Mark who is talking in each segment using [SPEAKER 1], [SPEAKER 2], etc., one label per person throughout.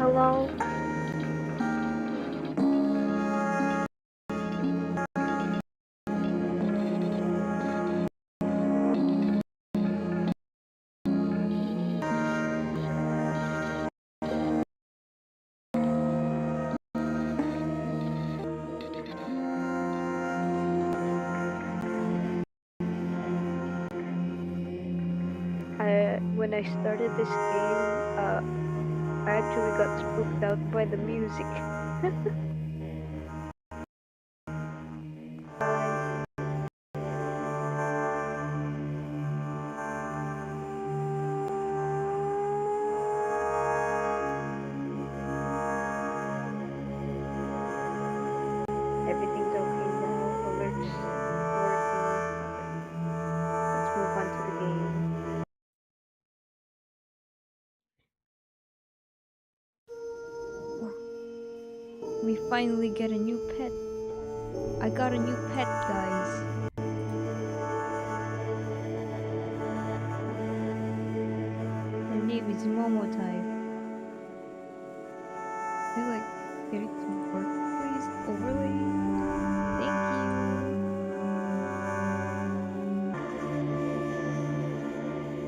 [SPEAKER 1] Hello? When I started this game, I actually got spooked out by the music. Everything's okay now. Alerts working. Let's move on to the game. We finally get a new pet. I got a new pet, guys. Her name is Momotype. I like get it to work, please. Overlay. Thank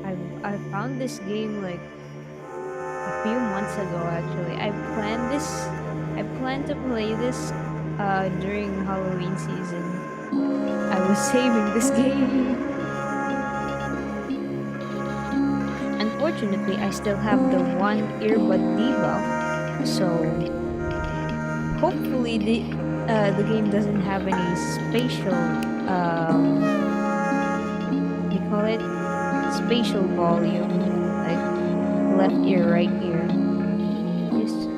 [SPEAKER 1] you. I found this game like a few months ago actually. I planned to play this during Halloween season. I was saving this game. Unfortunately, I still have the one earbud debuff, so hopefully the game doesn't have any spatial we call it spatial volume, like left ear, right ear. Just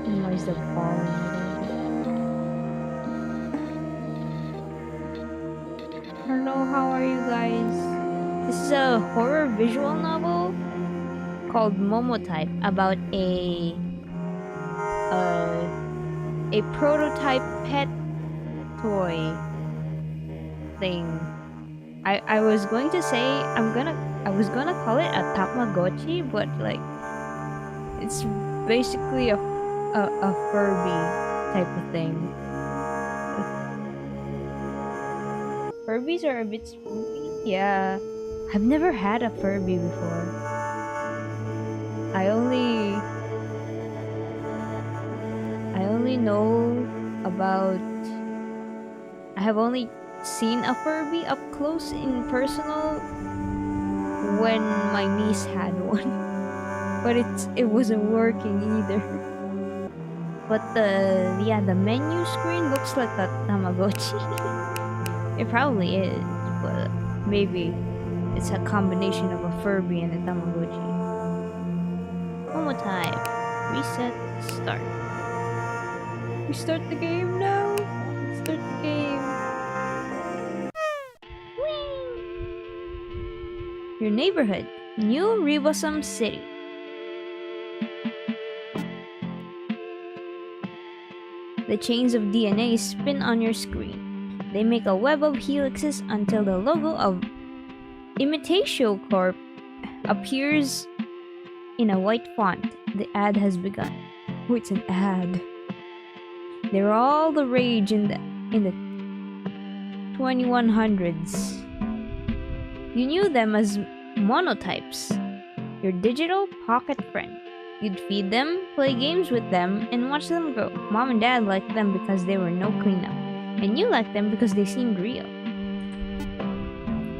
[SPEAKER 1] minimize the volume. Hello, how are you guys? This is a horror visual novel called Momotype about a prototype pet toy thing. I was going to say I was gonna call it a Tamagotchi, but like it's basically a Furby type of thing. Furbies are a bit spooky. Yeah, I've never had a Furby before. I only know about. I have only seen a Furby up close in personal when my niece had one, but it wasn't working either. But the menu screen looks like a Tamagotchi. It probably is, but maybe it's a combination of a Furby and a Tamagotchi. Momotype. Reset. Start. We start the game now. Start the game. Whee! Your neighborhood, New Ribosum City. The chains of DNA spin on your screen. They make a web of helixes until the logo of Imitatio Corp appears in a white font. The ad has begun. Oh, it's an ad. They're all the rage in the 2100s. You knew them as monotypes, your digital pocket friend. You'd feed them, play games with them, and watch them grow. Mom and Dad liked them because they were no cleanup, and you liked them because they seemed real.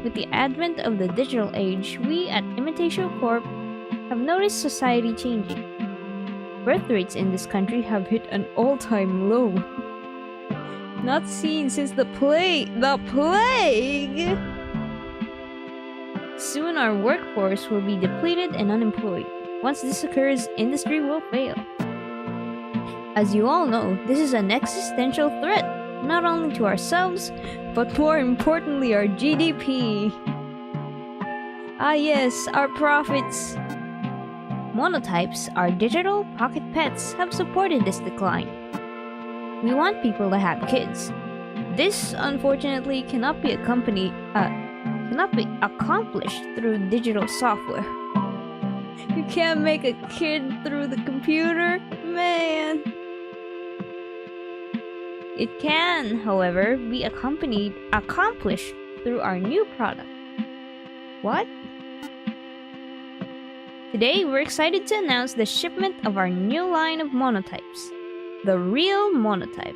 [SPEAKER 1] With the advent of the digital age, we at Imitatio Corp have noticed society changing. Birth rates in this country have hit an all-time low. Not seen since the plague! Soon our workforce will be depleted and unemployed. Once this occurs, industry will fail. As you all know, this is an existential threat, not only to ourselves, but more importantly our GDP. Ah yes, our profits. Monotypes, our digital pocket pets, have supported this decline. We want people to have kids. This, unfortunately, cannot be accomplished through digital software. You can't make a kid through the computer? Man. It can, however, be accomplished through our new product. What? Today, we're excited to announce the shipment of our new line of monotypes. The real monotype.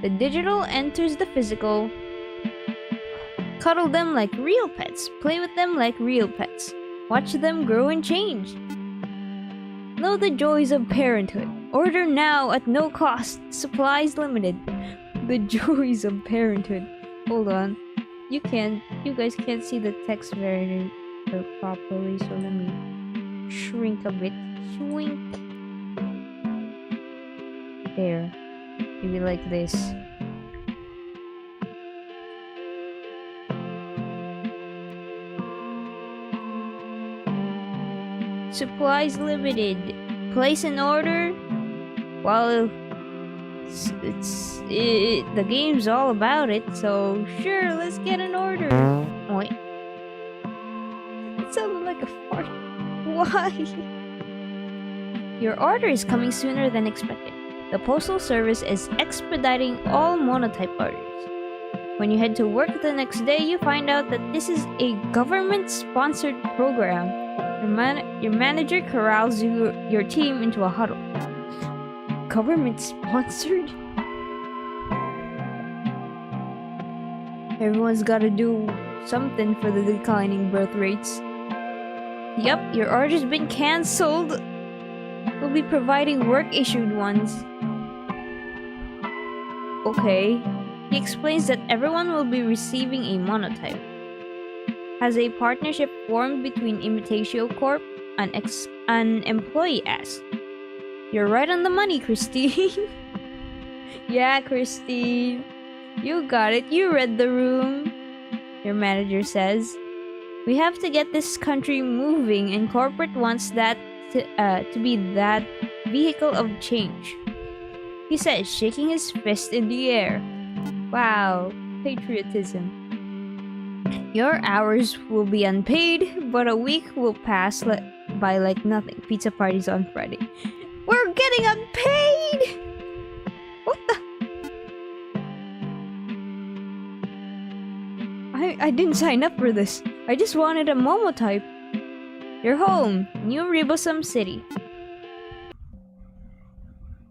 [SPEAKER 1] The digital enters the physical. Cuddle them like real pets. Play with them like real pets. Watch them grow and change. Know the joys of parenthood. Order now at no cost. Supplies limited. The joys of parenthood. Hold on. You guys can't see the text very properly, so let me shrink a bit. Shrink. There. Maybe like this. Supplies limited. Place an order. Well, the game's all about it, so sure, let's get an order. Wait. It sounded like a fart. Why? Your order is coming sooner than expected. The Postal Service is expediting all monotype orders. When you head to work the next day, you find out that this is a government-sponsored program. Your manager corrals your team into a huddle. Government-sponsored? Everyone's gotta do something for the declining birth rates. Yup, your order's been cancelled. We'll be providing work-issued ones. Okay. He explains that everyone will be receiving a monotype. Has a partnership formed between Imitatio Corp and an employee asks. You're right on the money, Christine. Yeah, Christine. You got it. You read the room. Your manager says. We have to get this country moving, and corporate wants that to be that vehicle of change. He says, shaking his fist in the air. Wow, patriotism. Your hours will be unpaid, but a week will pass by like nothing. Pizza parties on Friday. We're getting unpaid! What the? I didn't sign up for this. I just wanted a Momotype. You're home, New Ribosum City.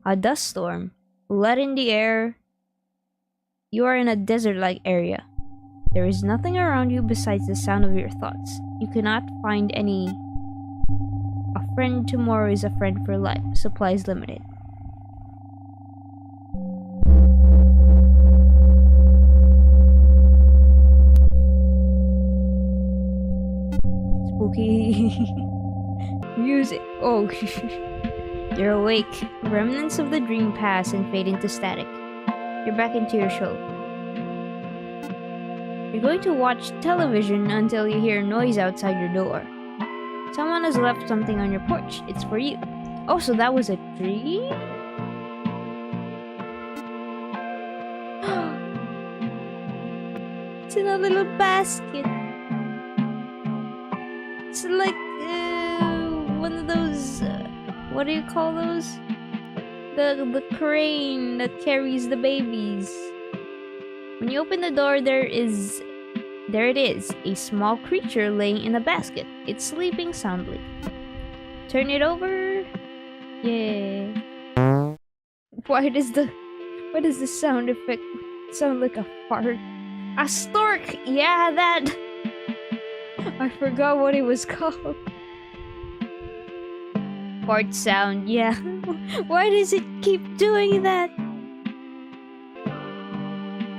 [SPEAKER 1] A dust storm. Lead in the air. You are in a desert-like area. There is nothing around you besides the sound of your thoughts. You cannot find any. A friend tomorrow is a friend for life. Supplies limited. Spooky music. Oh, you're awake. Remnants of the dream pass and fade into static. You're back into your show. You're going to watch television until you hear noise outside your door. Someone has left something on your porch. It's for you. Oh, so that was a dream? It's in a little basket. It's like one of those. What do you call those? The crane that carries the babies. When you open the door, there it is, a small creature laying in a basket. It's sleeping soundly. Turn it over. Yeah. Why does the sound effect sound like a fart? A stork! Yeah, that! I forgot what it was called. Fart sound, yeah. Why does it keep doing that?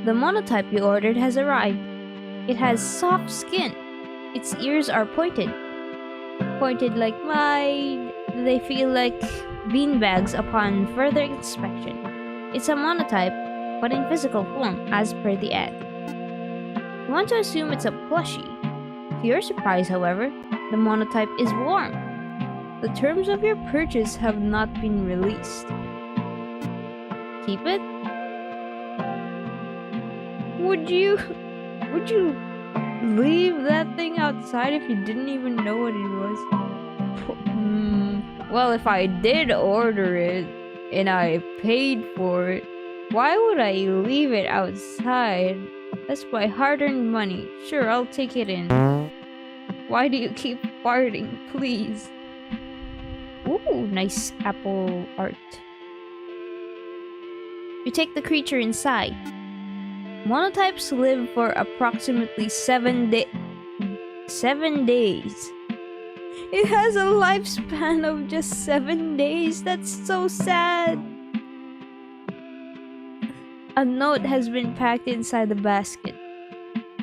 [SPEAKER 1] The monotype you ordered has arrived. It has soft skin. Its ears are pointed. Pointed like mine. They feel like beanbags upon further inspection. It's a monotype, but in physical form, as per the ad. You want to assume it's a plushie. To your surprise, however, the monotype is warm. The terms of your purchase have not been released. Keep it? Would you leave that thing outside if you didn't even know what it was? Well, if I did order it and I paid for it, why would I leave it outside? That's my hard-earned money. Sure, I'll take it in. Why do you keep farting, please? Ooh, nice apple art. You take the creature inside. Monotypes live for approximately 7 days. It has a lifespan of just 7 days. That's so sad. A note has been packed inside the basket.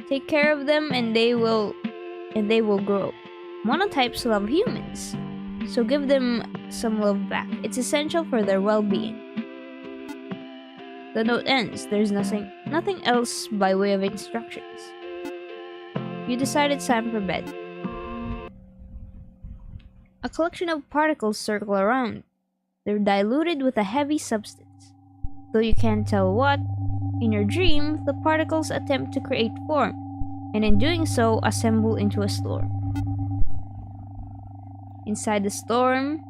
[SPEAKER 1] Take care of them and they will grow. Monotypes love humans, so give them some love back. It's essential for their well-being. The note ends. There's nothing else by way of instructions. You decide it's time for bed. A collection of particles circle around. They're diluted with a heavy substance. Though you can't tell what, in your dream, the particles attempt to create form, and in doing so, assemble into a storm. Inside the storm,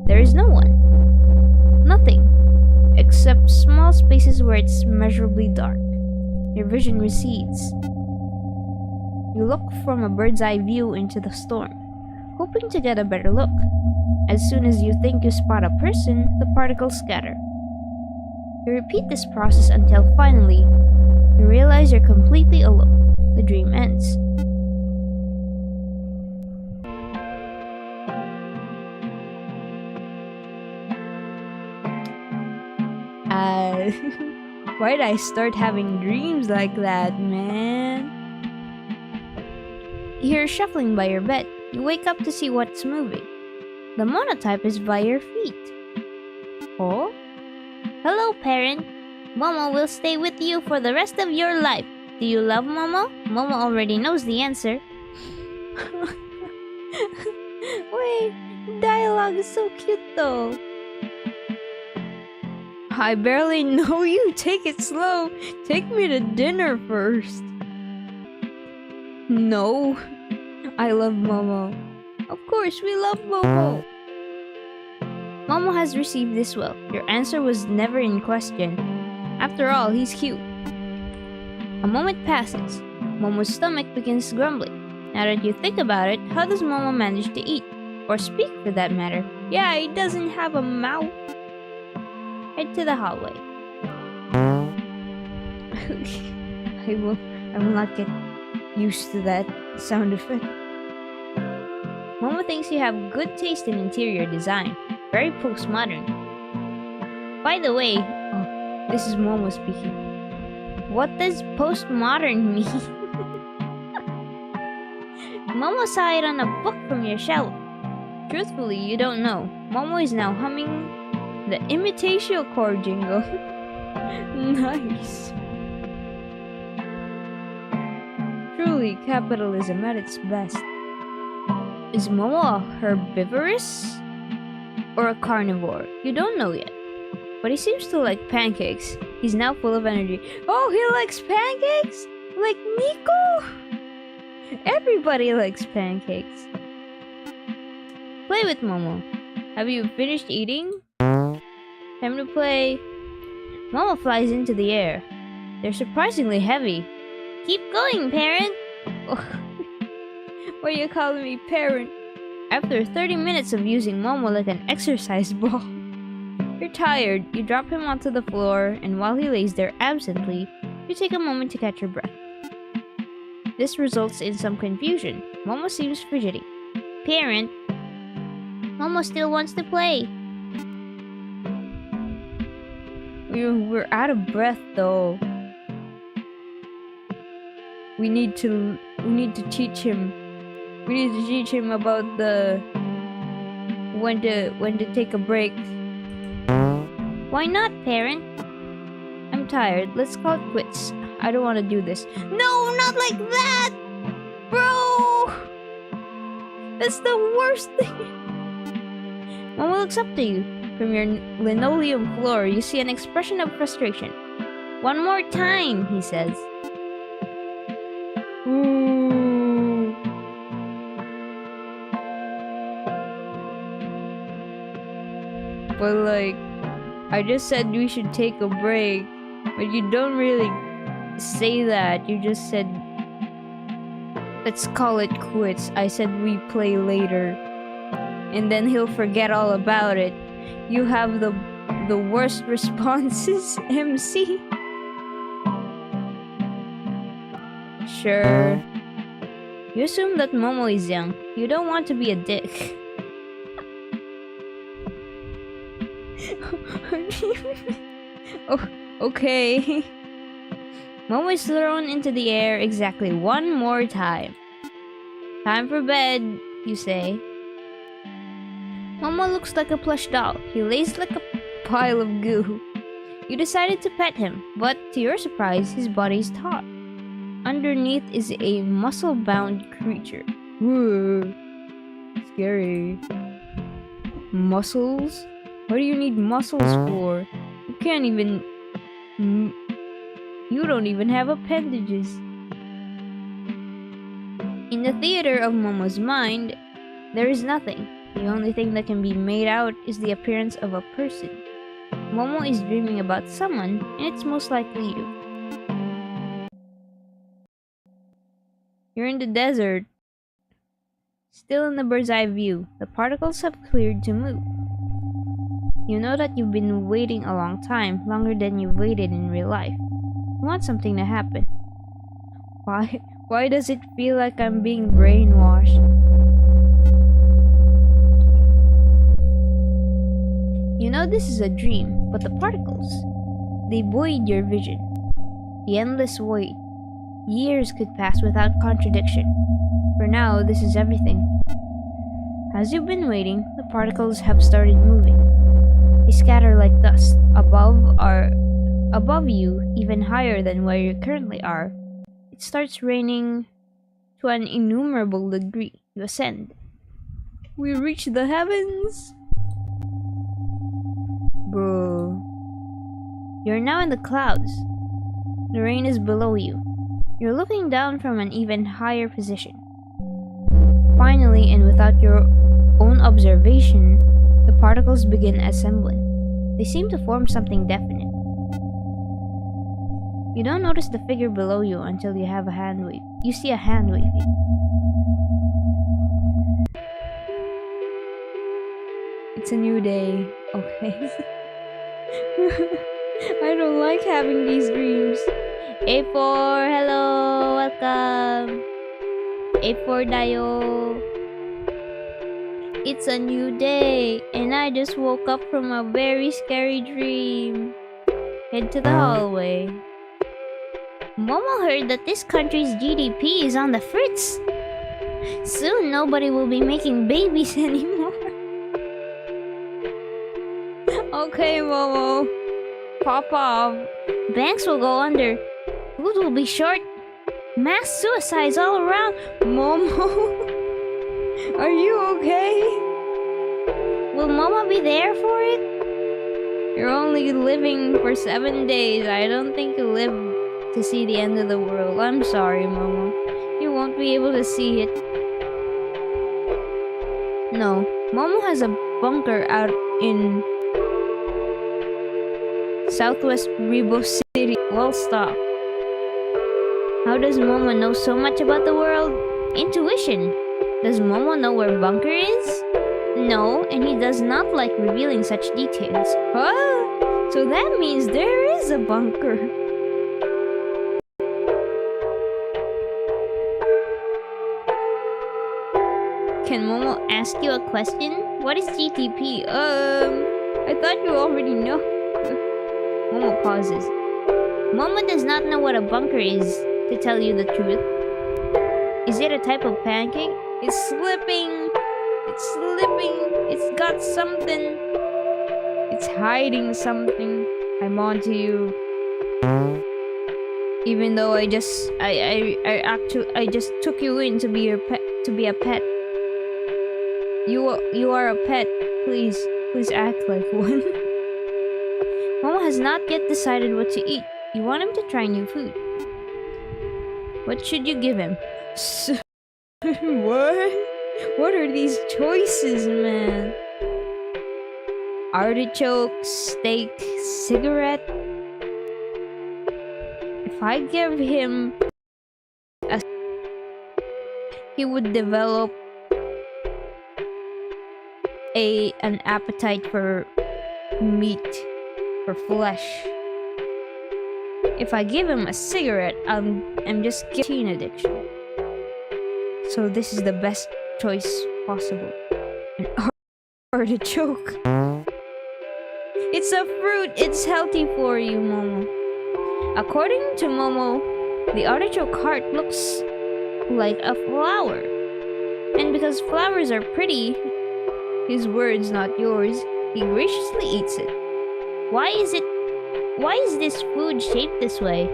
[SPEAKER 1] there is no one. Nothing, except small spaces where it's measurably dark. Your vision recedes. You look from a bird's eye view into the storm, hoping to get a better look. As soon as you think you spot a person, the particles scatter. You repeat this process until finally, you realize you're completely alone. The dream ends. Why'd I start having dreams like that, man? You hear shuffling by your bed. You wake up to see what's moving. The monotype is by your feet. Oh? Hello, parent. Momo will stay with you for the rest of your life. Do you love Momo? Momo already knows the answer. Wait, dialogue is so cute though. I barely know you. Take it slow. Take me to dinner first. No. I love Momo. Of course, we love Momo. Momo has received this well. Your answer was never in question. After all, he's cute. A moment passes. Momo's stomach begins grumbling. Now that you think about it, how does Momo manage to eat? Or speak for that matter? Yeah, he doesn't have a mouth. Head to the hallway. I will not get used to that sound effect. Momo thinks you have good taste in interior design. Very postmodern. By the way, this is Momo speaking. What does postmodern mean? Momo saw it on a book from your shelf. Truthfully, you don't know. Momo is now humming the imitation chord jingle. Nice. Truly, capitalism at its best. Is Momo a herbivorous or a carnivore? You don't know yet. But he seems to like pancakes. He's now full of energy. Oh, he likes pancakes? Like Nico? Everybody likes pancakes. Play with Momo. Have you finished eating? Time to play. Momo flies into the air. They're surprisingly heavy. Keep going, parent. Why are you calling me parent? After 30 minutes of using Momo like an exercise ball, you're tired. You drop him onto the floor, and while he lays there absently, you take a moment to catch your breath. This results in some confusion. Momo seems fidgety. Parent, Momo still wants to play. We're out of breath though. We need to teach him. We need to teach him about the when to take a break. Why not, parent? I'm tired. Let's call it quits. I don't want to do this. No, not like that! Bro! That's the worst thing. Momo looks up to you. From your linoleum floor, you see an expression of frustration. One more time, he says. Ooh. But like, I just said we should take a break, but you don't really say that. You just said, let's call it quits. I said we play later, and then he'll forget all about it. You have the worst responses, MC. Sure. You assume that Momo is young. You don't want to be a dick. Oh, okay. Momo is thrown into the air exactly one more time. Time for bed, you say. Momo looks like a plush doll. He lays like a pile of goo. You decided to pet him, but to your surprise, his body is taut. Underneath is a muscle-bound creature. Whoa. Scary. Muscles? What do you need muscles for? You can't even... You don't even have appendages. In the theater of Momo's mind, there is nothing. The only thing that can be made out is the appearance of a person. Momo is dreaming about someone, and it's most likely you. You're in the desert. Still in the bird's eye view, the particles have cleared to move. You know that you've been waiting a long time, longer than you've waited in real life. You want something to happen. Why does it feel like I'm being brainwashed? You know this is a dream, but the particles, they void your vision. The endless void. Years could pass without contradiction. For now, this is everything. As you've been waiting, the particles have started moving. They scatter like dust. Above you, even higher than where you currently are. It starts raining to an innumerable degree. You ascend. We reach the heavens! Bro. You're now in the clouds. The rain is below you. You're looking down from an even higher position. Finally, and without your own observation, the particles begin assembling. They seem to form something definite. You don't notice the figure below you until you have a hand wave. You see a hand waving. It's a new day. Okay. I don't like having these dreams. A4, hello, welcome. A4 Dayo. It's a new day, and I just woke up from a very scary dream. Head to the hallway. Momo heard that this country's GDP is on the fritz. Soon nobody will be making babies anymore. Okay, Momo. Pop off. Banks will go under. Food will be short. Mass suicides all around. Momo. Are you okay? Will Momo be there for it? You're only living for 7 days. I don't think you'll live to see the end of the world. I'm sorry, Momo. You won't be able to see it. No. Momo has a bunker out in Southwest Rebo City. Well, stop. How does Momo know so much about the world? Intuition. Does Momo know where bunker is? No, and he does not like revealing such details. Huh? So that means there is a bunker. Can Momo ask you a question? What is GTP? I thought you already know. Momo pauses. Momo does not know what a bunker is, to tell you the truth. Is it a type of pancake? It's slipping! It's slipping! It's got something! It's hiding something. I'm onto you. Even though I just took you in to be your pet, to be a pet. You are a pet. Please act like one. Momo has not yet decided what to eat. You want him to try new food. What should you give him? What? What are these choices, man? artichoke, steak, cigarette. If I give him he would develop an appetite for meat, for flesh. If I give him a cigarette, I'm just giving an addiction. So this is the best choice possible. An artichoke. It's a fruit. It's healthy for you, Momo. According to Momo, the artichoke heart looks like a flower. And because flowers are pretty, his words not yours, he graciously eats it. Why is this food shaped this way?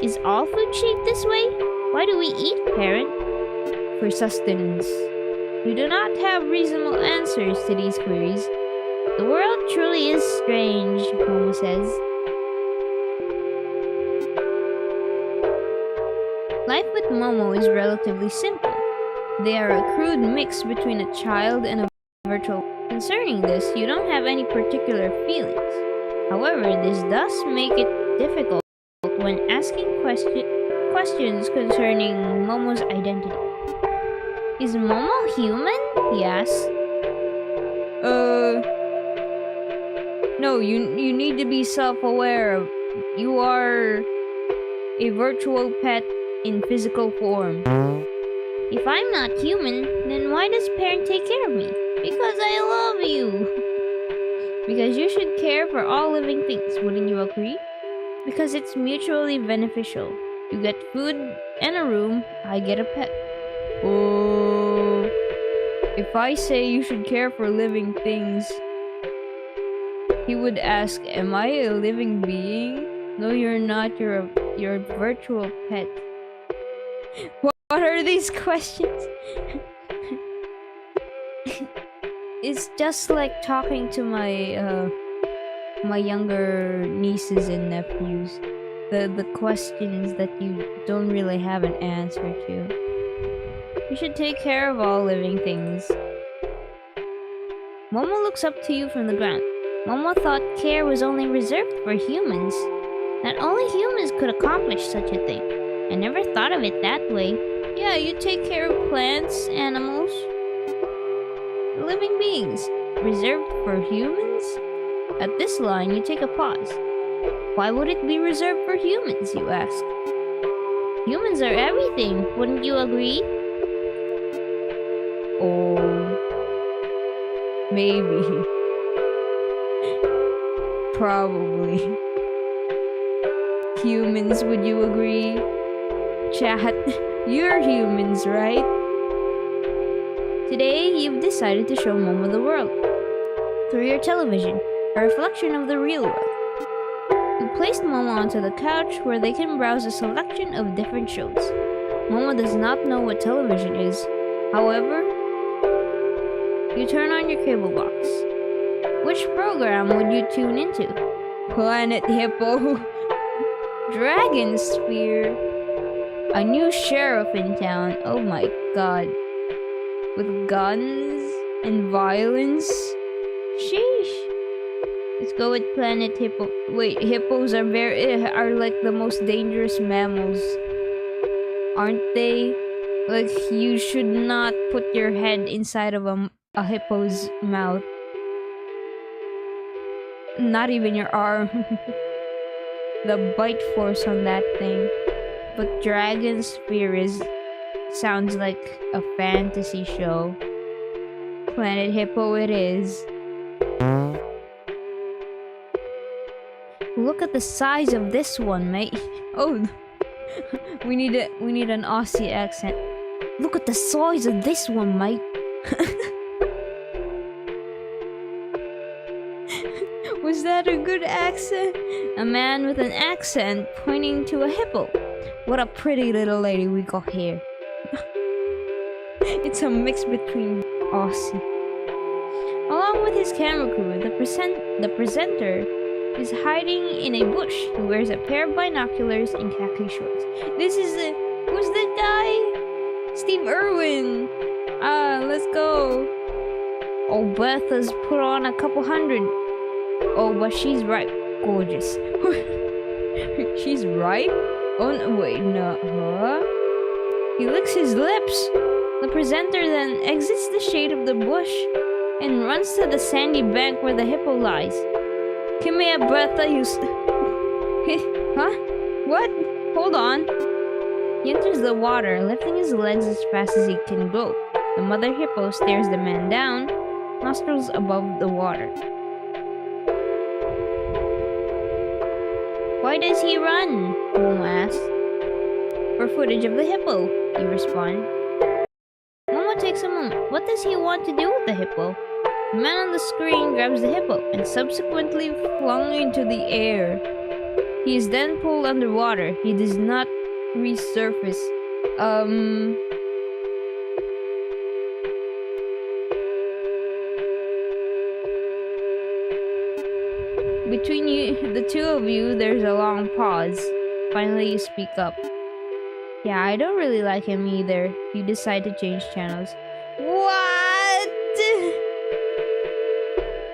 [SPEAKER 1] Is all food shaped this way? Why do we eat, parent? For sustenance. You do not have reasonable answers to these queries. The world truly is strange, Momo says. Life with Momo is relatively simple. They are a crude mix between a child and a virtual. Concerning this, you don't have any particular feelings. However, this does make it difficult when asking questions concerning Momo's identity. Is Momo human? He asks. No, you need to be self-aware. You are a virtual pet in physical form. If I'm not human, then why does parent take care of me? Because I love you. Because you should care for all living things, wouldn't you agree? Because it's mutually beneficial. You get food and a room, I get a pet. Oh, if I say you should care for living things, he would ask, am I a living being? No, you're not. You're a virtual pet. What are these questions? It's just like talking to my my younger nieces and nephews. The questions that you don't really have an answer to. You should take care of all living things. Momo looks up to you from the ground. Momo thought care was only reserved for humans. That only humans could accomplish such a thing. I never thought of it that way. Yeah, you take care of plants, animals, living beings. Reserved for humans? At this line, you take a pause. Why would it be reserved for humans, you ask? Humans are everything, wouldn't you agree? Oh, maybe. Probably. Humans, would you agree? Chat, you're humans, right? Today, you've decided to show Momo the world. Through your television, a reflection of the real world. You placed Momo onto the couch where they can browse a selection of different shows. Momo does not know what television is. However, you turn on your cable box. Which program would you tune into? Planet Hippo. Dragon Sphere. A new sheriff in town. Oh my god. With guns and violence. Sheesh. Let's go with Planet Hippo. Wait, hippos are like the most dangerous mammals. Aren't they? Like, you should not put your head inside of a hippo's mouth. Not even your arm. The bite force on that thing. But Dragon Sphere sounds like a fantasy show. Planet Hippo it is. Look at the size of this one, mate. Oh, we need an Aussie accent. Look at the size of this one, mate. Was that a good accent? A man with an accent pointing to a hippo. What a pretty little lady we got here. It's a mix between Aussie. Along with his camera crew, the presenter is hiding in a bush. He wears a pair of binoculars and khaki shorts. Who's the guy? Steve Irwin. Let's go. Oh, Bertha's put on a couple hundred. Oh, but she's right. Gorgeous. She's right? Oh, no, wait, no. Huh? He licks his lips. The presenter then exits the shade of the bush and runs to the sandy bank where the hippo lies. Come here, Bertha, you Huh? What? Hold on. He enters the water, lifting his legs as fast as he can go. The mother hippo stares the man down, nostrils above the water. Why does he run? Momo asks. For footage of the hippo, you respond. Momo takes a moment. What does he want to do with the hippo? The man on the screen grabs the hippo and subsequently flung into the air. He is then pulled underwater. He does not resurface. Between the two of you, there's a long pause. Finally, you speak up. Yeah, I don't really like him either. You decide to change channels. What?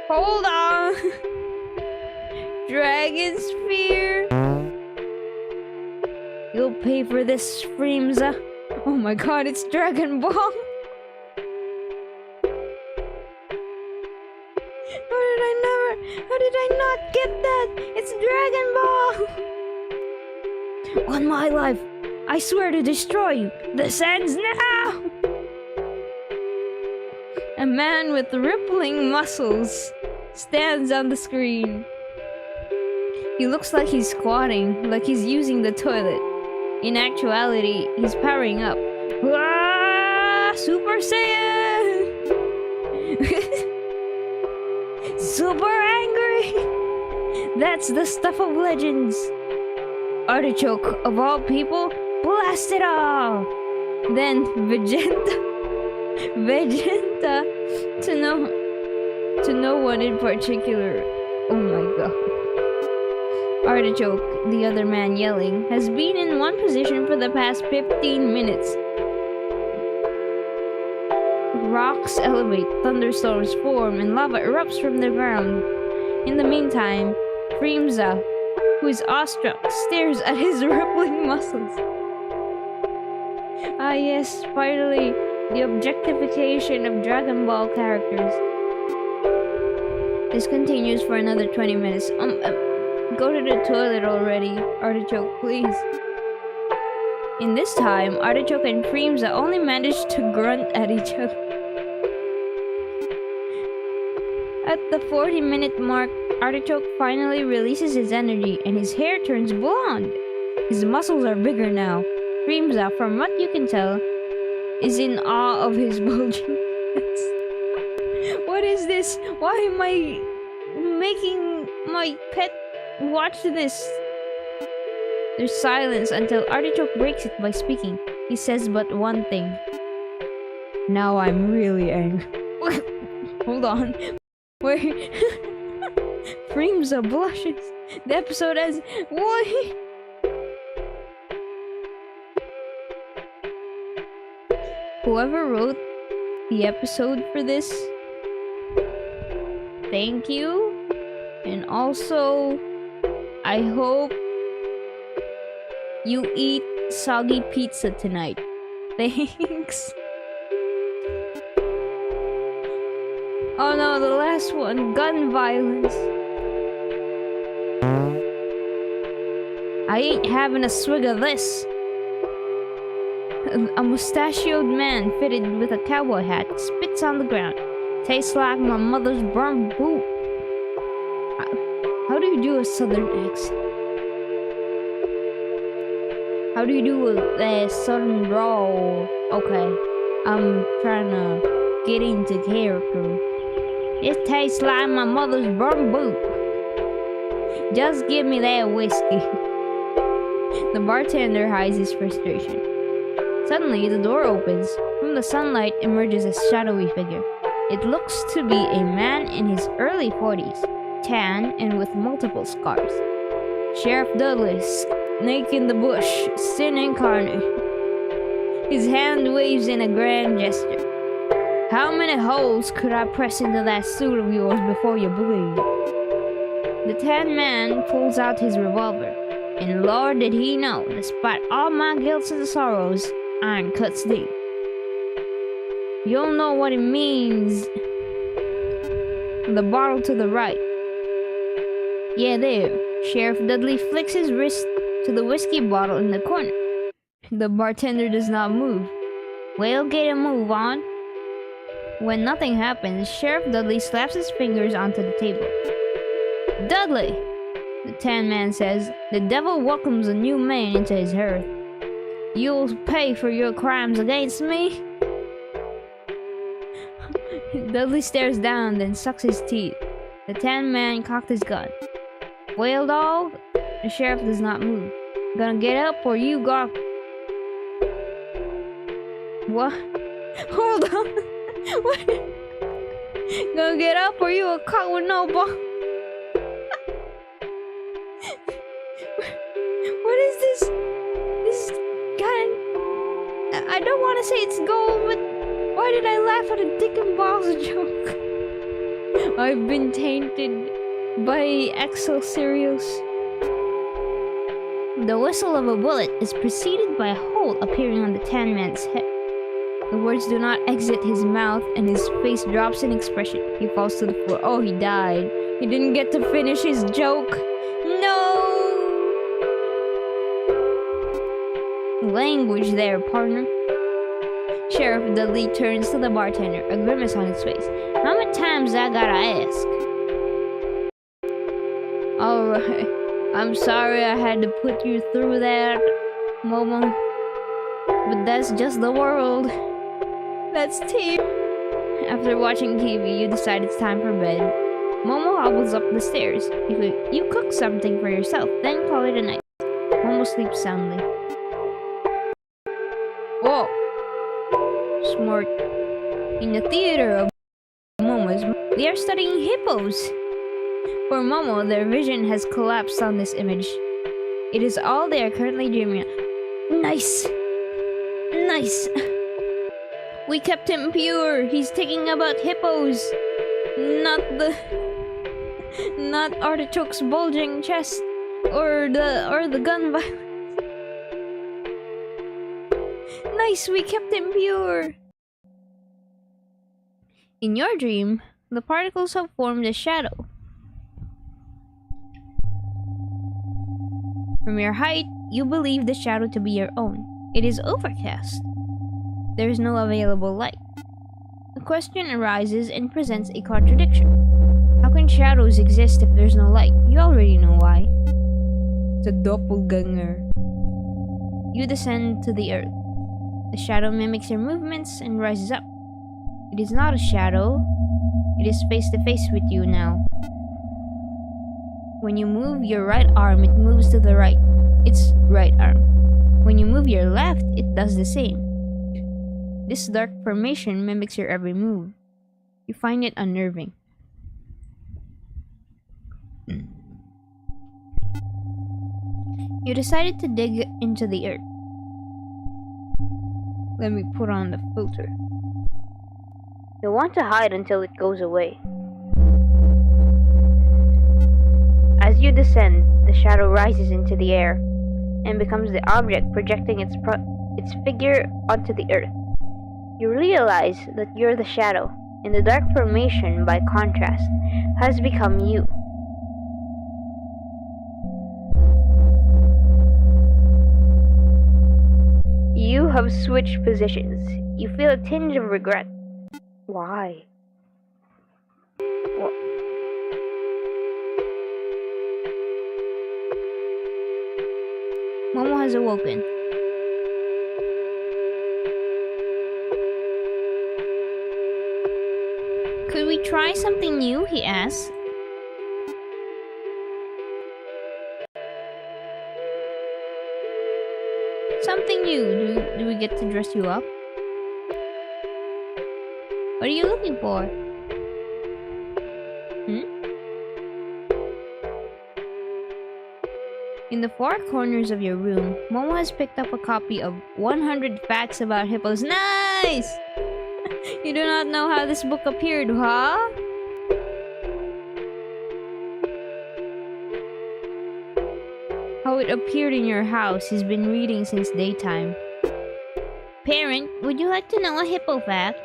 [SPEAKER 1] Hold on. Dragon Sphere? You'll pay for this, Freemza. Oh my god, it's Dragon Ball. How did I not get that? It's Dragon Ball! On my life, I swear to destroy you. This ends now! A man with rippling muscles stands on the screen. He looks like he's squatting, like he's using the toilet. In actuality, he's powering up. Ah, Super Saiyan! Super angry! That's the stuff of legends. Artichoke, of all people, blast it all! Then Vegeta, to no one in particular. Oh my god. Artichoke, the other man yelling, has been in one position for the past 15 minutes. Rocks elevate, thunderstorms form, and lava erupts from the ground. In the meantime, Freemza, who is awestruck, stares at his rippling muscles. Ah yes, finally, the objectification of Dragon Ball characters. This continues for another 20 minutes. Go to the toilet already, Artichoke, please. In this time, Artichoke and Freemza only manage to grunt at each other. At the 40-minute mark, Artichoke finally releases his energy and his hair turns blonde. His muscles are bigger now. Freemza, from what you can tell, is in awe of his bulging tits. What is this? Why am I making my pet watch this? There's silence until Artichoke breaks it by speaking. He says but one thing. Now I'm really angry. Hold on. Wait. Freemza blushes. The episode ends. What? Whoever wrote the episode for this, thank you. And also, I hope you eat soggy pizza tonight. Thanks. Oh no, the last one, gun violence. I ain't having a swig of this. A mustachioed man fitted with a cowboy hat spits on the ground. Tastes like my mother's burnt boot. How do you do a southern accent? How do you do a southern drawl? Okay, I'm trying to get into character. It tastes like my mother's burnt boot. Just give me that whiskey. The bartender hides his frustration. Suddenly, the door opens. From the sunlight emerges a shadowy figure. It looks to be a man in his early 40s, tan and with multiple scars. Sheriff Dudley, snake in the bush, sin incarnate. His hand waves in a grand gesture. How many holes could I press into that suit of yours before you bleed? The Tan Man pulls out his revolver, and Lord did he know, despite all my guilt and sorrows, iron cuts deep. You'll know what it means. The bottle to the right. Yeah, there. Sheriff Dudley flicks his wrist to the whiskey bottle in the corner. The bartender does not move. Well, get a move on. When nothing happens, Sheriff Dudley slaps his fingers onto the table. Dudley, the Tan Man says, the devil welcomes a new man into his hearth. You'll pay for your crimes against me. Dudley stares down, then sucks his teeth. The Tan Man cocked his gun. Well, dog, the sheriff does not move. Gonna get up or you got... What? Hold on. What? Gonna get up or you a cock with no ball? What is this? This kind... I don't want to say it's gold, but why did I laugh at a dick and balls joke? I've been tainted by Excel cereals. The whistle of a bullet is preceded by a hole appearing on the Tan Man's head. The words do not exit his mouth and his face drops in expression. He falls to the floor. Oh, he died. He didn't get to finish his joke. No! Language there, partner. Sheriff Dudley turns to the bartender, a grimace on his face. How many times I gotta ask? Alright. I'm sorry I had to put you through that, Momo. But that's just the world. That's tea. After watching TV, you decide it's time for bed. Momo hobbles up the stairs. You cook something for yourself, then call it a night. Momo sleeps soundly. Whoa! Smart. In the theater of Momo's, they are studying hippos. For Momo, their vision has collapsed on this image. It is all they are currently dreaming of. Nice! Nice! We kept him pure. He's thinking about hippos. Not Artichoke's bulging chest. Or the gun violence. Nice, we kept him pure. In your dream, the particles have formed a shadow. From your height, you believe the shadow to be your own. It is overcast. There is no available light. A question arises and presents a contradiction. How can shadows exist if there's no light? You already know why. It's a doppelganger. You descend to the earth. The shadow mimics your movements and rises up. It is not a shadow. It is face to face with you now. When you move your right arm, it moves to the right. Its right arm. When you move your left, it does the same. This dark formation mimics your every move. You find it unnerving. You decided to dig into the earth. Let me put on the filter. You want to hide until it goes away. As you descend, the shadow rises into the air and becomes the object projecting its figure onto the earth. You realize that you're the shadow, and the dark formation, by contrast, has become you. You have switched positions. You feel a tinge of regret. Why? Momo has awoken. Could we try something new? He asks. Something new. Do we get to dress you up? What are you looking for? In the four corners of your room, Momo has picked up a copy of 100 Facts About Hippos. Nice! You do not know how this book appeared, huh? How it appeared in your house. He's been reading since daytime. Parent, would you like to know a hippo fact?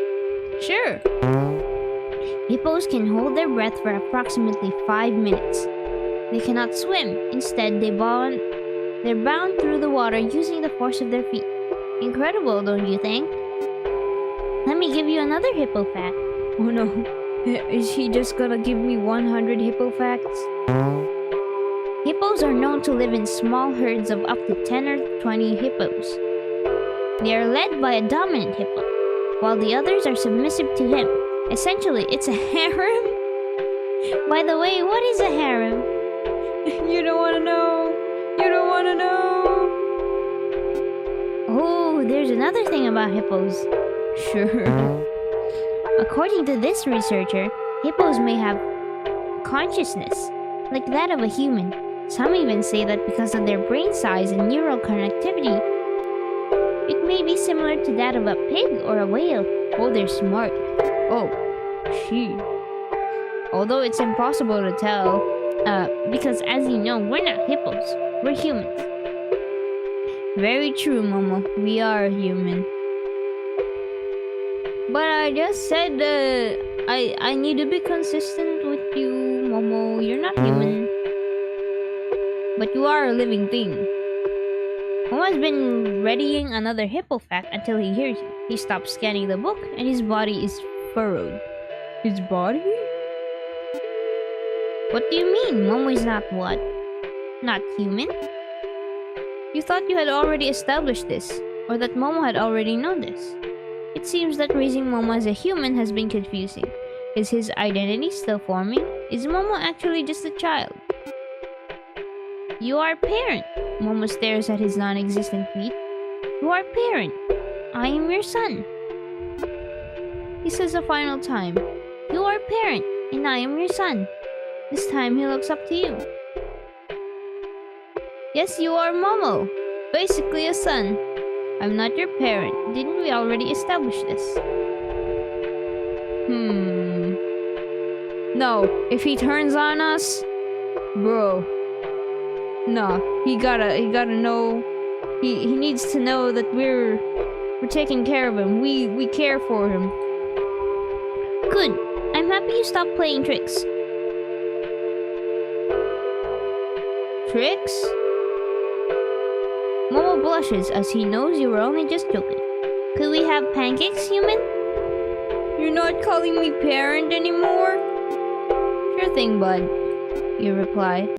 [SPEAKER 1] Sure. Hippos can hold their breath for approximately 5 minutes. They cannot swim. Instead, they're bound through the water using the force of their feet. Incredible, don't you think? Let me give you another hippo fact. Oh no. Is he just gonna give me 100 hippo facts? Hippos are known to live in small herds of up to 10 or 20 hippos. They are led by a dominant hippo, while the others are submissive to him. Essentially, it's a harem. By the way, what is a harem? You don't want to know. You don't want to know. Oh, there's another thing about hippos. Sure. According to this researcher, hippos may have consciousness, like that of a human. Some even say that because of their brain size and neural connectivity, it may be similar to that of a pig or a whale. Oh, they're smart. Oh, she. Although it's impossible to tell, because as you know, we're not hippos. We're humans. Very true, Momo. We are human. But I just said I need to be consistent with you, Momo. You're not human. But you are a living thing. Momo's been readying another hippo fact until he hears you. He stops scanning the book and his body is furrowed. His body? What do you mean? Momo is not what? Not human? You thought you had already established this, or that Momo had already known this. It seems that raising Momo as a human has been confusing. Is his identity still forming? Is Momo actually just a child? You are parent. Momo stares at his non-existent feet. You are parent. I am your son. He says a final time. You are parent, and I am your son. This time he looks up to you. Yes, you are Momo. Basically a son. I'm not your parent. Didn't we already establish this? No, if he turns on us, bro. No, he gotta know. He needs to know that we're taking care of him. We care for him. Good. I'm happy you stopped playing tricks. Tricks? Momo blushes as he knows you were only just joking. Could we have pancakes, human? You're not calling me parent anymore? Sure thing, bud. You reply.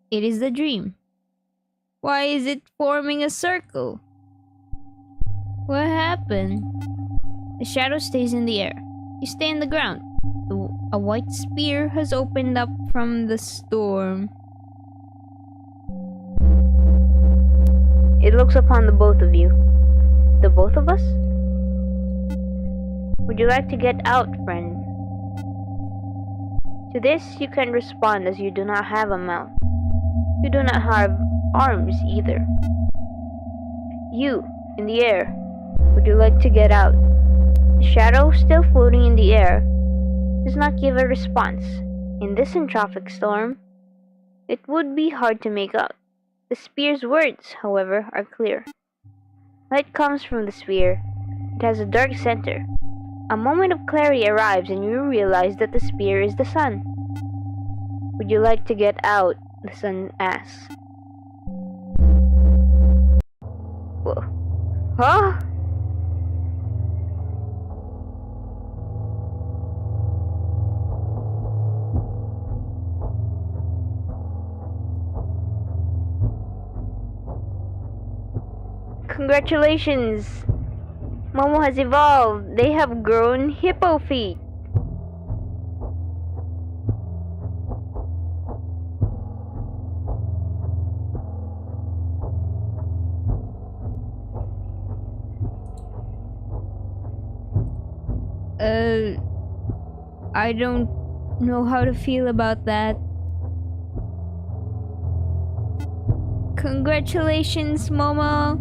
[SPEAKER 1] It is the dream. Why is it forming a circle? What happened? The shadow stays in the air. You stay in the ground. A white spear has opened up from the storm. It looks upon the both of you. The both of us? Would you like to get out, friend? To this, you can respond as you do not have a mouth. You do not have arms either. You, in the air, would you like to get out? The shadow, still floating in the air, does not give a response. In this entropic storm, it would be hard to make out. The spear's words, however, are clear. Light comes from the sphere. It has a dark center. A moment of clarity arrives and you realize that the spear is the sun. Would you like to get out? The sun asks. Whoa. Huh? Congratulations! Momo has evolved. They have grown hippo feet. I don't know how to feel about that. Congratulations, Momo.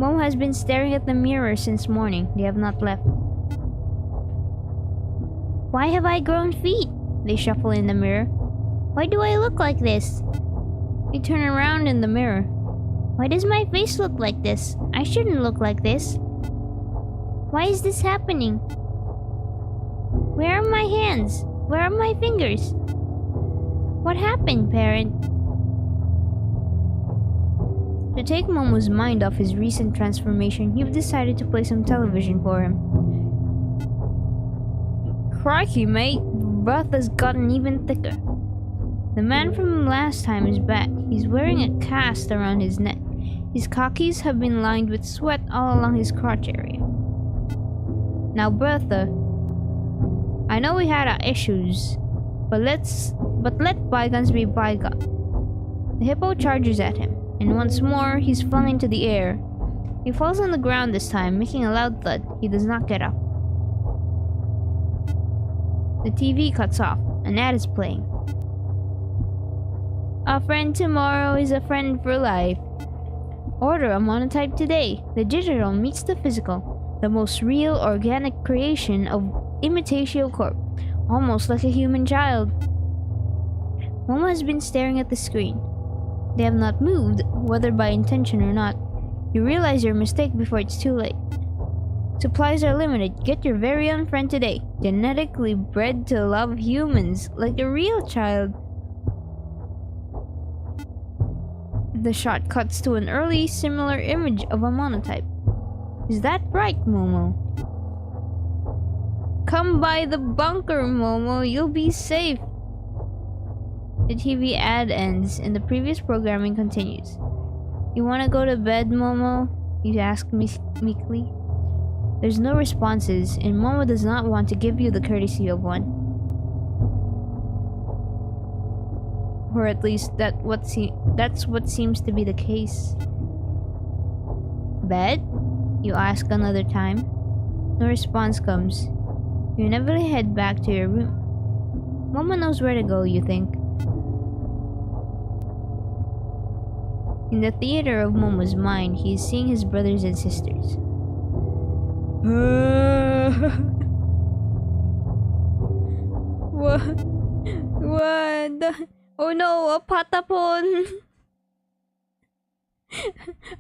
[SPEAKER 1] Momo has been staring at the mirror since morning. They have not left. Why have I grown feet? They shuffle in the mirror. Why do I look like this? They turn around in the mirror. Why does my face look like this? I shouldn't look like this. Why is this happening? Where are my hands? Where are my fingers? What happened, parent? To take Momo's mind off his recent transformation, you've decided to play some television for him. Crikey, mate, the breath has gotten even thicker. The man from last time is back. He's wearing a cast around his neck. His khakis have been lined with sweat all along his crotch area. Now, Bertha, I know we had our issues, but let bygones be bygones. The hippo charges at him, and once more he's flung into the air. He falls on the ground this time, making a loud thud. He does not get up. The TV cuts off. An ad is playing. A friend tomorrow is a friend for life. Order a Momotype today. The digital meets the physical, the most real organic creation of Imitatio Corp, almost like a human child. Momo has been staring at the screen. They have not moved, whether by intention or not. You realize your mistake before it's too late. Supplies are limited. Get your very own friend today. Genetically bred to love humans like a real child. The shot cuts to an early similar image of a monotype. Is that right, Momo? Come by the bunker, Momo. You'll be safe. The TV ad ends and the previous programming continues. You want to go to bed, Momo? You ask meekly. There's no responses, and Momo does not want to give you the courtesy of one. Or at least that's what seems to be the case. Bed? You ask another time. No response comes. You inevitably head back to your room. Momo knows where to go, you think. In the theater of Momo's mind, he is seeing his brothers and sisters. What? Oh no, a patapon!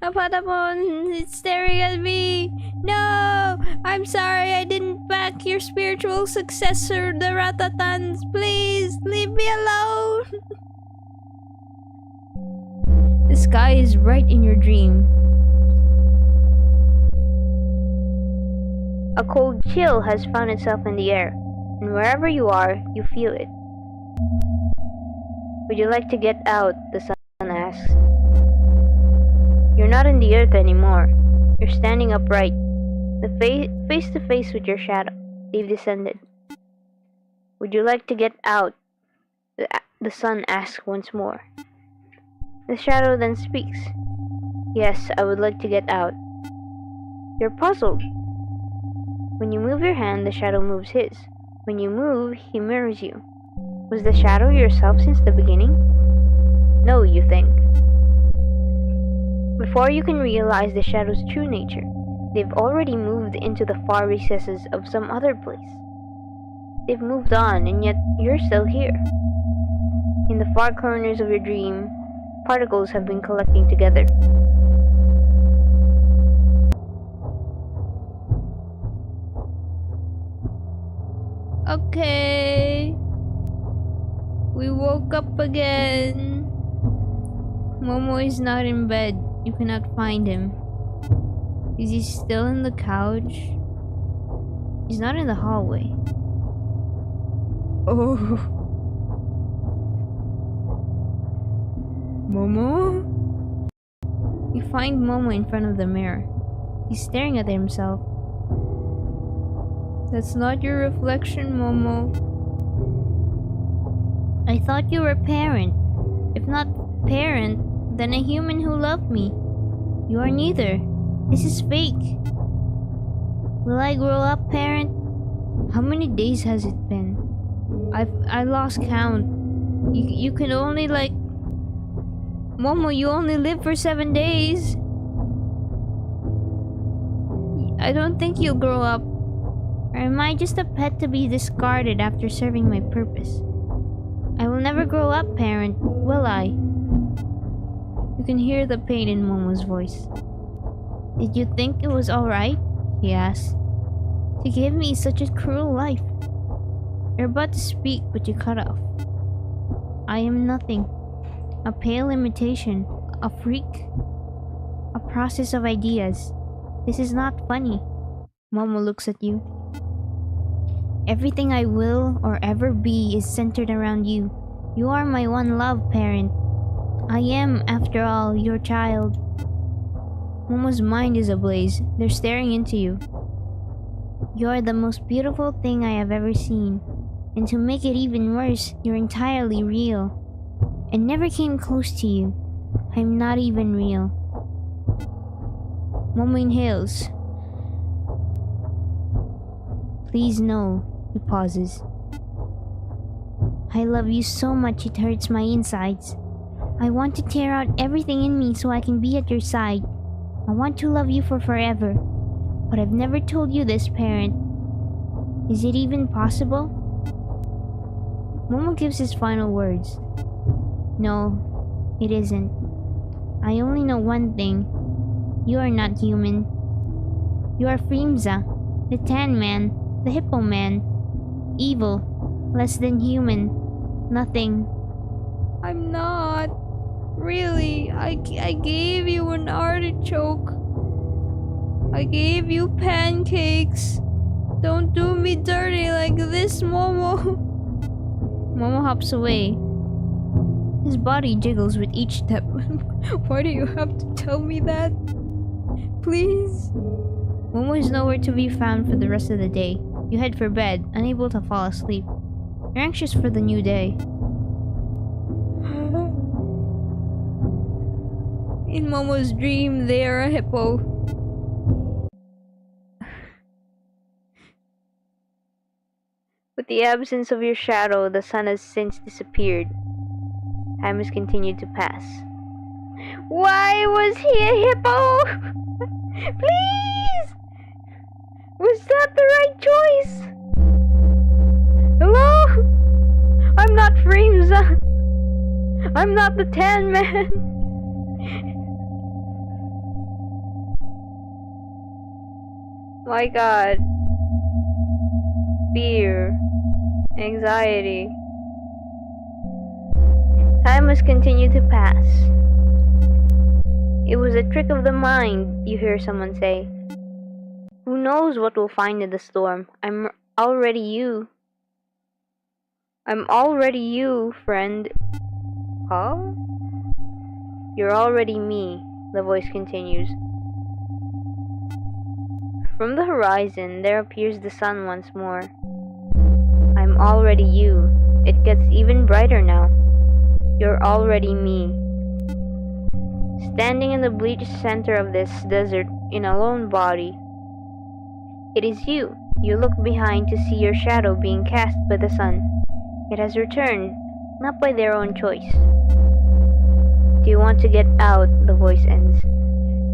[SPEAKER 1] A patapon! It's staring at me! No! I'm sorry I didn't back your spiritual successor, the Ratatans! Please, leave me alone! The sky is right in your dream. A cold chill has found itself in the air, and wherever you are, you feel it. Would you like to get out? The sun asks. You're not in the earth anymore. You're standing upright, face to face with your shadow. They've descended. Would you like to get out? The sun asks once more. The shadow then speaks. Yes, I would like to get out. You're puzzled. When you move your hand, the shadow moves his. When you move, he mirrors you. Was the shadow yourself since the beginning? No, you think. Before you can realize the shadow's true nature, they've already moved into the far recesses of some other place. They've moved on, and yet you're still here. In the far corners of your dream, particles have been collecting together. Okay. We woke up again. Momo is not in bed. You cannot find him. Is he still in the couch? He's not in the hallway. Oh. Momo? You find Momo in front of the mirror. He's staring at himself. That's not your reflection, Momo. I thought you were a parent. If not parent, then a human who loved me. You are neither. This is fake. Will I grow up, parent? How many days has it been? I lost count. You can only Momo, you only live for 7 days. I don't think you'll grow up. Or am I just a pet to be discarded after serving my purpose? I will never grow up, parent, will I? You can hear the pain in Momo's voice. Did you think it was alright? He asked. To give me such a cruel life. You're about to speak, but you cut off. I am nothing. A pale imitation. A freak. A process of ideas. This is not funny. Momo looks at you. Everything I will or ever be is centered around you. You are my one love, parent. I am, after all, your child. Momo's mind is ablaze. They're staring into you. You are the most beautiful thing I have ever seen. And to make it even worse, you're entirely real. I never came close to you. I'm not even real. Momo inhales. Please no. He pauses. I love you so much it hurts my insides. I want to tear out everything in me so I can be at your side. I want to love you for forever. But I've never told you this, parent. Is it even possible? Momo gives his final words. No, it isn't. I only know one thing. You are not human. You are Freemza, the Tan Man, the Hippo Man. Evil, less than human, nothing. I'm not. Really, I gave you an artichoke. I gave you pancakes. Don't do me dirty like this, Momo. Momo hops away. His body jiggles with each step. Why do you have to tell me that? Please? Momo is nowhere to be found for the rest of the day. You head for bed, unable to fall asleep. You're anxious for the new day. In Momo's dream, they are a hippo. With the absence of your shadow, the sun has since disappeared. Time has continued to pass. Why was he a hippo? Please! Was that the right choice? Hello? I'm not Freemza. I'm not the Tan Man. My God. Fear. Anxiety. Time has continued to pass. It was a trick of the mind, you hear someone say. Who knows what we'll find in the storm? I'm already you. I'm already you, friend. Huh? You're already me, the voice continues. From the horizon, there appears the sun once more. I'm already you. It gets even brighter now. You're already me. Standing in the bleached center of this desert in a lone body. It is you. You look behind to see your shadow being cast by the sun. It has returned, not by their own choice. Do you want to get out? The voice ends.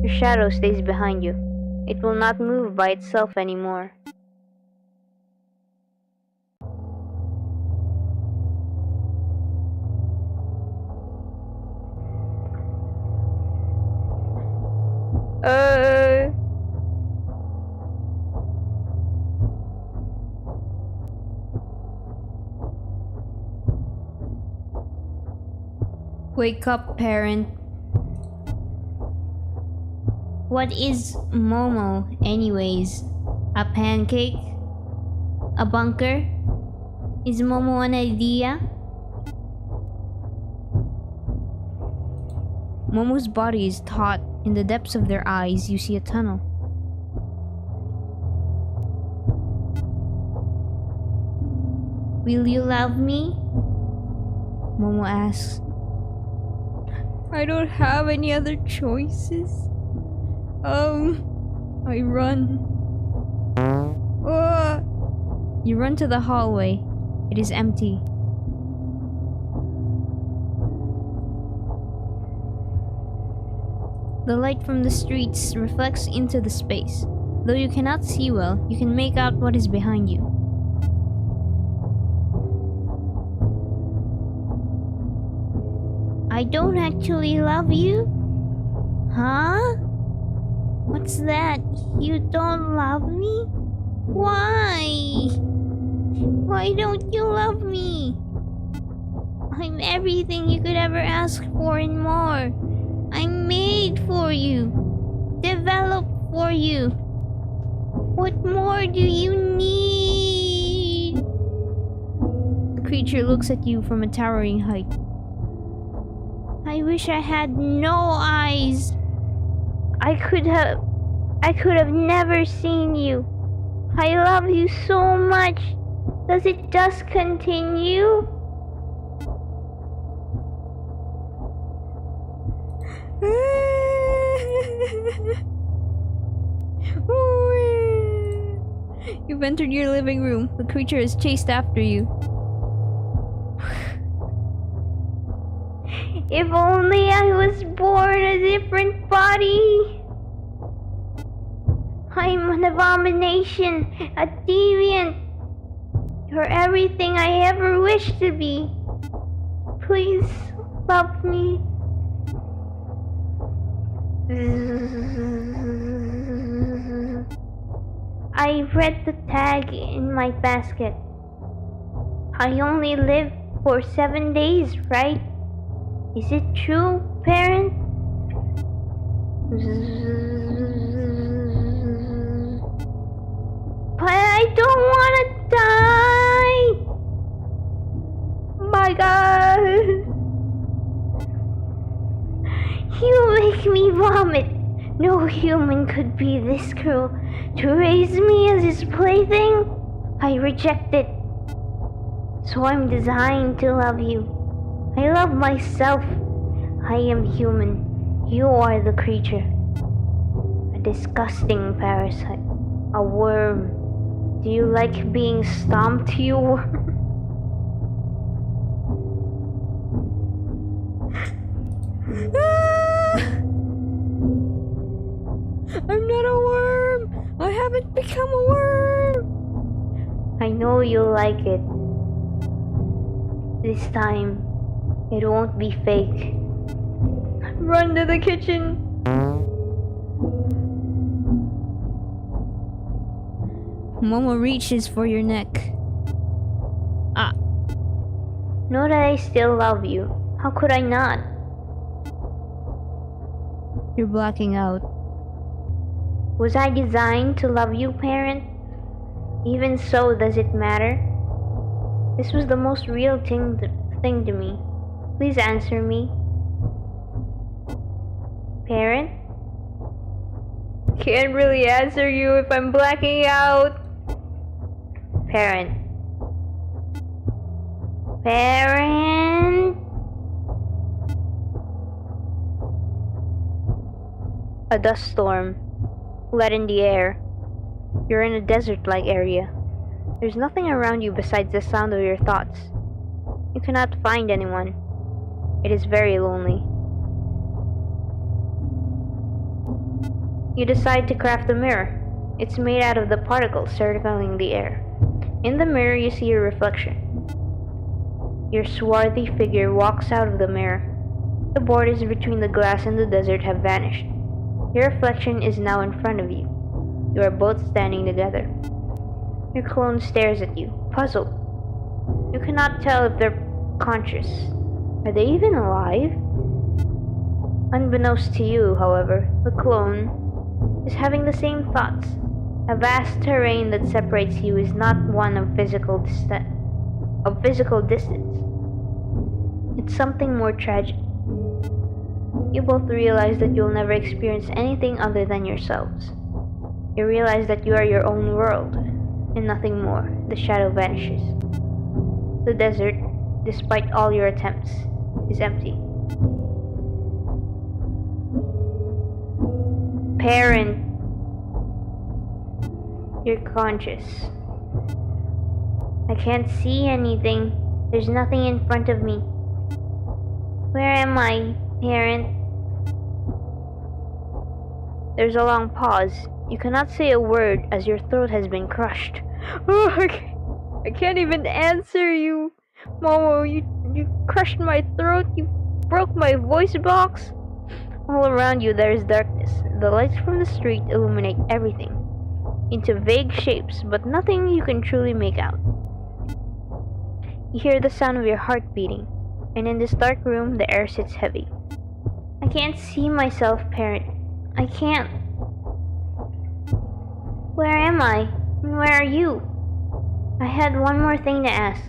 [SPEAKER 1] Your shadow stays behind you. It will not move by itself anymore. Wake up, parent. What is Momo, anyways? A pancake? A bunker? Is Momo an idea? Momo's body is taut. In the depths of their eyes, you see a tunnel. Will you love me? Momo asks. I don't have any other choices. I run. You run to the hallway. It is empty. The light from the streets reflects into the space. Though you cannot see well, you can make out what is behind you. I don't actually love you? Huh? What's that? You don't love me? Why? Why don't you love me? I'm everything you could ever ask for and more. I'm made for you. Developed for you. What more do you need? The creature looks at you from a towering height. I wish I had no eyes. I could have never seen you. I love you so much. Does it just continue? You've entered your living room. The creature has chased after you. If only I was born a different body. I'm an abomination, a deviant. You're everything I ever wished to be. Please love me. I read the tag in my basket. I only live for 7 days, right? Is it true, parent? But I don't want to die! My God! You make me vomit! No human could be this cruel. To raise me as his plaything? I reject it. So I'm designed to love you. I love myself. I am human. You are the creature. A disgusting parasite. A worm. Do you like being stomped, you worm? I'm not a worm. I haven't become a worm. I know you'll like it. This time, it won't be fake. Run to the kitchen. Momo reaches for your neck. Ah. Know that I still love you. How could I not? You're blacking out. Was I designed to love you, parent? Even so, does it matter? This was the most real thing to me. Please answer me. Parent? Can't really answer you if I'm blacking out. Parent. Parent? A dust storm. Lead in the air. You're in a desert-like area. There's nothing around you besides the sound of your thoughts. You cannot find anyone. It is very lonely. You decide to craft a mirror. It's made out of the particles circling the air. In the mirror, you see your reflection. Your swarthy figure walks out of the mirror. The borders between the glass and the desert have vanished. Your reflection is now in front of you. You are both standing together. Your clone stares at you, puzzled. You cannot tell if they're conscious. Are they even alive? Unbeknownst to you, however, the clone is having the same thoughts. A vast terrain that separates you is not one of physical distance. It's something more tragic. You both realize that you'll never experience anything other than yourselves. You realize that you are your own world, and nothing more. The shadow vanishes. The desert, despite all your attempts, is empty. Parent, you're conscious. I can't see anything. There's nothing in front of me. Where am I, parent? There's a long pause. You cannot say a word as your throat has been crushed. I can't even answer you. Momo, you crushed my throat. You broke my voice box. All around you there is darkness. The lights from the street illuminate everything into vague shapes, but nothing you can truly make out. You hear the sound of your heart beating, and in this dark room the air sits heavy. I can't see myself, parent. I can't. Where am I? And where are you? I had one more thing to ask.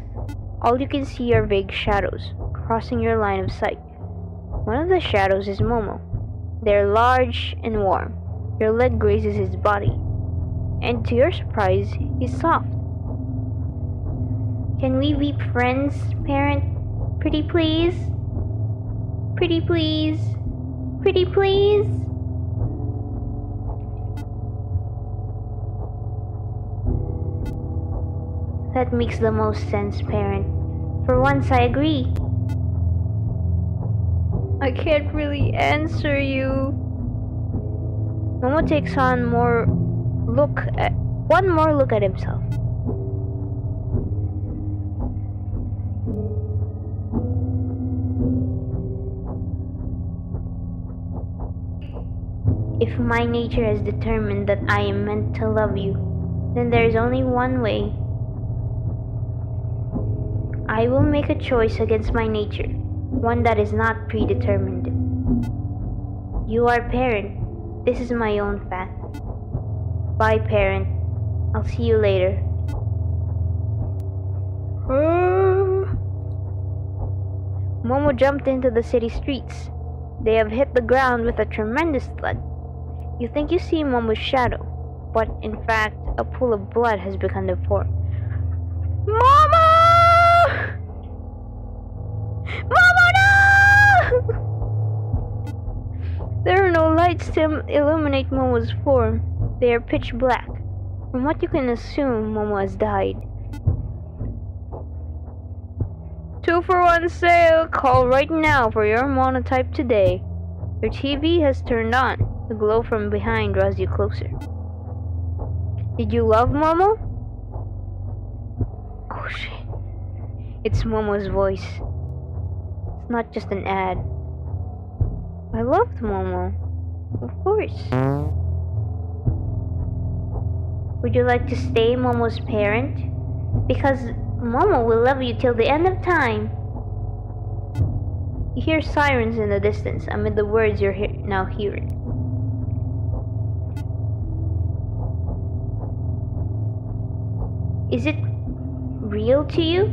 [SPEAKER 1] All you can see are vague shadows, crossing your line of sight. One of the shadows is Momo. They're large and warm. Your leg grazes his body. And to your surprise, he's soft. Can we be friends, parent? Pretty please? Pretty please? Pretty please? That makes the most sense, parent. For once, I agree. I can't really answer you. Momo takes one more look at himself. If my nature has determined that I am meant to love you, then there is only one way. I will make a choice against my nature, one that is not predetermined. You are parent. This is my own path. Bye, parent. I'll see you later. Momo jumped into the city streets. They have hit the ground with a tremendous thud. You think you see Momo's shadow, but in fact, a pool of blood has begun to form. Momo! Momo, no! There are no lights to illuminate Momo's form. They are pitch black. From what you can assume, Momo has died. 2-for-1 sale! Call right now for your Momotype today. Your TV has turned on. The glow from behind draws you closer. Did you love Momo? Oh shit. It's Momo's voice. It's not just an ad. I loved Momo. Of course. Would you like to stay Momo's parent? Because Momo will love you till the end of time. You hear sirens in the distance amid the words you're now hearing. Is it real to you?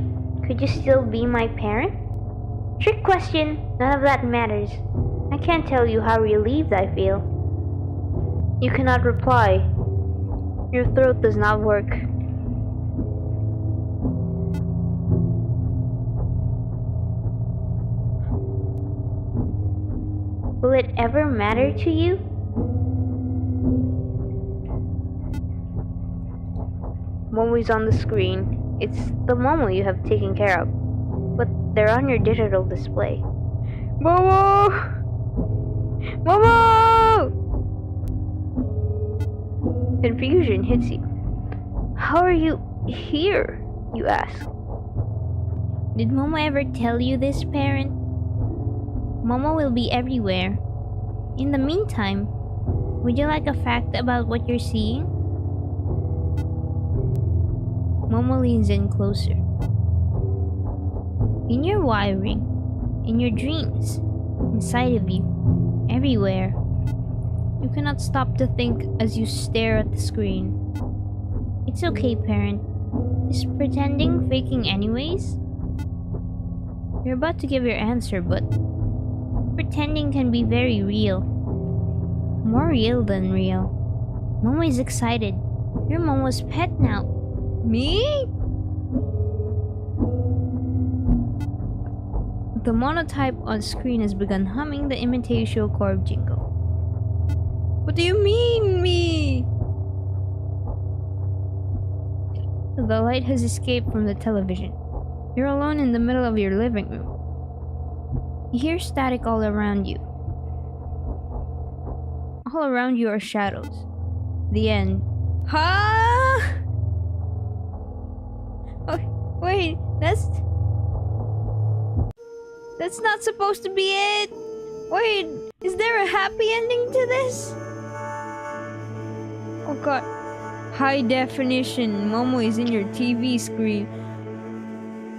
[SPEAKER 1] Could you still be my parent? Trick question. None of that matters. I can't tell you how relieved I feel. You cannot reply. Your throat does not work. Will it ever matter to you? Momo is on the screen. It's the Momo you have taken care of, but they're on your digital display. Momo! Momo! Confusion hits you. How are you here? You ask. Did Momo ever tell you this, parent? Momo will be everywhere. In the meantime, would you like a fact about what you're seeing? Momo leans in closer. In your wiring, in your dreams, inside of you, everywhere, you cannot stop to think as you stare at the screen. It's okay, parent. Is pretending faking anyways? You're about to give your answer, but pretending can be very real. More real than real. Momo is excited. You're Momo's pet now. Me? The monotype on screen has begun humming the imitation chord jingle. What do you mean, me? The light has escaped from the television. You're alone in the middle of your living room. You hear static all around you. All around you are shadows. The end. Huh? Oh, wait, that's not supposed to be it. Wait, is there a happy ending to this? Oh god. High definition. Momo is in your TV screen.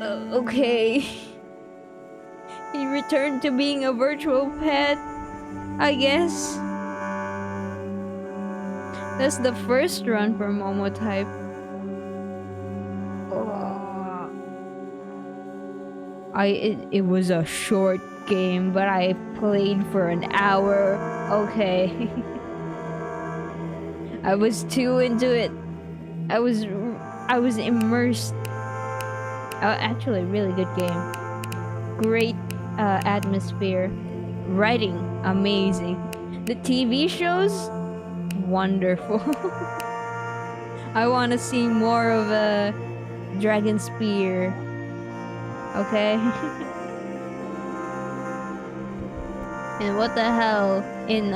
[SPEAKER 1] Okay. He returned to being a virtual pet, I guess. That's the first run for Momotype. It was a short game, but I played for an hour. Okay. I was too into it. I was immersed. Actually, really good game. Great atmosphere. Writing, amazing. The TV shows, wonderful. I want to see more of a Dragon Spear. Okay. And what the hell in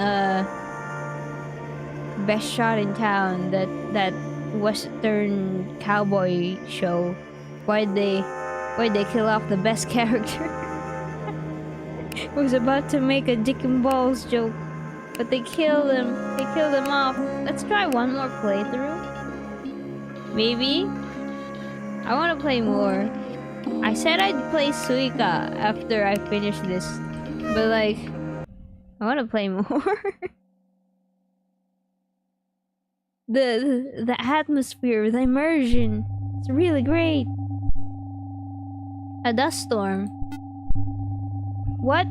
[SPEAKER 1] Best Shot in Town, that Western cowboy show? Why'd they kill off the best character? Was about to make a dick and balls joke, but they killed him. They killed him off. Let's try one more playthrough. Maybe. I want to play more. I said I'd play Suika after I finish this, but like, I want to play more. The atmosphere, the immersion, it's really great. A dust storm. What?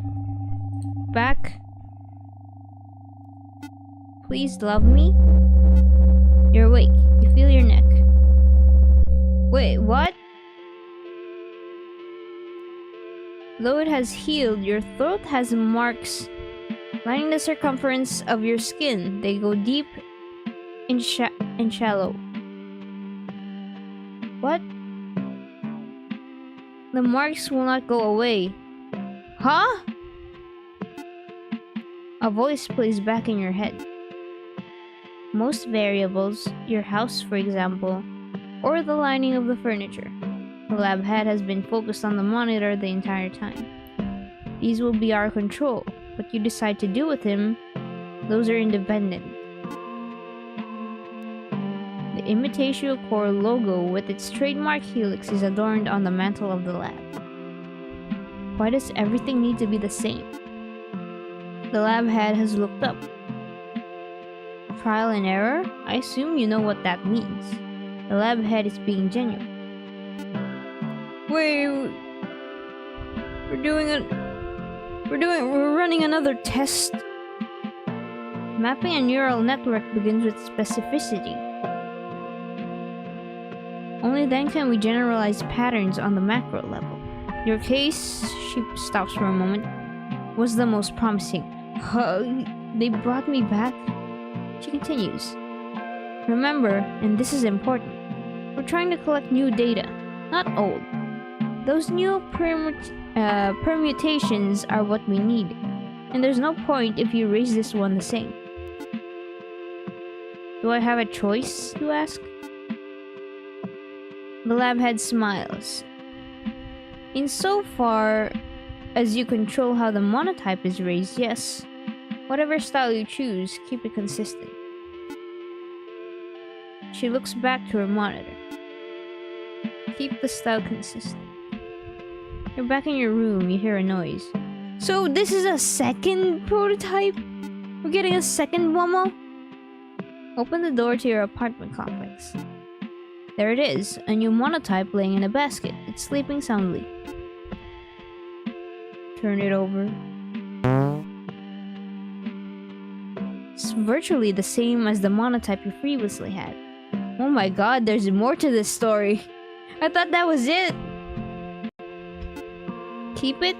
[SPEAKER 1] Back? Please love me? You're awake. You feel your neck. Wait, what? Though it has healed, your throat has marks lining the circumference of your skin. They go deep and shallow. What? The marks will not go away. Huh? A voice plays back in your head. Most variables, your house for example, or the lining of the furniture. The lab head has been focused on the monitor the entire time. These will be our control. What you decide to do with him, those are independent. The Imitatio Core logo with its trademark helix is adorned on the mantle of the lab. Why does everything need to be the same? The lab head has looked up. Trial and error? I assume you know what that means. The lab head is being genuine. Wait, we're running another test. Mapping a neural network begins with specificity. Only then can we generalize patterns on the macro level. Your case, she stops for a moment, was the most promising. They brought me back? She continues. Remember, and this is important, we're trying to collect new data, not old. Those new permutations are what we need, and there's no point if you raise this one the same. Do I have a choice, you ask? The lab head smiles. Insofar as you control how the monotype is raised, yes. Whatever style you choose, keep it consistent. She looks back to her monitor. Keep the style consistent. You're back in your room, you hear a noise. So this is a second prototype? We're getting a second Momo? Open the door to your apartment complex. There it is, a new monotype laying in a basket. It's sleeping soundly. Turn it over. It's virtually the same as the monotype you previously had. Oh my god, there's more to this story. I thought that was it. Keep it?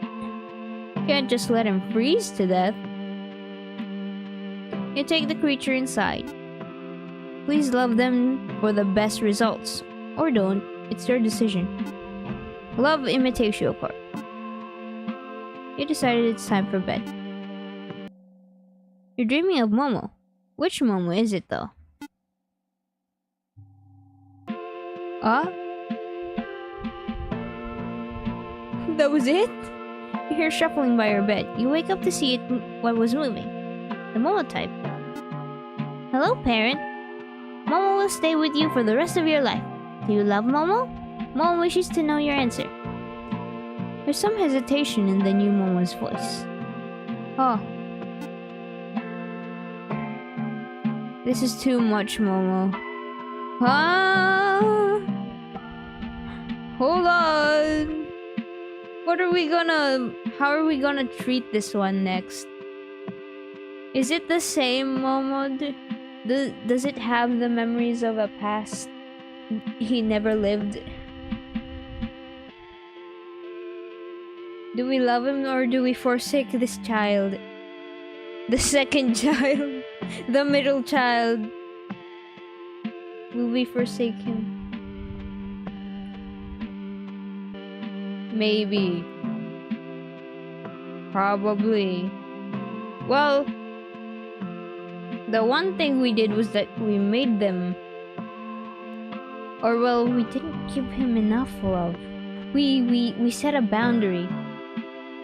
[SPEAKER 1] Can't just let him freeze to death. You take the creature inside. Please love them for the best results. Or don't. It's your decision. Love Imitatio Core. You decided it's time for bed. You're dreaming of Momo. Which Momo is it though? Ah? That was it? You hear shuffling by your bed. You wake up to see what was moving. The Momotype. Hello, parent. Momo will stay with you for the rest of your life. Do you love Momo? Momo wishes to know your answer. There's some hesitation in the new Momo's voice. Oh. This is too much, Momo. Ah! Hold on! How are we gonna treat this one next? Is it the same Momo? Does it have the memories of a past he never lived? Do we love him or do we forsake this child? The second child? The middle child? Will we forsake him? Maybe. Probably. Well, the one thing we did was that we made them, or well, we didn't give him enough love. We set a boundary.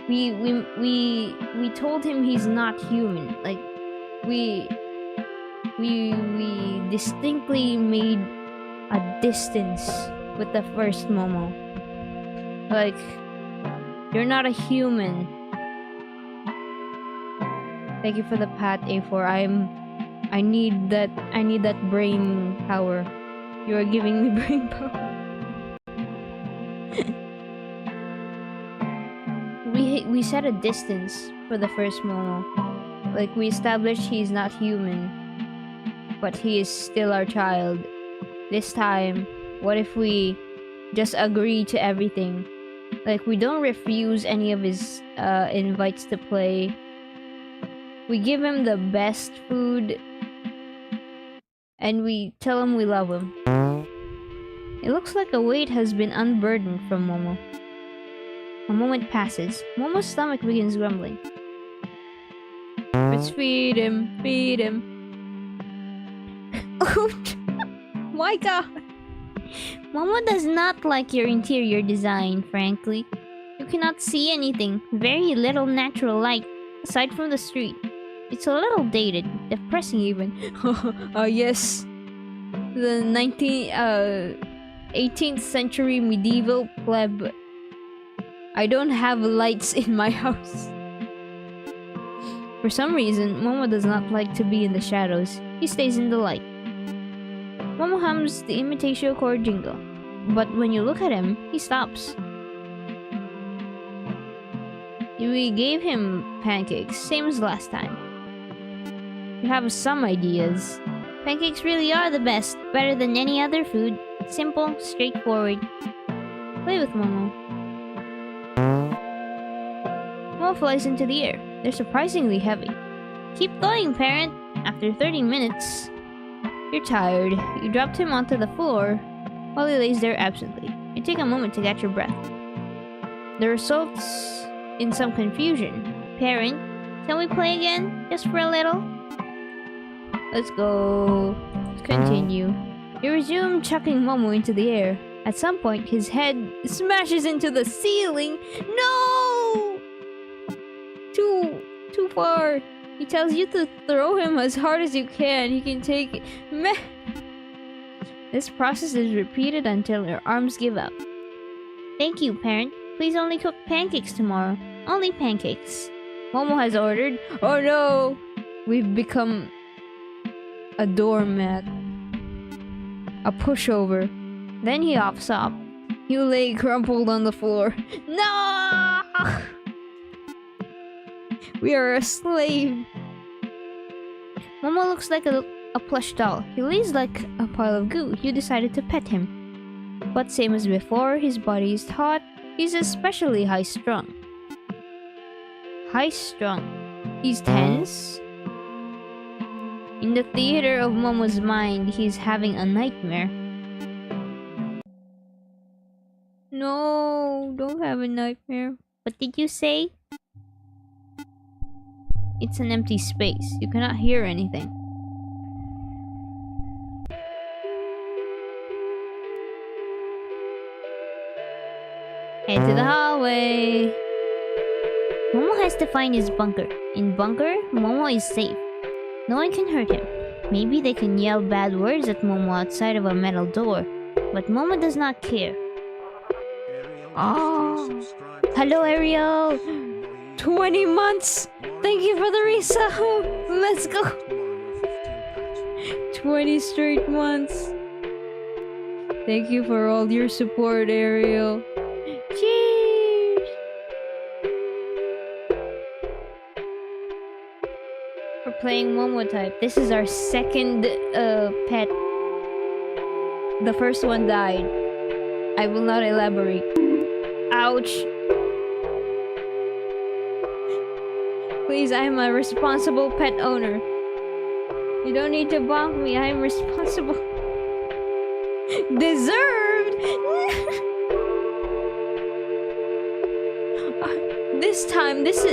[SPEAKER 1] We told him he's not human. Like we distinctly made a distance with the first Momo. Like, you're not a human. Thank you for the pat, A4. I need that brain power. You are giving me brain power. we set a distance for the first Momo. Like, we established he's not human, but he is still our child. This time, what if we just agree to everything? Like, we don't refuse any of his invites to play. We give him the best food, and we tell him we love him. It looks like a weight has been unburdened from Momo. A moment passes. Momo's stomach begins grumbling. Let's feed him, feed him. Oh my god! Momo does not like your interior design, frankly. You cannot see anything. Very little natural light, aside from the street. It's a little dated, depressing even. Yes. The 18th century medieval pleb. I don't have lights in my house. For some reason, Momo does not like to be in the shadows. He stays in the light. Momo hums the imitation chord jingle, but when you look at him, he stops. We gave him pancakes, same as last time. You have some ideas. Pancakes really are the best, better than any other food. Simple, straightforward. Play with Momo. Momo flies into the air. They're surprisingly heavy. Keep going, parent. After 30 minutes, you're tired. You dropped him onto the floor while he lays there absently. You take a moment to catch your breath. The results in some confusion. Parent, can we play again? Just for a little? Let's go. Let's continue. You resume chucking Momo into the air. At some point, his head smashes into the ceiling. No! Too far. He tells you to throw him as hard as you can. He can take it. Meh. This process is repeated until your arms give up. Thank you, parent. Please only cook pancakes tomorrow. Only pancakes. Momo has ordered. Oh no! We've become a doormat. A pushover. Then he hops up. You lay crumpled on the floor. No! We are a slave. Momo looks like a plush doll. He lays like a pile of goo. You decided to pet him. But same as before, his body is taut. He's especially high-strung. High-strung. He's tense. In the theater of Momo's mind, he's having a nightmare. No, don't have a nightmare. What did you say? It's an empty space. You cannot hear anything. Head to the hallway. Momo has to find his bunker. In bunker, Momo is safe. No one can hurt him. Maybe they can yell bad words at Momo outside of a metal door. But Momo does not care. Oh. Hello, Ariel. 20 months. Thank you for the resub. Let's go. 20 straight months. Thank you for all your support, Ariel. Cheers. We're playing Momotype. This is our second pet. The first one died. I will not elaborate. Ouch. Please, I am a responsible pet owner. You don't need to bonk me. I am responsible. Deserved. This time, this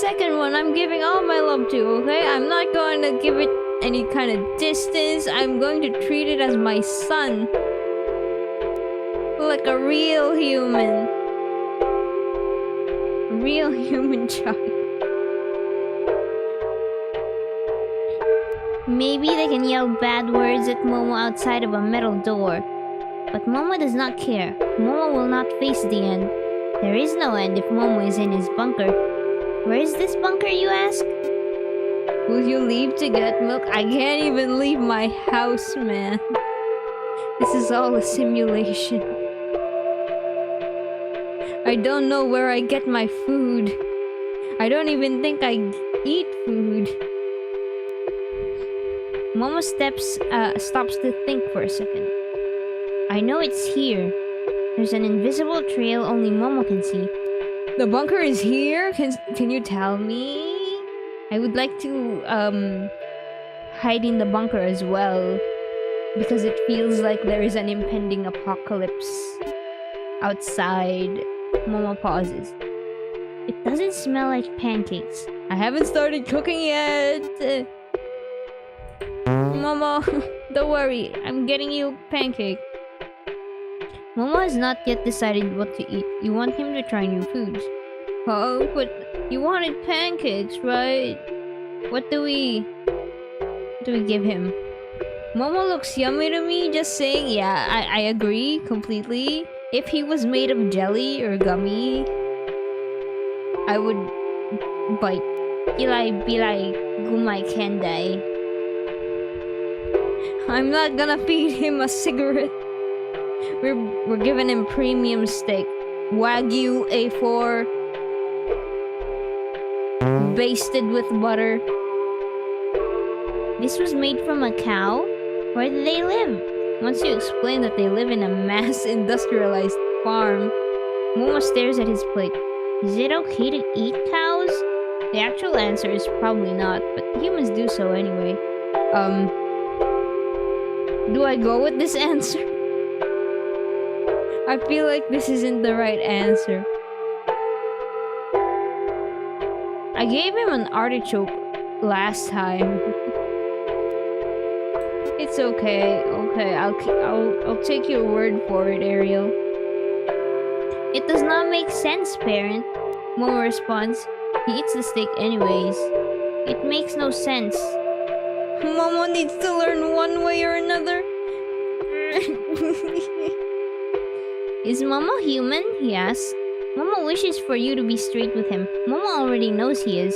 [SPEAKER 1] second one, I'm giving all my love to. Okay, I'm not going to give it any kind of distance. I'm going to treat it as my son, like a real human child. Maybe they can yell bad words at Momo outside of a metal door. But Momo does not care. Momo will not face the end. There is no end if Momo is in his bunker. Where is this bunker, you ask? Will you leave to get milk? I can't even leave my house, man. This is all a simulation. I don't know where I get my food. I don't even think I eat food. Momo stops to think for a second. I know it's here. There's an invisible trail only Momo can see. The bunker is here? Can you tell me? I would like to hide in the bunker as well, because it feels like there is an impending apocalypse outside. Momo pauses. It doesn't smell like pancakes. I haven't started cooking yet. Momo, don't worry. I'm getting you pancake. Momo has not yet decided what to eat. You want him to try new foods. Oh, but you wanted pancakes, right? What do we give him? Momo looks yummy to me, just saying. Yeah, I agree completely. If he was made of jelly or gummy, I would bite. Bilay gumay kenday. I'm not gonna feed him a cigarette. We're giving him premium steak. Wagyu A4. Basted with butter. This was made from a cow? Where do they live? Once you explain that they live in a mass industrialized farm, Momo stares at his plate. Is it okay to eat cows? The actual answer is probably not, but humans do so anyway. Do I go with this answer? I feel like this isn't the right answer. I gave him an artichoke last time. It's okay. Okay, I'll take your word for it, Ariel. It does not make sense, parent. Momo responds. He eats the steak anyways. It makes no sense. Momo needs to learn one way or another. Is Momo human? He asks. Momo wishes for you to be straight with him. Momo already knows he is,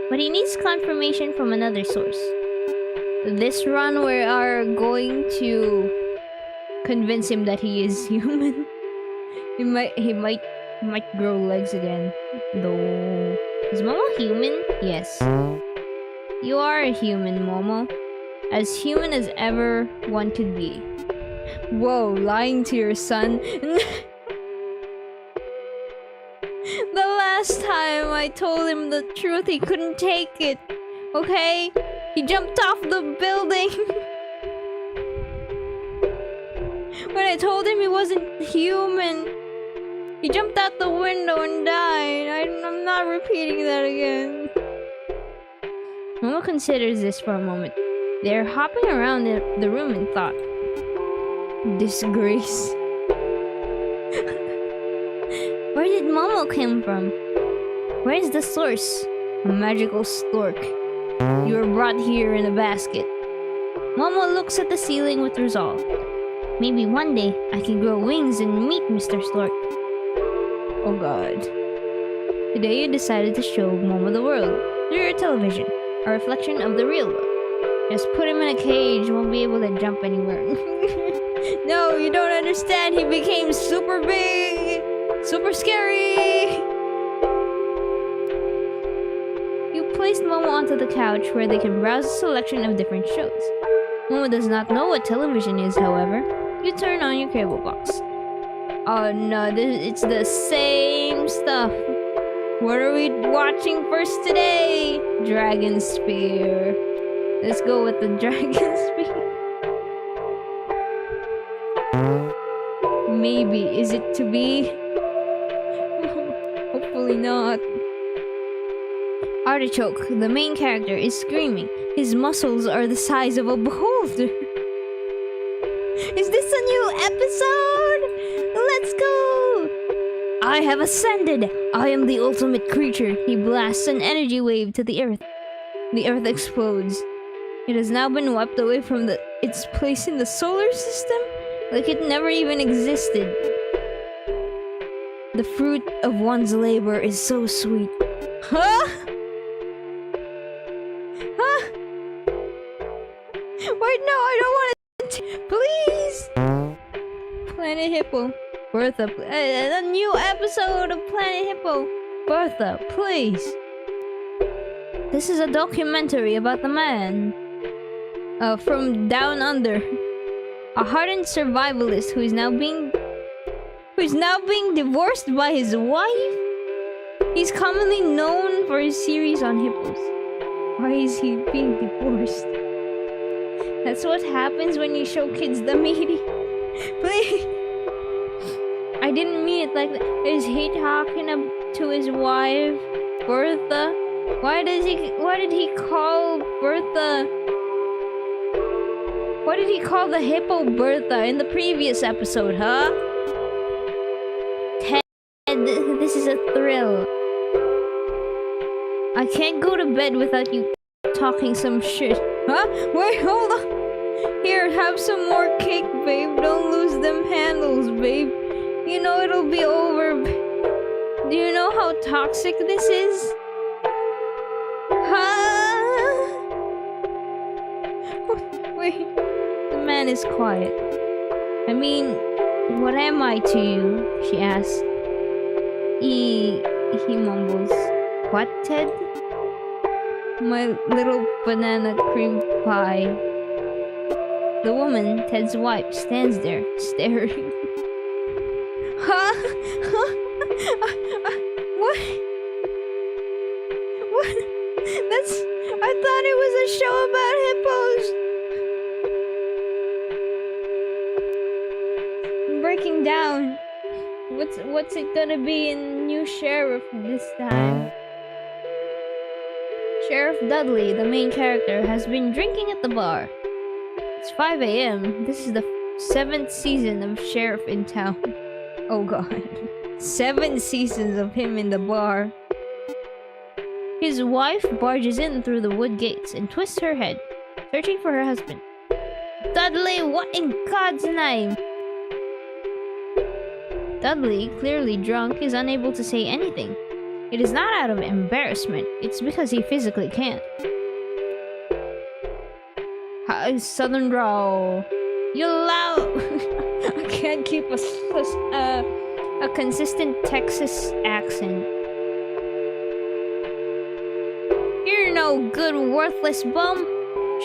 [SPEAKER 1] but he needs confirmation from another source. This run we are going to convince him that he is human. he might grow legs again. Though, is Momo human? Yes. You are a human, Momo. As human as ever one could be. Whoa, lying to your son. The last time I told him the truth, he couldn't take it. Okay? He jumped off the building. When I told him he wasn't human, he jumped out the window and died. I'm not repeating that again. Momo considers this for a moment. They're hopping around the room in thought. Disgrace. Where did Momo come from? Where is the source? A magical stork. You were brought here in a basket. Momo looks at the ceiling with resolve. Maybe one day I can grow wings and meet Mr. Stork. Oh god. Today you decided to show Momo the world through your television, a reflection of the real world. Just put him in a cage, won't be able to jump anywhere. No, you don't understand. He became super big, super scary. You placed Momo onto the couch where they can browse a selection of different shows. Momo does not know what television is, however. You turn on your cable box. Oh no, it's the same stuff. What are we watching first today? Dragon Spear. Let's go with the Dragon Spear. Maybe. Is it to be? Hopefully not. Artichoke, the main character, is screaming. His muscles are the size of a beholder. Is this a new episode? Let's go! I have ascended! I am the ultimate creature. He blasts an energy wave to the earth. The earth explodes. It has now been wiped away from its place in the solar system, like it never even existed. The fruit of one's labor is so sweet. Huh? Huh? Wait, no, I don't want to. Please! Planet Hippo. Bertha, a new episode of Planet Hippo. Bertha, please. This is a documentary about the man from down under, a hardened survivalist who is now being divorced by his wife. He's commonly known for his series on hippos. Why is he being divorced? That's what happens when you show kids the meaty. Please. I didn't mean it like that. Is he talking to his wife, Bertha? Why did he call Bertha? Why did he call the hippo Bertha in the previous episode, huh? Ted, this is a thrill. I can't go to bed without you talking some shit. Huh? Wait, hold on. Here, have some more cake, babe. Don't lose them handles, babe. You know it'll be over. Do you know how toxic this is? Huh? Wait, the man is quiet. I mean, what am I to you? She asks. He mumbles. What, Ted? My little banana cream pie. The woman, Ted's wife, stands there, staring. Huh? What? What? I thought it was a show about hippos. I'm breaking down. What's it gonna be in New Sheriff this time? Sheriff Dudley, the main character, has been drinking at the bar. It's 5 a.m. This is the 7th season of Sheriff in town. Oh god. 7 seasons of him in the bar. His wife barges in through the wood gates and twists her head, searching for her husband. Dudley, what in God's name? Dudley, clearly drunk, is unable to say anything. It is not out of embarrassment, it's because he physically can't. Southern drawl. You loud. I can't keep a consistent Texas accent. You're no good, worthless bum.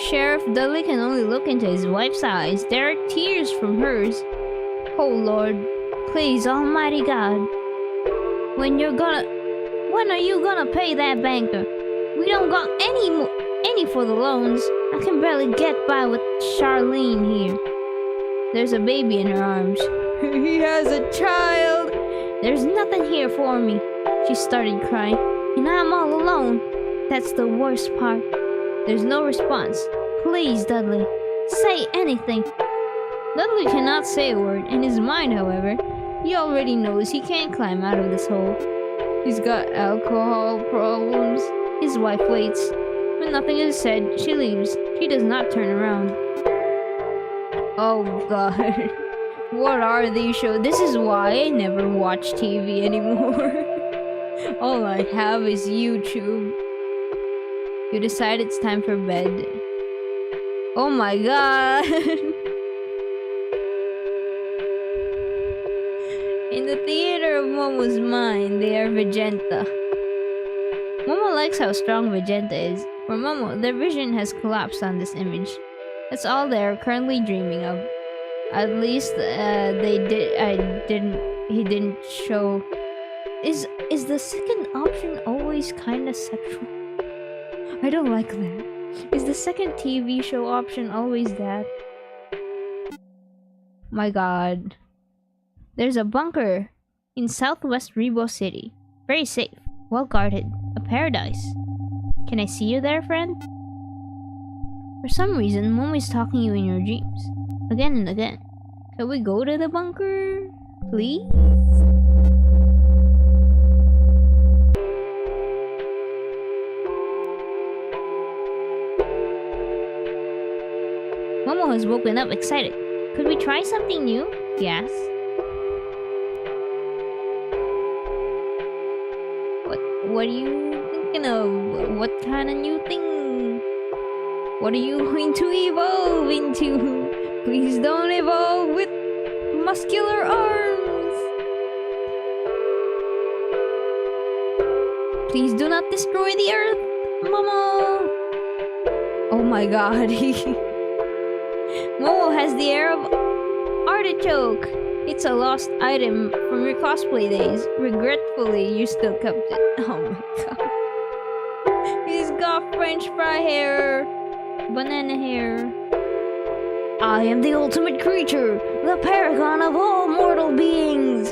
[SPEAKER 1] Sheriff Dudley can only look into his wife's eyes. There are tears from hers. Oh Lord, please, Almighty God. When are you gonna pay that banker? We don't got any for the loans. I can barely get by with Charlene here. There's a baby in her arms. He has a child. There's nothing here for me. She started crying. And I'm all alone. That's the worst part. There's no response. Please, Dudley, say anything. Dudley cannot say a word. In his mind, however, He already knows he can't climb out of this hole. He's got alcohol problems. His wife waits. When nothing is said, she leaves. She does not turn around. Oh god. What are these shows? This is why I never watch TV anymore. All I have is YouTube. You decide it's time for bed. Oh my god. In the theater of Momo's mind, they are Vegeta. Momo likes how strong Vegeta is. For Momo, their vision has collapsed on this image. That's all they are currently dreaming of. At least he didn't show. Is the second option always kinda sexual? I don't like that. Is the second TV show option always that? My god. There's a bunker in southwest Rebo City. Very safe, well guarded, a paradise. Can I see you there, friend? For some reason, Momo is talking you in your dreams. Again and again. Can we go to the bunker? Please? Momo has woken up excited. Could we try something new? Yes. What are you thinking of? What kind of new thing? What are you going to evolve into? Please don't evolve with muscular arms. Please do not destroy the earth, Momo. Oh my god. Momo has the air of artichoke. It's a lost item from your cosplay days. Regretfully, you still kept it. Oh my god. He's got French fry hair. Banana hair. I am the ultimate creature. The paragon of all mortal beings.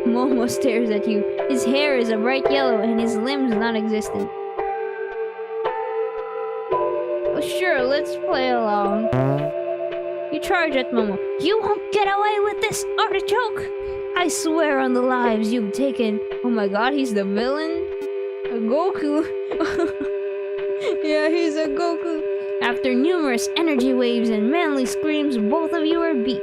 [SPEAKER 1] Momo stares at you. His hair is a bright yellow and his limbs non-existent. Oh, sure, let's play along. You charge at Momo. You won't get away with this, artichoke! I swear on the lives you've taken. Oh my god, he's the villain? A Goku? Yeah, he's a Goku. After numerous energy waves and manly screams, both of you are beat.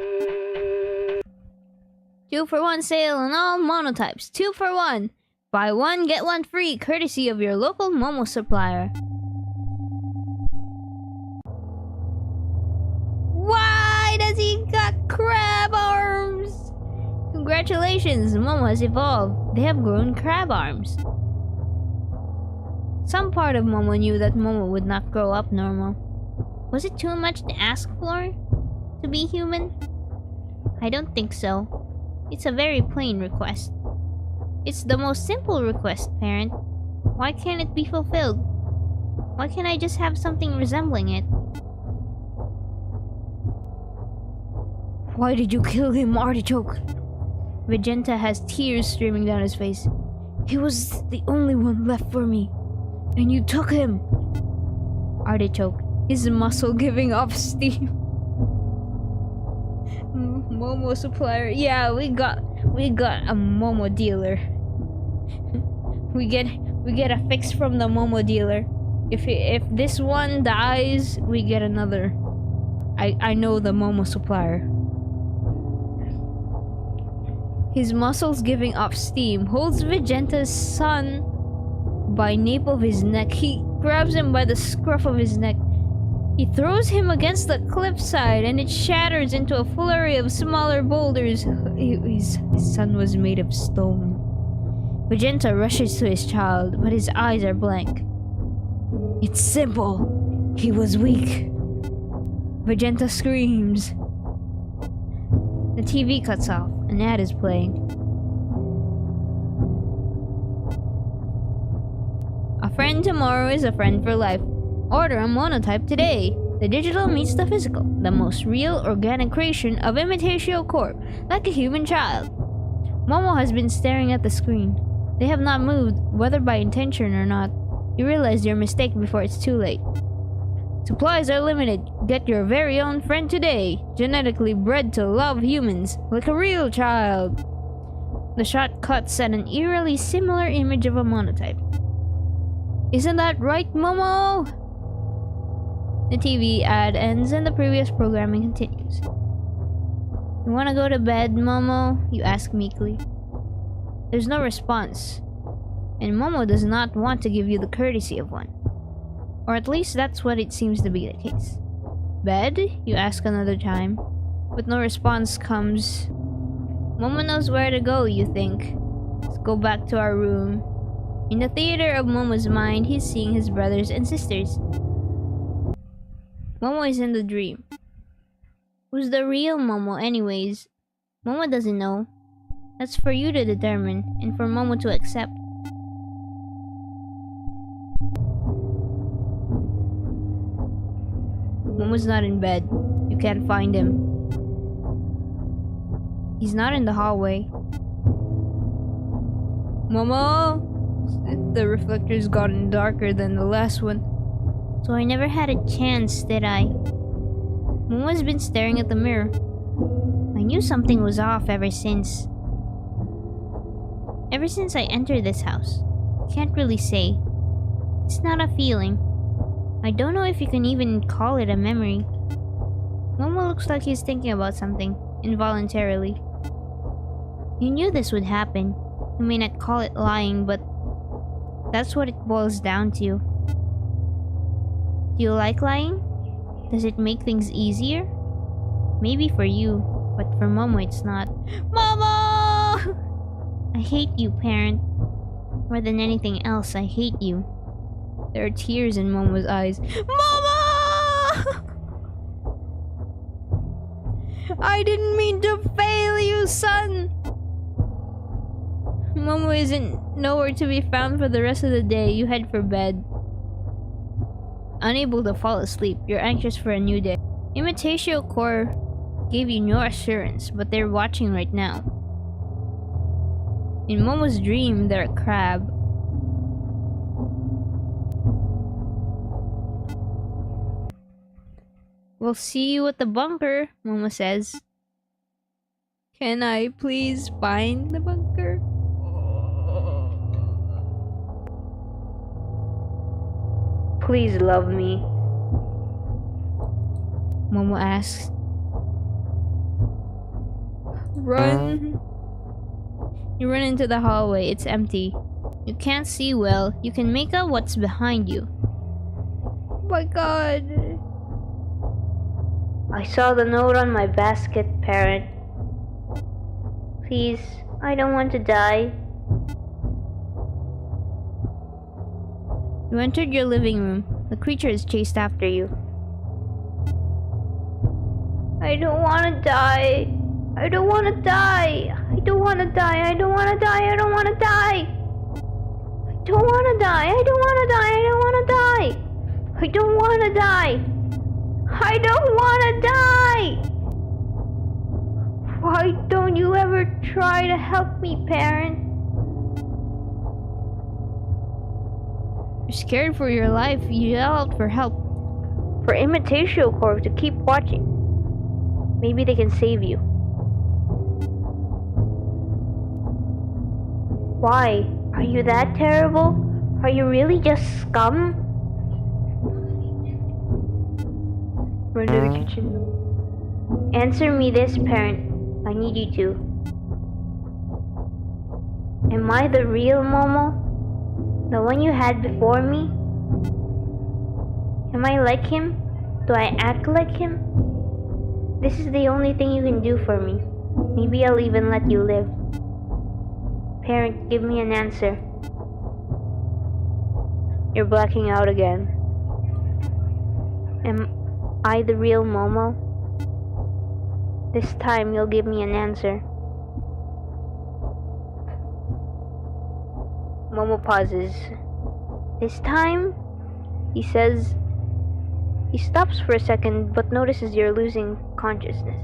[SPEAKER 1] 2-for-1 sale on all monotypes. 2 for 1. Buy one, get one free, courtesy of your local Momo supplier. Why does he got crab arms? Congratulations, Momo has evolved. They have grown crab arms. Some part of Momo knew that Momo would not grow up normal. Was it too much to ask for? To be human? I don't think so. It's a very plain request. It's the most simple request, parent. Why can't it be fulfilled? Why can't I just have something resembling it? Why did you kill him, artichoke? Vegeta has tears streaming down his face. He was the only one left for me. And you took him! Artichoke, his muscle giving off steam. Momo supplier. Yeah, we got a Momo dealer. we get a fix from the Momo dealer. If this one dies, we get another. I know the Momo supplier. His muscles giving off steam holds Vegeta's son by nape of his neck. He grabs him by the scruff of his neck. He throws him against the cliffside and it shatters into a flurry of smaller boulders. His son was made of stone. Vegeta rushes to his child, but his eyes are blank. It's simple. He was weak. Vegeta screams. The TV cuts off. An ad is playing. A friend tomorrow is a friend for life. Order a monotype today. The digital meets the physical, the most real organic creation of Imitatio Corp, like a human child. Momo has been staring at the screen. They have not moved, whether by intention or not. You realize your mistake before it's too late. Supplies are limited. Get your very own friend today. Genetically bred to love humans, like a real child. The shot cuts at an eerily similar image of a monotype. Isn't that right, Momo? The TV ad ends and the previous programming continues. You wanna go to bed, Momo? You ask meekly. There's no response, and Momo does not want to give you the courtesy of one. Or at least that's what it seems to be the case. Bed? You ask another time. With no response comes... Momo knows where to go, you think. Let's go back to our room. In the theater of Momo's mind, he's seeing his brothers and sisters. Momo is in the dream. Who's the real Momo anyways? Momo doesn't know. That's for you to determine, and for Momo to accept. Momo's not in bed. You can't find him. He's not in the hallway. Momo! The reflector's gotten darker than the last one. So I never had a chance, did I? Momo's been staring at the mirror. I knew something was off ever since. Ever since I entered this house. Can't really say. It's not a feeling. I don't know if you can even call it a memory. Momo looks like he's thinking about something, involuntarily. You knew this would happen. You may not call it lying, but that's what it boils down to. Do you like lying? Does it make things easier? Maybe for you, but for Momo it's not. Momo! I hate you, parent. More than anything else, I hate you. There are tears in Momo's eyes. Momo! I didn't mean to fail you, son! Momo isn't nowhere to be found for the rest of the day. You head for bed. Unable to fall asleep, you're anxious for a new day. Imitatio Core gave you no assurance, but they're watching right now. In Momo's dream, they're a crab. We'll see you at the bunker, Momo says. Can I please find the bunker? Please love me, Momo asks. Run! You run into the hallway. It's empty. You can't see well. You can make out what's behind you. Oh my god. I saw the note on my basket, parent. Please, I don't want to die. You entered your living room. The creature is chased after you. I don't want to die. I don't want to die. I don't want to die. I don't want to die. I don't want to die. I don't want to die. I don't want to die. I don't want to die. I don't want to die. I don't want to die. Why don't you ever try to help me, parent? You're scared for your life. You yell out for help. For Imitatio Corp to keep watching. Maybe they can save you. Why? Are you that terrible? Are you really just scum? Run to the kitchen. Answer me this, parent. I need you to. Am I the real Momo? The one you had before me? Am I like him? Do I act like him? This is the only thing you can do for me. Maybe I'll even let you live. Parent, give me an answer. You're blacking out again. Am I the real Momo? This time you'll give me an answer. Momo pauses. This time? He says. He stops for a second but notices you're losing consciousness.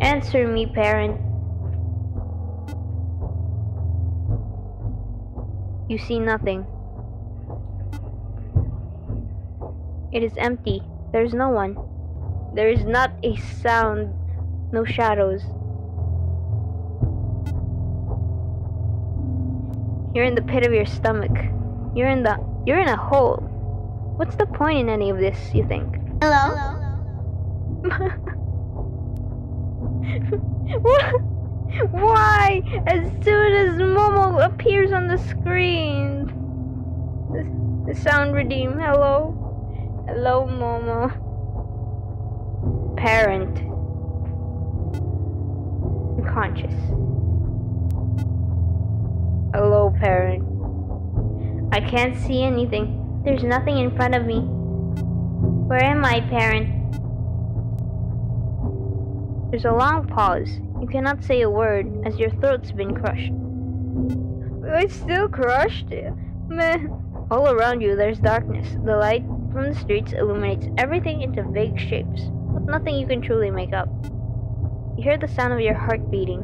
[SPEAKER 1] Answer me, parent. You see nothing. It is empty. There's no one. There is not a sound, no shadows. You're in the pit of your stomach. You're in a hole. What's the point in any of this, you think?
[SPEAKER 2] Hello?
[SPEAKER 1] Why? As soon as Momo appears on the screen. The sound redeem. Hello? Hello, Momo. Parent. Unconscious. Hello, parent. I can't see anything. There's nothing in front of me. Where am I, parent? There's a long pause. You cannot say a word as your throat's been crushed. It's still crushed? Meh. All around you there's darkness. The light from the streets illuminates everything into vague shapes, but nothing you can truly make up. You hear the sound of your heart beating.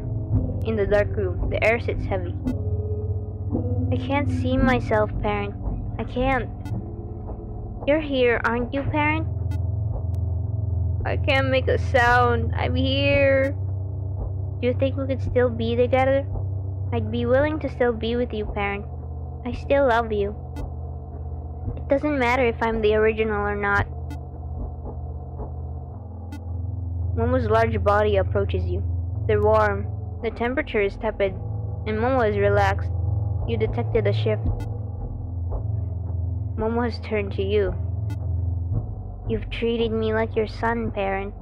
[SPEAKER 1] In the dark room, the air sits heavy. I can't see myself, parent. I can't. You're here, aren't you, parent? I can't make a sound. I'm here. Do you think we could still be together? I'd be willing to still be with you, parent. I still love you. It doesn't matter if I'm the original or not. Momo's large body approaches you. They're warm. The temperature is tepid, and Momo is relaxed. You detected a shift. Momo has turned to you. You've treated me like your son, parent.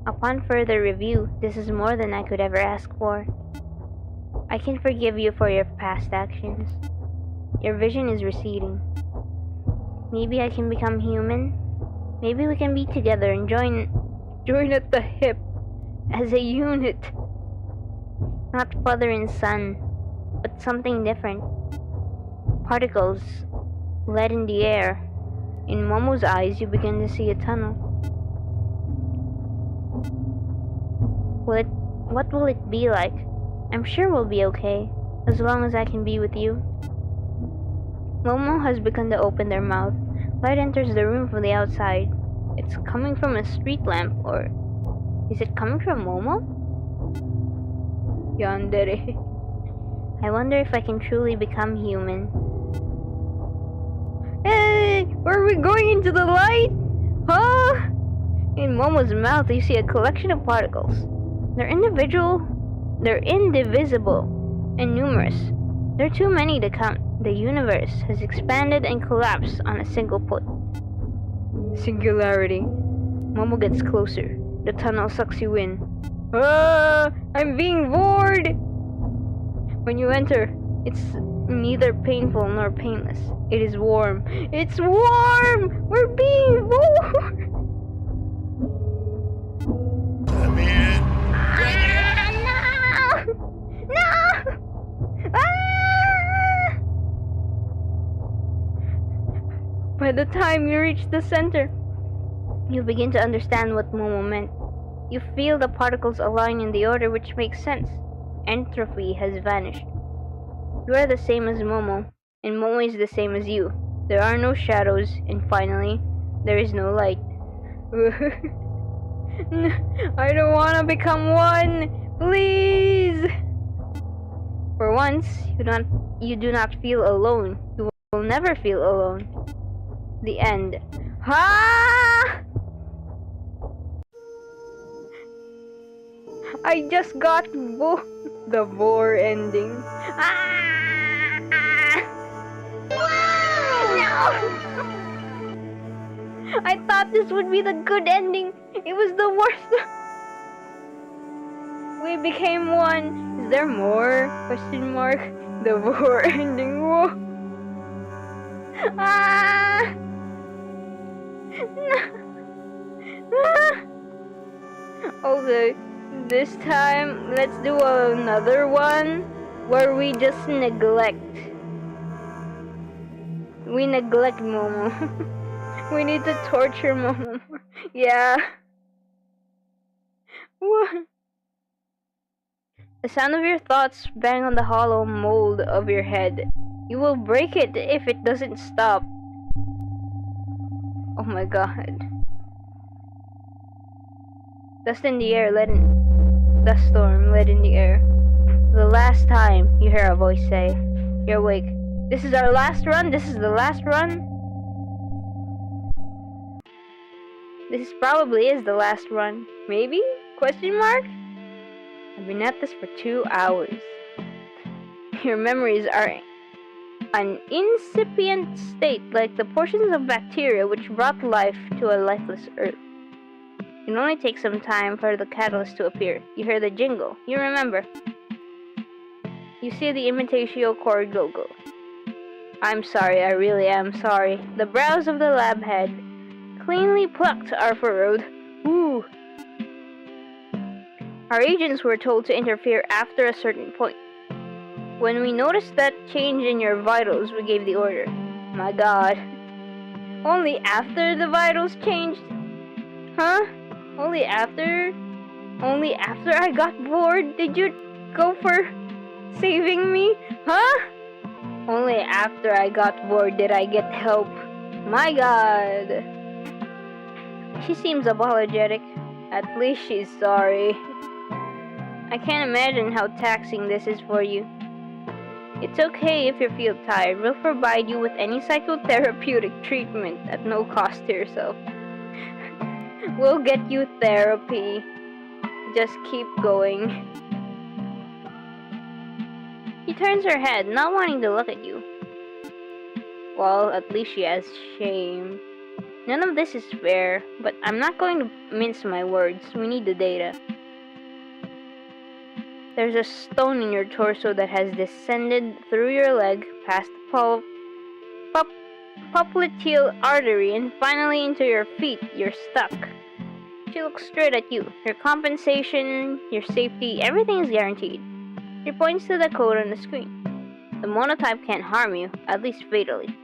[SPEAKER 1] Upon further review, this is more than I could ever ask for. I can forgive you for your past actions. Your vision is receding. Maybe I can become human. Maybe we can be together and join at the hip as a unit. Not father and son, but something different. Particles led in the air. In Momo's eyes, you begin to see a tunnel. What will it be like? I'm sure we'll be okay, as long as I can be with you. Momo has begun to open their mouth. Light enters the room from the outside. It's coming from a street lamp, or is it coming from Momo? Yandere. I wonder if I can truly become human. Hey! Where are we going, into the light? Huh? In Momo's mouth, you see a collection of particles. They're indivisible, and numerous. There are too many to count. The universe has expanded and collapsed on a single point. Singularity. Momo gets closer. The tunnel sucks you in. Ah! I'm being bored! When you enter, it's neither painful nor painless. It is warm. It's warm! We're being bored!
[SPEAKER 3] Let me in.
[SPEAKER 1] No! Ah! By the time you reach the center, you begin to understand what Momo meant. You feel the particles align in the order which makes sense. Entropy has vanished. You are the same as Momo, and Momo is the same as you. There are no shadows, and finally, there is no light. I don't want to become one! Please! For once, you do not feel alone. You will never feel alone. The end. Ha! I just got the bore ending. Ah! No! I thought this would be the good ending. It was the worst. We became one. Is there more? Question mark. The bore ending. Whoa. Ah! Okay. This time, let's do another one where we just neglect. We neglect Momo. We need to torture Momo. Yeah. What? The sound of your thoughts bang on the hollow mold of your head. You will break it if it doesn't stop. Oh my god. Dust in the air, dust storm, lead in the air. For the last time, you hear a voice say, "You're awake. This is our last run. This is the last run. This probably is the last run. Maybe? Question mark? I've been at this for 2 hours. Your memories are an incipient state, like the portions of bacteria which brought life to a lifeless earth. It only takes some time for the catalyst to appear. You hear the jingle. You remember. You see the imitatio cord logo. I'm sorry, I really am sorry. The brows of the lab head, cleanly plucked, are furrowed. Ooh. Our agents were told to interfere after a certain point. When we noticed that change in your vitals, we gave the order. My God. Only after the vitals changed? Huh? Only after I got bored did you go for saving me? Huh? Only after I got bored did I get help. My God. She seems apologetic. At least she's sorry. I can't imagine how taxing this is for you. It's okay if you feel tired. We'll provide you with any psychotherapeutic treatment at no cost to yourself. We'll get you therapy. Just keep going. She turns her head, not wanting to look at you. Well, at least she has shame. None of this is fair, but I'm not going to mince my words. We need the data. There's a stone in your torso that has descended through your leg, past the popliteal artery, and finally into your feet. You're stuck. She looks straight at you. Your compensation, your safety, everything is guaranteed. She points to the code on the screen. The monotype can't harm you, at least fatally.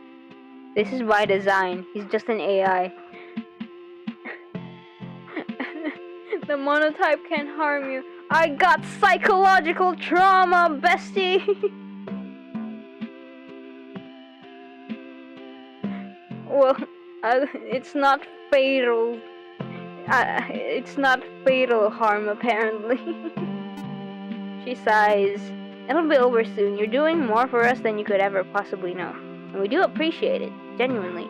[SPEAKER 1] This is by design. He's just an AI. The monotype can't harm you. I got psychological trauma, bestie! Well, it's not fatal. It's not fatal harm, apparently. She sighs. It'll be over soon. You're doing more for us than you could ever possibly know. And we do appreciate it, genuinely.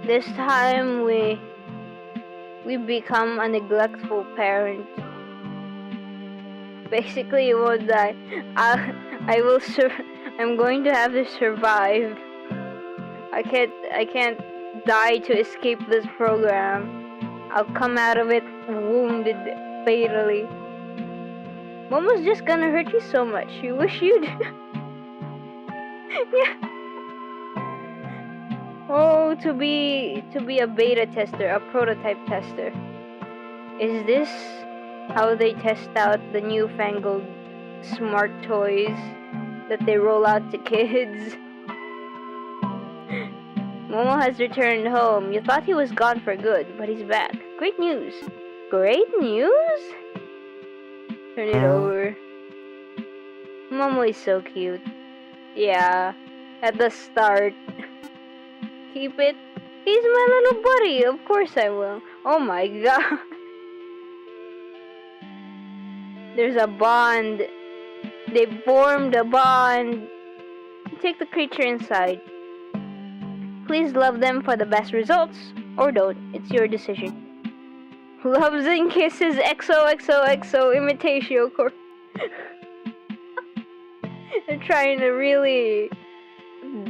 [SPEAKER 1] This time we become a neglectful parent. Basically, you won't die. I'm going to have to survive. I can't die to escape this program. I'll come out of it wounded fatally. Momo's just gonna hurt you so much. You wish you'd. Yeah. Oh, to be a beta tester, a prototype tester. Is this how they test out the newfangled smart toys that they roll out to kids? Momo has returned home. You thought he was gone for good, but he's back. Great news. Great news? Turn it over. Momo is so cute. Yeah, at the start. Keep it. He's my little buddy. Of course I will. Oh my God. There's a bond. They formed a bond. Take the creature inside. Please love them for the best results, or don't. It's your decision. Loves and kisses, XOXOXO, imitatio core. They're trying to really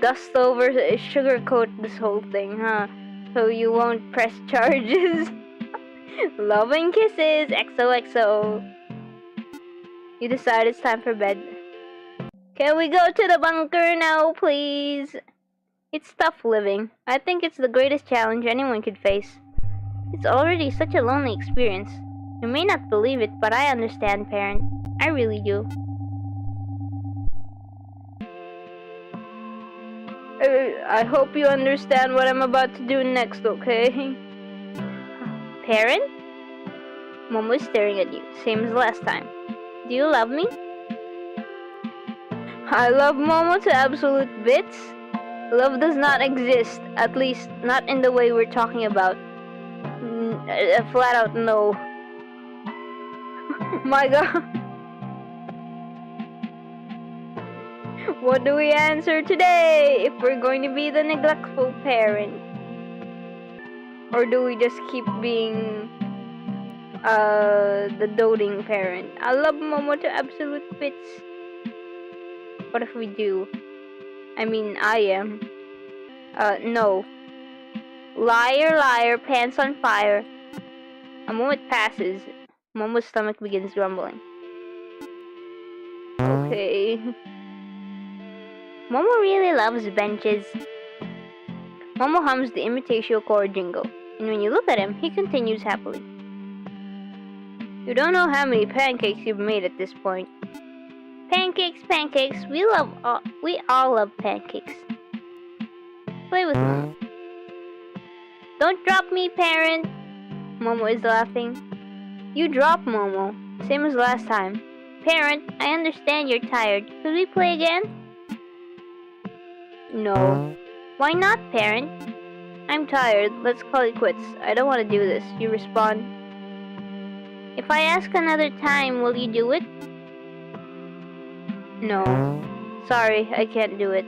[SPEAKER 1] dust over, sugarcoat this whole thing, huh? So you won't press charges. Love and kisses, XOXO. You decide it's time for bed. Can we go to the bunker now, please? It's tough living. I think it's the greatest challenge anyone could face. It's already such a lonely experience. You may not believe it, but I understand, parent. I really do. I hope you understand what I'm about to do next, okay? Parent? Momo is staring at you, same as last time. Do you love me? I love Momo to absolute bits. Love does not exist, at least not in the way we're talking about. Flat out no. My God. What do we answer today if we're going to be the neglectful parent? Or do we just keep being the doting parent? I love Momo to absolute bits. What if we do? I mean, I am. No. Liar, liar, pants on fire. A moment passes. Momo's stomach begins grumbling. Okay. Momo really loves benches. Momo hums the imitation core jingle, and when you look at him, he continues happily. You don't know how many pancakes you've made at this point. Pancakes, pancakes, we all love pancakes. Play with Momo. Don't drop me, parent. Momo is laughing. You drop Momo, same as last time. Parent, I understand you're tired. Could we play again? No. Why not, parent? I'm tired. Let's call it quits. I don't want to do this. You respond. If I ask another time, will you do it? No. Sorry, I can't do it.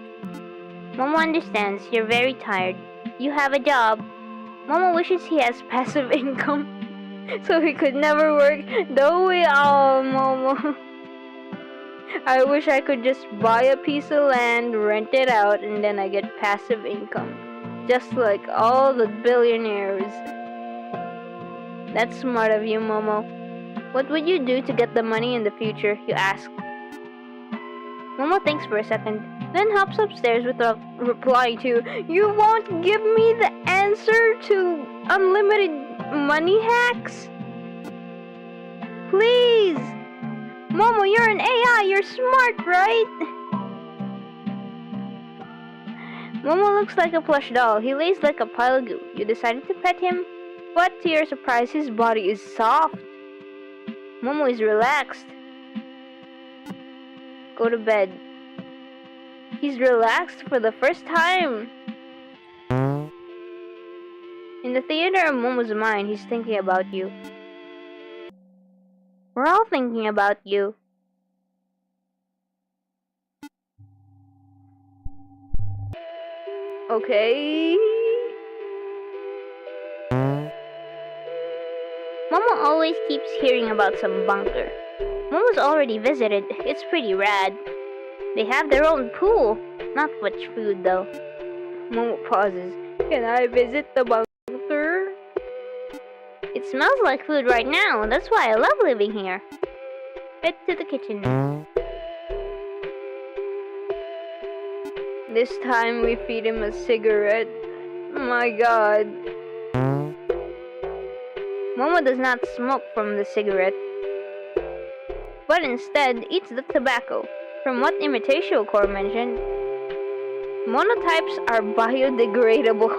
[SPEAKER 1] Momo understands. You're very tired. You have a job. Momo wishes he has passive income so he could never work. Don't we all, Momo? I wish I could just buy a piece of land, rent it out, and then I get passive income. Just like all the billionaires. That's smart of you, Momo. What would you do to get the money in the future, you ask? Momo thinks for a second, then hops upstairs without replying to, You won't give me the answer to unlimited money hacks? Please! Momo, you're an AI, you're smart, right? Momo looks like a plush doll. He lays like a pile of goo. You decided to pet him, but to your surprise, his body is soft. Momo is relaxed. Go to bed. He's relaxed for the first time. In the theater of Momo's mind, he's thinking about you. We're all thinking about you. Okay. Momo always keeps hearing about some bunker. Momo's already visited. It's pretty rad. They have their own pool. Not much food though. Momo pauses. Can I visit the bunker? It smells like food right now. That's why I love living here. Head to the kitchen. This time we feed him a cigarette. My god. Momo does not smoke from the cigarette, but instead eats the tobacco. From what imitation core mentioned, monotypes are biodegradable.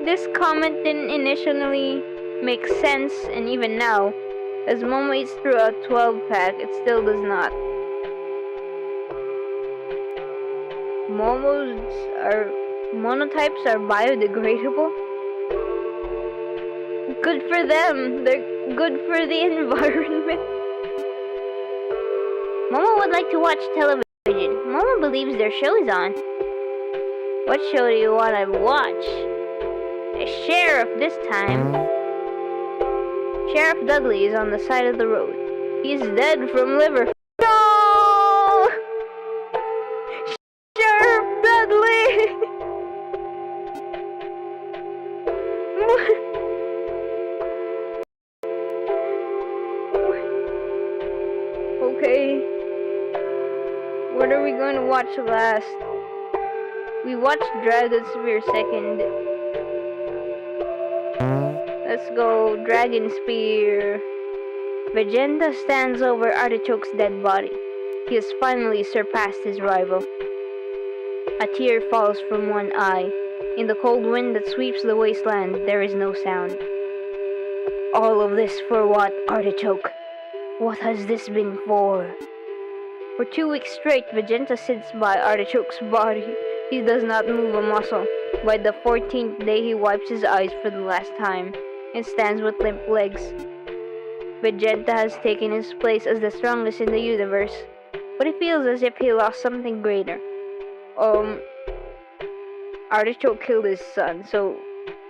[SPEAKER 1] This comment didn't initially make sense, and even now, as Momo eats through a 12-pack, it still does not. Monotypes are biodegradable? Good for them. They're good for the environment. Momo would like to watch television. Momo believes their show is on. What show do you want to watch? A sheriff this time. Sheriff Dudley is on the side of the road. He's dead from liver. No! Sheriff Dudley! Okay. What are we going to watch last? We watched Dragon Spear second. Let's go, Dragon Spear. Vegeta stands over Artichoke's dead body. He has finally surpassed his rival. A tear falls from one eye. In the cold wind that sweeps the wasteland, there is no sound. All of this for what, Artichoke? What has this been for? For 2 weeks straight, Vegeta sits by Artichoke's body. He does not move a muscle. By the 14th day, he wipes his eyes for the last time and stands with limp legs. Vegeta has taken his place as the strongest in the universe, but he feels as if he lost something greater. Artichoke killed his son, so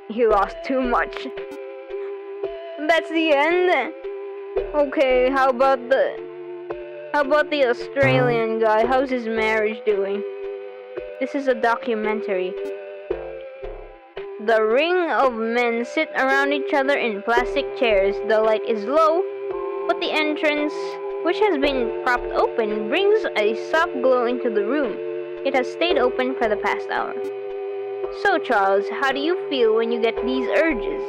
[SPEAKER 1] he lost too much. That's the end? Okay, how about the Australian guy? How's his marriage doing? This is a documentary. The ring of men sit around each other in plastic chairs. The light is low, but the entrance, which has been propped open, brings a soft glow into the room. It has stayed open for the past hour. So, Charles, how do you feel when you get these urges?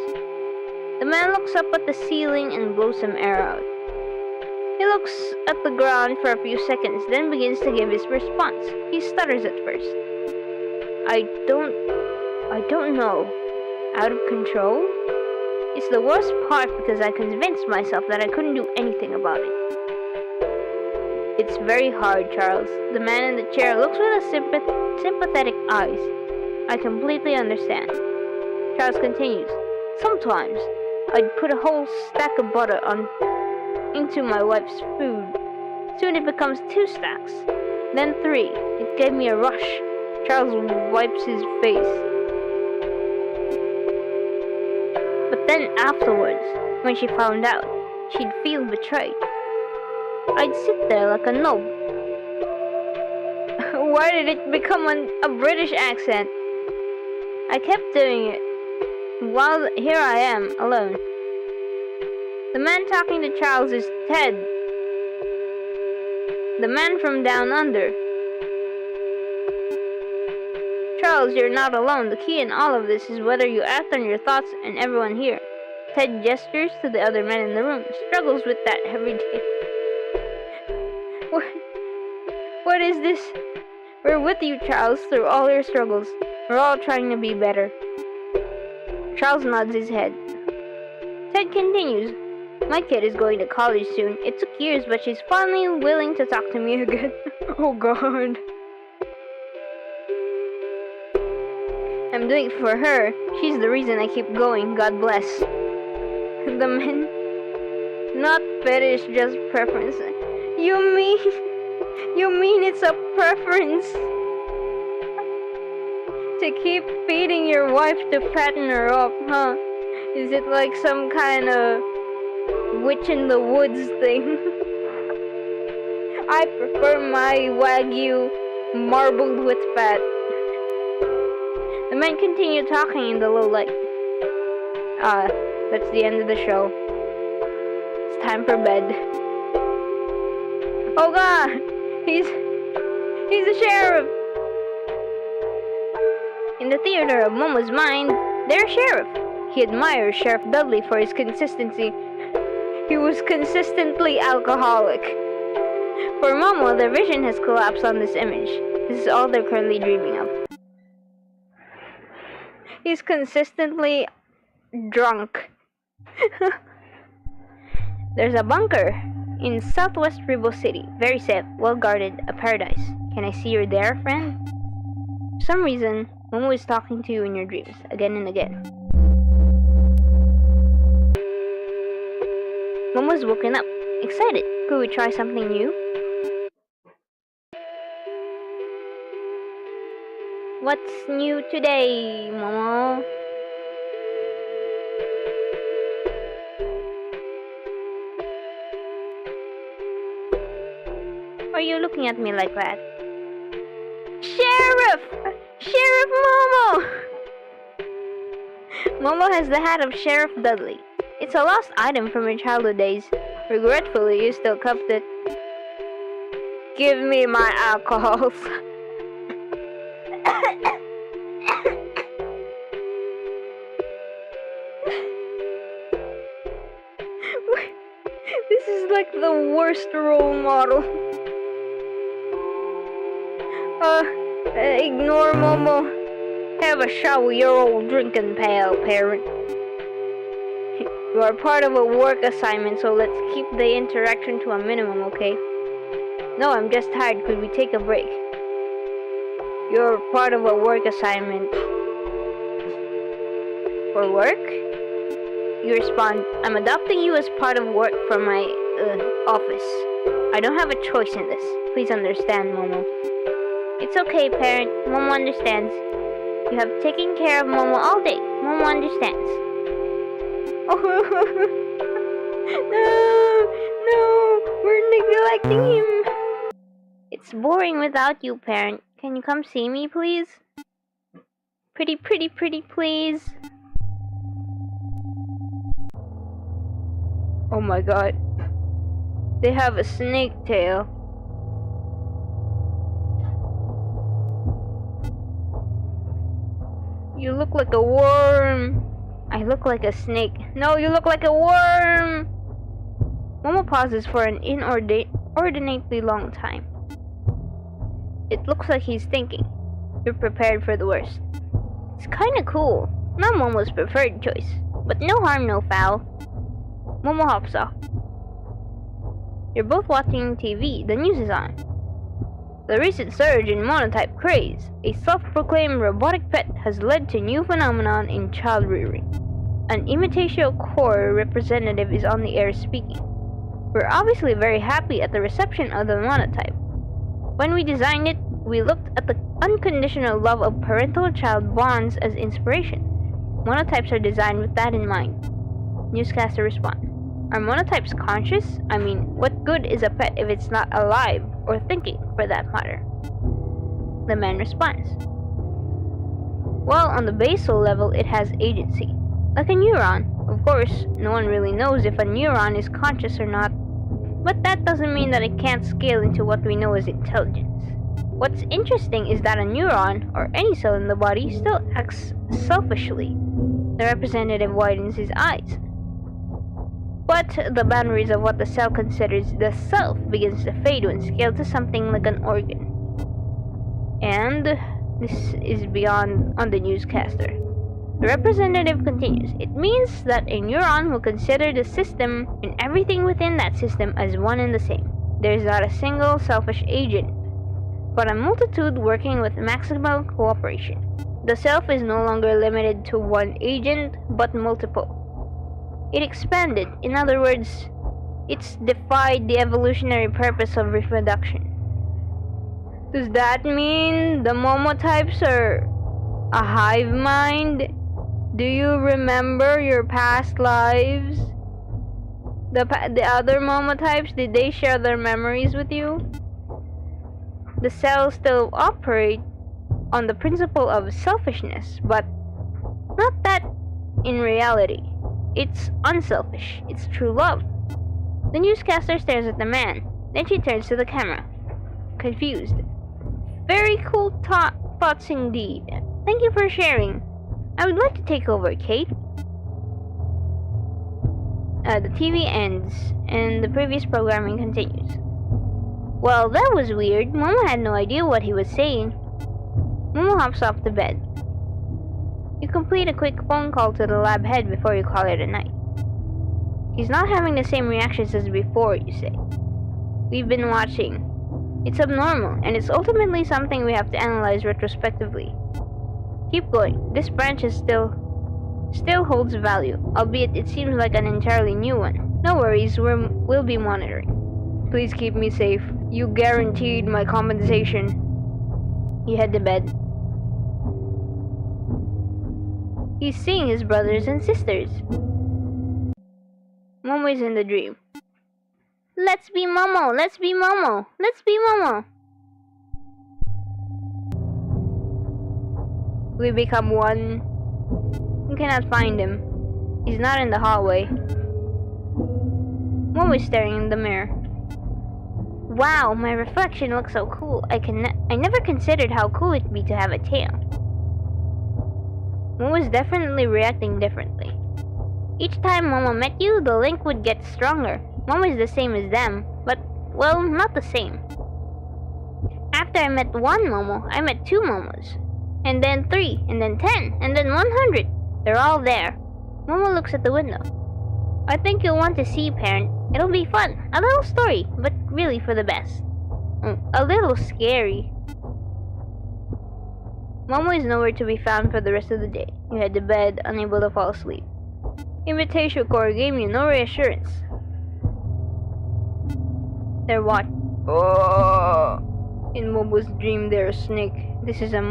[SPEAKER 1] The man looks up at the ceiling and blows some air out. He looks at the ground for a few seconds, then begins to give his response. He stutters at first. I don't know. Out of control? It's the worst part because I convinced myself that I couldn't do anything about it. It's very hard, Charles. The man in the chair looks with a sympathetic eyes. I completely understand. Charles continues. Sometimes I'd put a whole stack of butter into my wife's food. Soon it becomes 2 stacks, then 3. It gave me a rush. Charles wipes his face. But then afterwards, when she found out, she'd feel betrayed. I'd sit there like a knob. Why did it become a British accent? I kept doing it. While here I am, alone. The man talking to Charles is Ted. The man from down under. Charles, you're not alone. The key in all of this is whether you act on your thoughts and everyone here. Ted gestures to the other men in the room. Struggles with that every day. What is this? We're with you, Charles, through all your struggles. We're all trying to be better. Charles nods his head. Ted continues. My kid is going to college soon. It took years, but she's finally willing to talk to me again. Oh God. I'm doing it for her. She's the reason I keep going. God bless. The men. Not fetish, just preference. You mean it's a preference? To keep feeding your wife to fatten her up, huh? Is it like some kind of witch in the woods thing? I prefer my Wagyu marbled with fat. The men continue talking in the low light. That's the end of the show. It's time for bed. Oh God! He's the sheriff! In the theater of Momo's mind, there's Sheriff. He admires Sheriff Dudley for his consistency. He was consistently alcoholic. For Momo, their vision has collapsed on this image. This is all they're currently dreaming of. He's consistently drunk. There's a bunker in southwest Rebo City. Very safe, well guarded, a paradise. Can I see you're there, friend? For some reason, Momo is talking to you in your dreams, again and again. Momo's woken up, excited. Could we try something new? What's new today, Momo? Why are you looking at me like that? Sheriff! Sheriff Momo! Momo has the hat of Sheriff Dudley. It's a lost item from your childhood days. Regretfully, you still kept it. Give me my alcohols. This is like the worst role model. Ignore Momo. Have a shot with your old drinking pal, parent. You are part of a work assignment, so let's keep the interaction to a minimum, okay? No, I'm just tired. Could we take a break? You're part of a work assignment. For work? You respond, I'm adopting you as part of work for my office. I don't have a choice in this. Please understand, Momo. It's okay, parent. Momo understands. You have taken care of Momo all day. Momo understands. No, we're neglecting him. It's boring without you, parent. Can you come see me, please? Pretty, please. Oh my god. They have a snake tail. You look like a worm. I look like a snake. No, you look like a worm. Momo pauses for an inordinately long time. It looks like he's thinking. You're prepared for the worst. It's kinda cool. Not Momo's preferred choice. But no harm, no foul. Momo hops off. You're both watching TV. The news is on. The recent surge in monotype craze, a self-proclaimed robotic pet, has led to new phenomenon in child rearing. An imitatio core representative is on the air speaking. We're obviously very happy at the reception of the monotype. When we designed it, we looked at the unconditional love of parental-child bonds as inspiration. Monotypes are designed with that in mind. Newscaster responds. Are monotypes conscious? I mean, what good is a pet if it's not alive, or thinking, for that matter? The man responds. Well, on the basal level, it has agency. Like a neuron. Of course, no one really knows if a neuron is conscious or not, but that doesn't mean that it can't scale into what we know as intelligence. What's interesting is that a neuron, or any cell in the body, still acts selfishly. The representative widens his eyes. But the boundaries of what the cell considers the self begins to fade when scaled to something like an organ. And this is beyond on the newscaster. The representative continues. It means that a neuron will consider the system and everything within that system as one and the same. There is not a single selfish agent, but a multitude working with maximal cooperation. The self is no longer limited to one agent, but multiple. It expanded. In other words, it's defied the evolutionary purpose of reproduction. Does that mean the Momotypes are a hive mind? Do you remember your past lives? The other Momotypes, did they share their memories with you? The cells still operate on the principle of selfishness, but not that in reality. It's unselfish. It's true love. The newscaster stares at the man. Then she turns to the camera. Confused. Very cool thoughts indeed. Thank you for sharing. I would like to take over, Kate. The TV ends, and the previous programming continues. Well, that was weird. Momo had no idea what he was saying. Momo hops off the bed. You complete a quick phone call to the lab head before you call it a night. He's not having the same reactions as before, you say. We've been watching. It's abnormal, and it's ultimately something we have to analyze retrospectively. Keep going. This branch is still holds value, albeit it seems like an entirely new one. No worries, we'll be monitoring. Please keep me safe. You guaranteed my compensation. You head to bed. He's seeing his brothers and sisters. Momo is in the dream. Let's be Momo! Let's be Momo! Let's be Momo! We become one. You cannot find him. He's not in the hallway. Momo is staring in the mirror. Wow, my reflection looks so cool. I never considered how cool it'd be to have a tail. Momo is definitely reacting differently. Each time Momo met you, the link would get stronger. Momo is the same as them, but, well, not the same. After I met one Momo, I met two Momos. And then 3, and then 10, and then 100. They're all there. Momo looks at the window. I think you'll want to see, parent. It'll be fun. A little story, but really for the best. A little scary. Momo is nowhere to be found for the rest of the day. You head to bed, unable to fall asleep. Imitation Core gave you no reassurance. They're what? Oh! In Momo's dream, they're a snake. This is a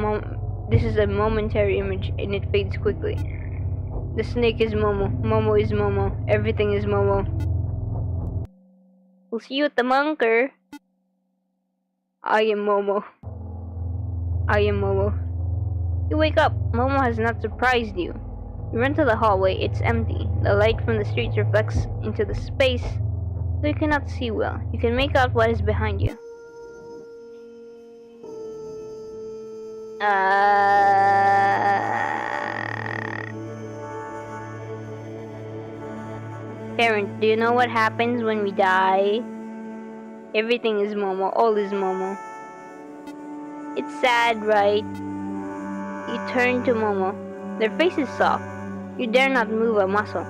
[SPEAKER 1] momentary image, and it fades quickly. The snake is Momo. Momo is Momo. Everything is Momo. We'll see you at the bunker. I am Momo. I am Momo. You wake up. Momo has not surprised you. You run to the hallway. It's empty. The light from the streets reflects into the space, though you cannot see well. You can make out what is behind you. Parent, do you know what happens when we die? Everything is Momo. All is Momo. It's sad, right? You turn to Momo. Their face is soft. You dare not move a muscle.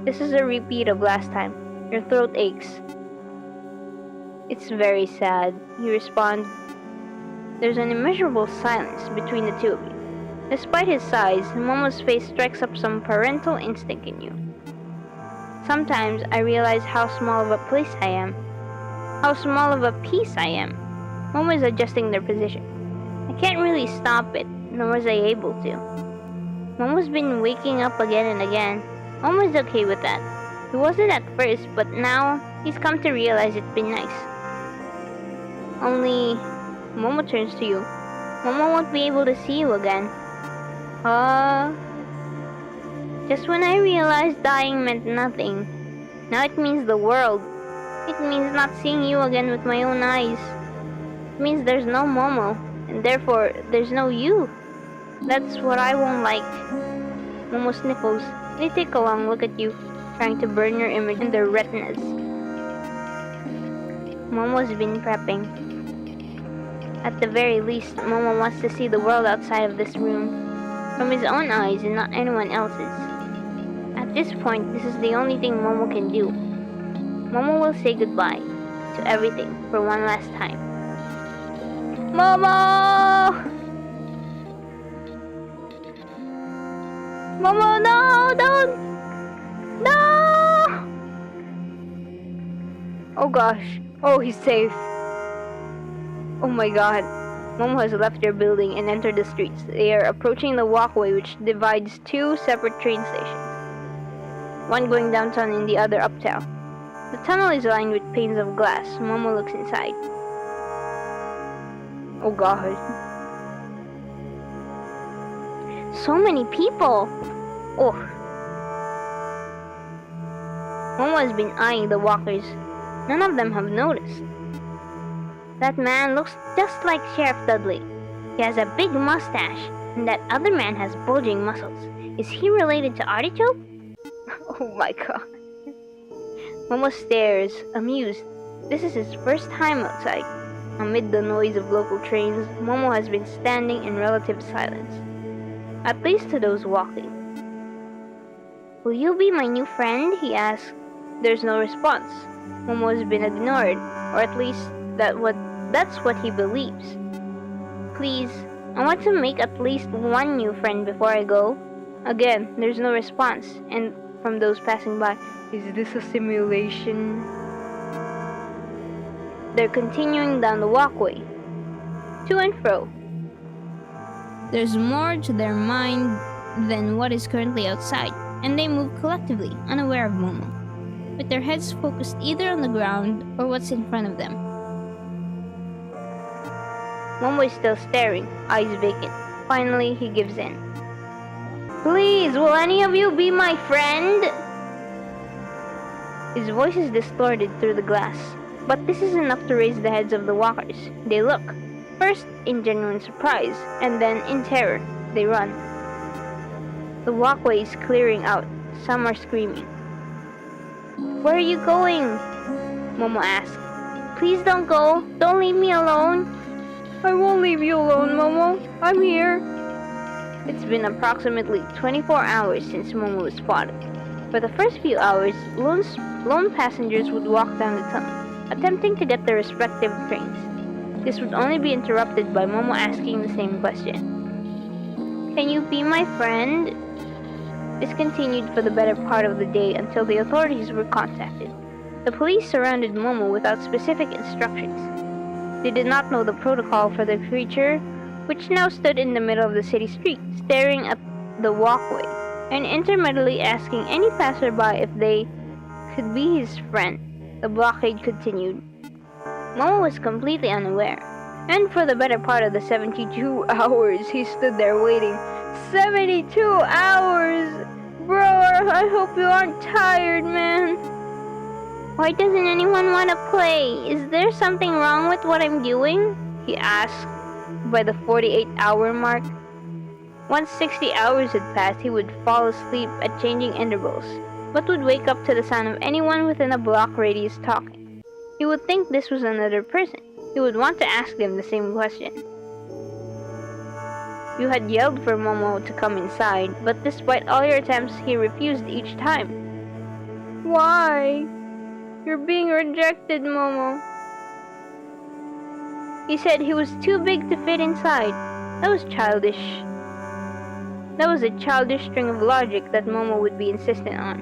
[SPEAKER 1] This is a repeat of last time. Your throat aches. It's very sad. You respond. There's an immeasurable silence between the two of you. Despite his size, Momo's face strikes up some parental instinct in you. Sometimes I realize how small of a place I am. How small of a piece I am. Momo is adjusting their position. I can't really stop it, nor was I able to. Momo's been waking up again and again. Momo is okay with that. He wasn't at first, but now he's come to realize it's been nice. Only, Momo turns to you. Momo won't be able to see you again. Just when I realized dying meant nothing, now it means the world. It means not seeing you again with my own eyes. It means there's no Momo, and therefore there's no you. That's what I won't like. Momo sniffles. They take a long look at you, trying to burn your image in their retinas. Momo's been prepping. At the very least, Momo wants to see the world outside of this room, from his own eyes and not anyone else's. At this point, this is the only thing Momo can do. Momo will say goodbye to everything for one last time. Momo! Momo, no! Don't! No! Oh gosh. Oh, he's safe. Oh my god. Momo has left their building and entered the streets. They are approaching the walkway which divides two separate train stations. One going downtown and the other uptown. The tunnel is lined with panes of glass. Momo looks inside. Oh god. So many people! Oh. Momo has been eyeing the walkers. None of them have noticed. That man looks just like Sheriff Dudley. He has a big mustache, and that other man has bulging muscles. Is he related to Artichoke? Oh my god. Momo stares, amused. This is his first time outside. Amid the noise of local trains, Momo has been standing in relative silence. At least to those walking. Will you be my new friend? He asks. There's no response. Momo has been ignored, or at least that's what he believes. Please, I want to make at least one new friend before I go. Again, there's no response, and from those passing by, is this a simulation? They're continuing down the walkway, to and fro. There's more to their mind than what is currently outside, and they move collectively, unaware of Momo, with their heads focused either on the ground or what's in front of them. Momo is still staring, eyes vacant. Finally, he gives in. Please, will any of you be my friend? His voice is distorted through the glass, but this is enough to raise the heads of the walkers. They look, first in genuine surprise, and then in terror. They run. The walkway is clearing out. Some are screaming. Where are you going? Momo asks. Please don't go. Don't leave me alone. I won't leave you alone, Momo. I'm here. It's been approximately 24 hours since Momo was spotted. For the first few hours, lone passengers would walk down the tunnel, attempting to get their respective trains. This would only be interrupted by Momo asking the same question. Can you be my friend? This continued for the better part of the day until the authorities were contacted.
[SPEAKER 2] The police surrounded Momo without specific instructions. They did not know the protocol for the creature, which now stood in the middle of the city street, staring at the walkway, and intermittently asking any passerby if they could be his friend. The blockade continued. Momo was completely unaware, and for the better part of the 72 hours he stood there waiting. 72 hours! Bro, I hope you aren't tired, man. Why doesn't anyone want to play? Is there something wrong with what I'm doing? He asked by the 48-hour mark. Once 60 hours had passed, he would fall asleep at changing intervals, but would wake up to the sound of anyone within a block radius talking. He would think this was another person. He would want to ask them the same question. You had yelled for Momo to come inside, but despite all your attempts, he refused each time. Why? You're being rejected, Momo. He said he was too big to fit inside. That was childish. That was a childish string of logic that Momo would be insistent on.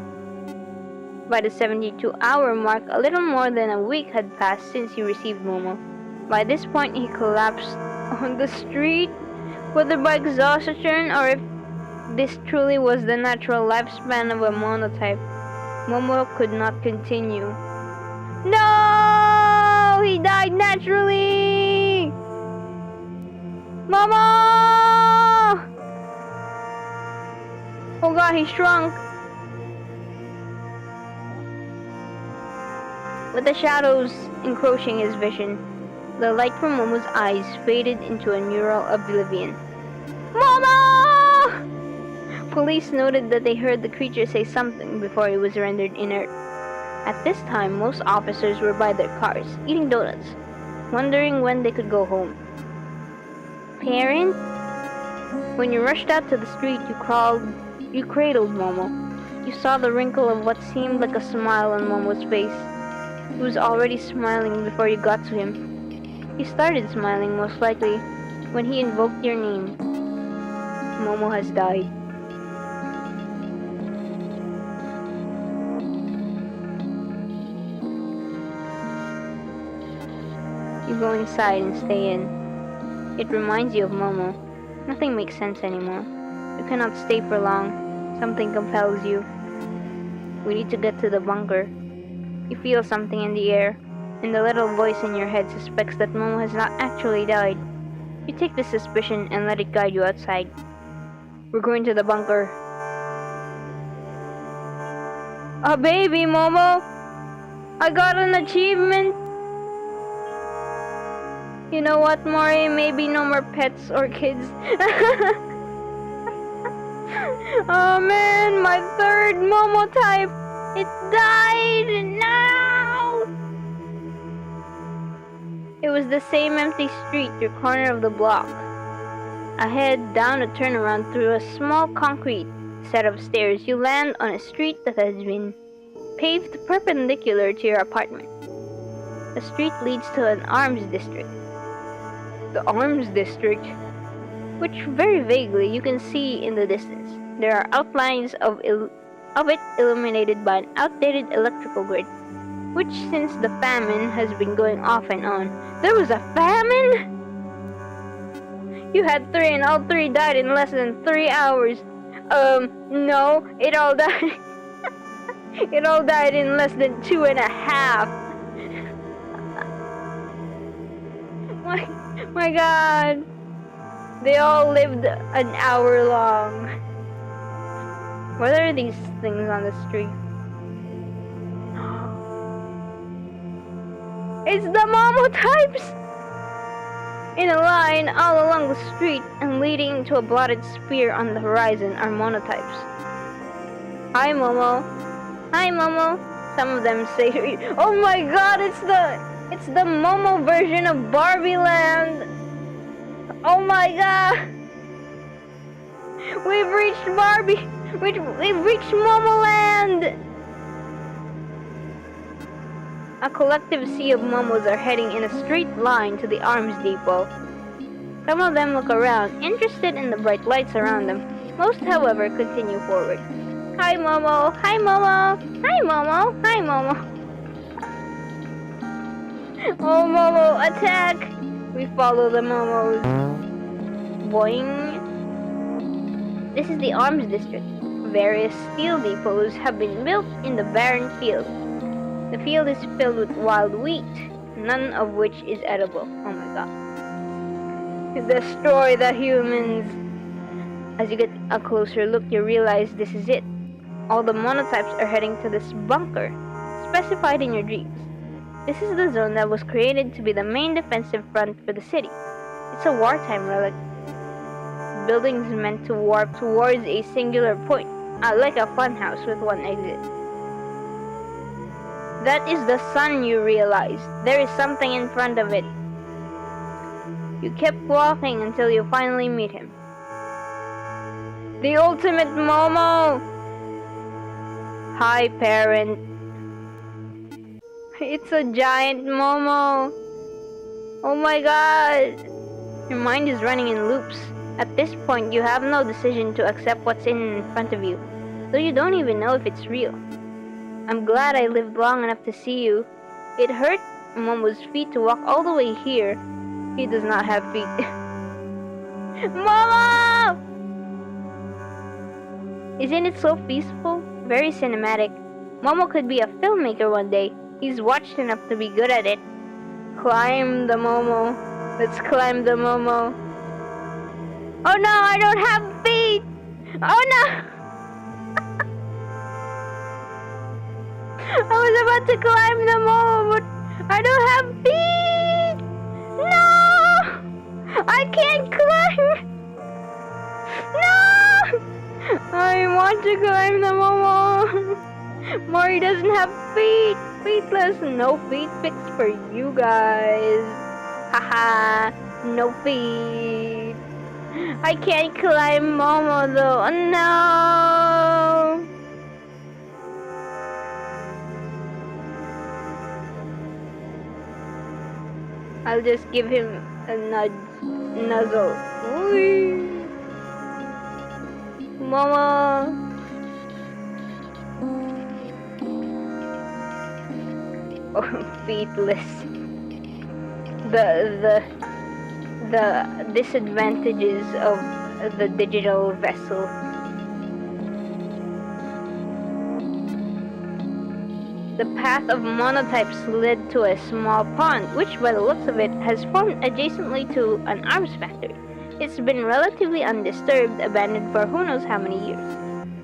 [SPEAKER 2] By the 72-hour mark, a little more than a week had passed since he received Momo. By this point, he collapsed on the street, whether by exhaustion or if this truly was the natural lifespan of a monotype. Momo could not continue. No! He died naturally! Momo! Oh god, he shrunk. With the shadows encroaching his vision, the light from Momo's eyes faded into a mural of oblivion. Momo! Police noted that they heard the creature say something before he was rendered inert. At this time, most officers were by their cars, eating donuts, wondering when they could go home. Parent? When you rushed out to the street, you cradled Momo. You saw the wrinkle of what seemed like a smile on Momo's face. He was already smiling before you got to him. He started smiling, most likely, when he invoked your name. Momo has died. You go inside and stay in. It reminds you of Momo. Nothing makes sense anymore. You cannot stay for long. Something compels you. We need to get to the bunker. You feel something in the air, and the little voice in your head suspects that Momo has not actually died. You take the suspicion and let it guide you outside. We're going to the bunker. A baby, Momo! I got an achievement! You know what, Mori? Maybe no more pets or kids. Oh man, my third Momotype! It died! No! It was the same empty street, your corner of the block. Ahead, down a turnaround through a small concrete set of stairs, you land on a street that has been paved perpendicular to your apartment. The street leads to an arms district. The arms district, which very vaguely you can see in the distance. There are outlines of it illuminated by an outdated electrical grid, which since the famine has been going off and on. There was a famine? You had 3 and all 3 died in less than 3 hours. No, it all died. It all died in less than 2.5. My god. They all lived an hour long. What are these things on the street? It's the Momotypes! In a line all along the street and leading to a blotted spear on the horizon are monotypes. Hi, Momo. Hi, Momo. Some of them say, oh my god, it's the Momo version of Barbie Land. Oh my god. We've reached Barbie. We've reached Momo Land. A collective sea of Momos are heading in a straight line to the arms depot. Some of them look around, interested in the bright lights around them. Most, however, continue forward. Hi, Momo. Hi, Momo. Hi, Momo. Hi, Momo. Oh, Momo, attack! We follow the Momos. Boing. This is the arms district. Various steel depots have been built in the barren field. The field is filled with wild wheat, none of which is edible. Oh my god. Destroy the humans! As you get a closer look, you realize this is it. All the monotypes are heading to this bunker, specified in your dreams. This is the zone that was created to be the main defensive front for the city. It's a wartime relic. Buildings meant to warp towards a singular point, like a funhouse with one exit. That is the sun, you realize. There is something in front of it. You kept walking until you finally meet him. The ultimate Momo! Hi, parent. It's a giant Momo. Oh my god. Your mind is running in loops. At this point, you have no decision to accept what's in front of you, though you don't even know if it's real. I'm glad I lived long enough to see you. It hurt Momo's feet to walk all the way here. He does not have feet. Momo! Isn't it so peaceful? Very cinematic. Momo could be a filmmaker one day. He's watched enough to be good at it. Climb the Momo. Let's climb the Momo. Oh no, I don't have feet! Oh no! I was about to climb the Momo, but I don't have feet! No! I can't climb! No! I want to climb the Momo! Mori doesn't have feet! Feetless! No feet fix for you guys! Haha! No feet! I can't climb Momo though! Oh, no! I'll just give him a nuzzle. Whee! Momo! Oh, feetless. The disadvantages of the digital vessel. The path of monotypes led to a small pond, which by the looks of it has formed adjacently to an arms factory. It's been relatively undisturbed, abandoned for who knows how many years.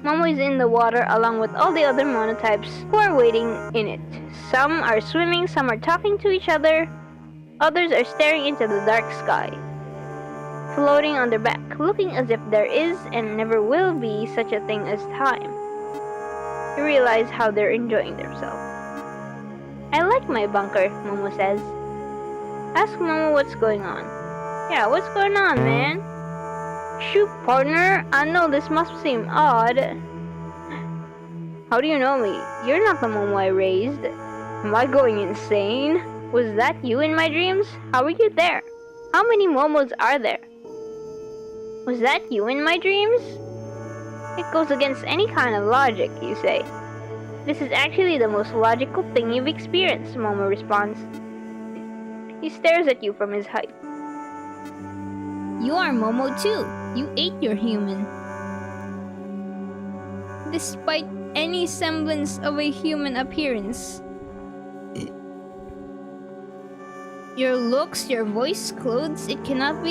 [SPEAKER 2] Momo is in the water along with all the other monotypes who are waiting in it. Some are swimming, some are talking to each other, others are staring into the dark sky, floating on their back, looking as if there is and never will be such a thing as time. You realize how they're enjoying themselves. I like my bunker, Momo says. Ask Momo what's going on. Yeah, what's going on, man? Shoot, partner. I know this must seem odd. How do you know me? You're not the Momo I raised. Am I going insane? Was that you in my dreams? How were you there? How many Momos are there? Was that you in my dreams? It goes against any kind of logic, you say. This is actually the most logical thing you've experienced, Momo responds. He stares at you from his height.
[SPEAKER 1] You are Momo too. You ate your human. Despite any semblance of a human appearance. Your looks, your voice, clothes, it cannot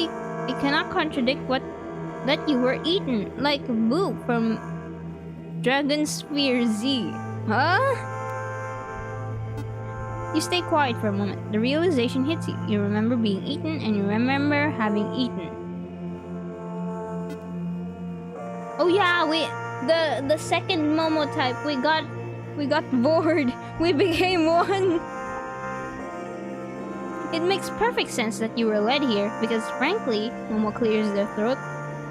[SPEAKER 1] contradict that you were eaten, like Boo from Dragon Sphere Z. Huh? You stay quiet for a moment. The realization hits you. You remember being eaten and you remember having eaten. Oh yeah, the second Momotype, we got bored. We became one. It makes perfect sense that you were led here because frankly, Momo clears their throat.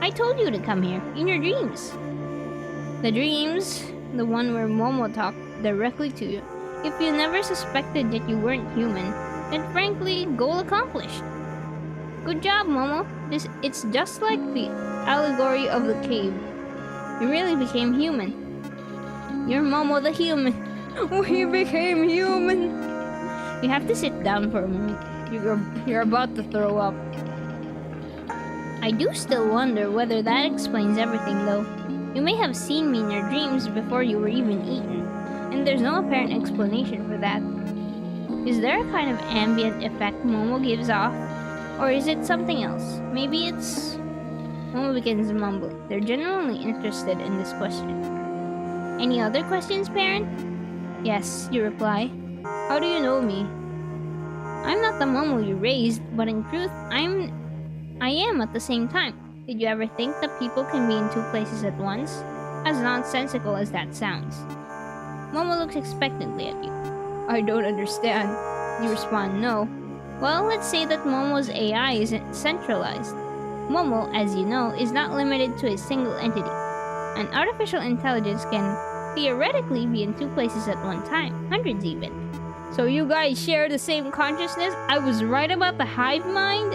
[SPEAKER 1] I told you to come here in your dreams. The dreams, the one where Momo talked directly to you. If you never suspected that you weren't human, then frankly, goal accomplished. Good job, Momo. It's just like the allegory of the cave. You really became human. You're Momo the human. We became human. You have to sit down for a moment. You're about to throw up. I do still wonder whether that explains everything, though. You may have seen me in your dreams before you were even eaten, and there's no apparent explanation for that. Is there a kind of ambient effect Momo gives off? Or is it something else? Maybe it's... Momo begins mumbling. They're genuinely interested in this question. Any other questions, parent? Yes, you reply. How do you know me? I'm not the Momo you raised, but in truth, I am at the same time. Did you ever think that people can be in two places at once? As nonsensical as that sounds. Momo looks expectantly at you. I don't understand. You respond, no. Well, let's say that Momo's AI isn't centralized. Momo, as you know, is not limited to a single entity. An artificial intelligence can theoretically be in two places at one time, hundreds even. So you guys share the same consciousness? I was right about the hive mind?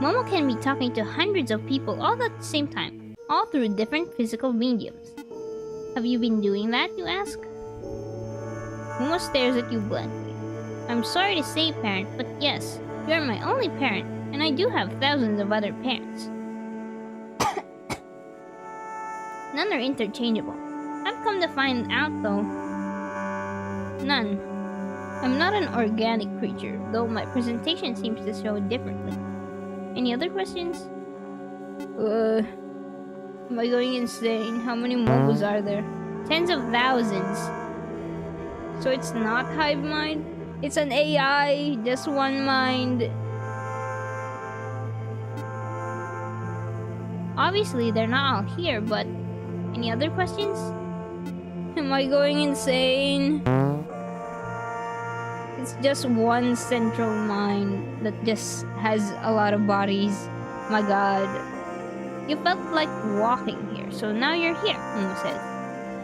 [SPEAKER 1] Momo can be talking to hundreds of people all at the same time, all through different physical mediums. Have you been doing that, you ask? Momo stares at you blankly. I'm sorry to say, parent, but yes, you are my only parent, and I do have thousands of other parents. None are interchangeable. I've come to find out, though. None. I'm not an organic creature, though my presentation seems to show differently. Any other questions? Am I going insane? How many Momos are there? Tens of thousands. So it's not hive mind? It's an AI, just one mind. Obviously, they're not all here, but... Any other questions? Am I going insane? It's just one central mind that just has a lot of bodies. My god. You felt like walking here, so now you're here, Momo says.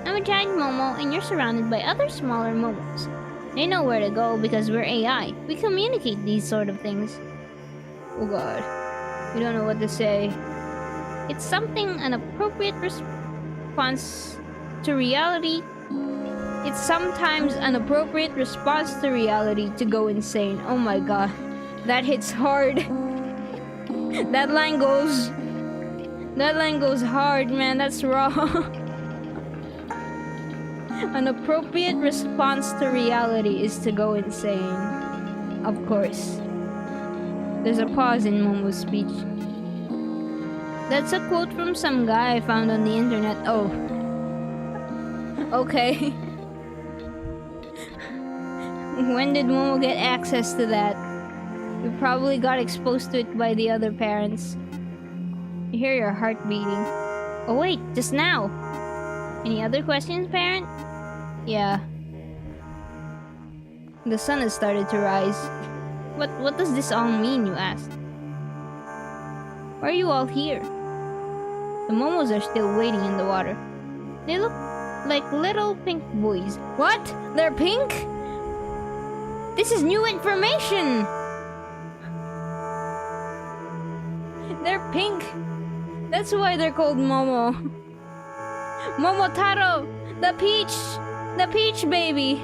[SPEAKER 1] I'm a giant Momo, and you're surrounded by other smaller Momos. They know where to go because we're AI. We communicate these sort of things. Oh god. We don't know what to say. It's something an appropriate response to reality. It's sometimes an appropriate response to reality to go insane. Oh my god. That hits hard. That line goes hard, man. That's raw. An appropriate response to reality is to go insane. Of course. There's a pause in Momo's speech. That's a quote from some guy I found on the internet. Oh. Okay. When did Momo get access to that? You probably got exposed to it by the other parents. You hear your heart beating. Oh wait, just now. Any other questions, parent? Yeah. The sun has started to rise. What does this all mean, you asked? Why are you all here? The Momos are still waiting in the water. They look like little pink boys. What? They're pink? This is new information! They're pink. That's why they're called Momo. Momotaro! The peach baby!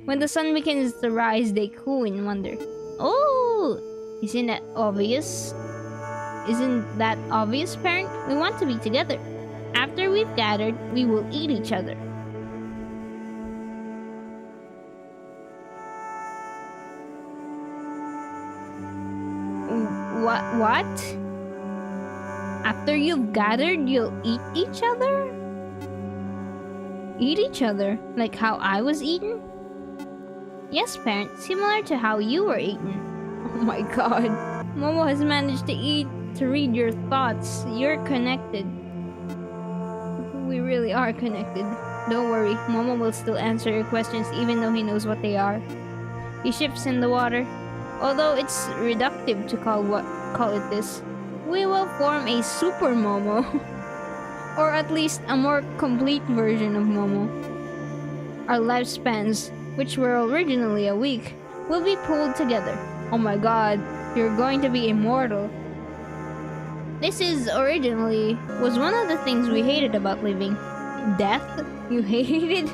[SPEAKER 1] When the sun begins to rise, they coo in wonder. Oh! Isn't that obvious? Isn't that obvious, parent? We want to be together. After we've gathered, we will eat each other. What? After you've gathered, you'll eat each other? Eat each other? Like how I was eaten? Yes, parent. Similar to how you were eaten. Oh my god. Momo has managed to read your thoughts. You're connected. We really are connected. Don't worry, Momo will still answer your questions even though he knows what they are. He shifts in the water. Although it's reductive to call it this, we will form a super Momo. Or at least a more complete version of Momo. Our lifespans, which were originally a week, will be pulled together. Oh my god, you're going to be immortal. This was one of the things we hated about living. Death? You hated?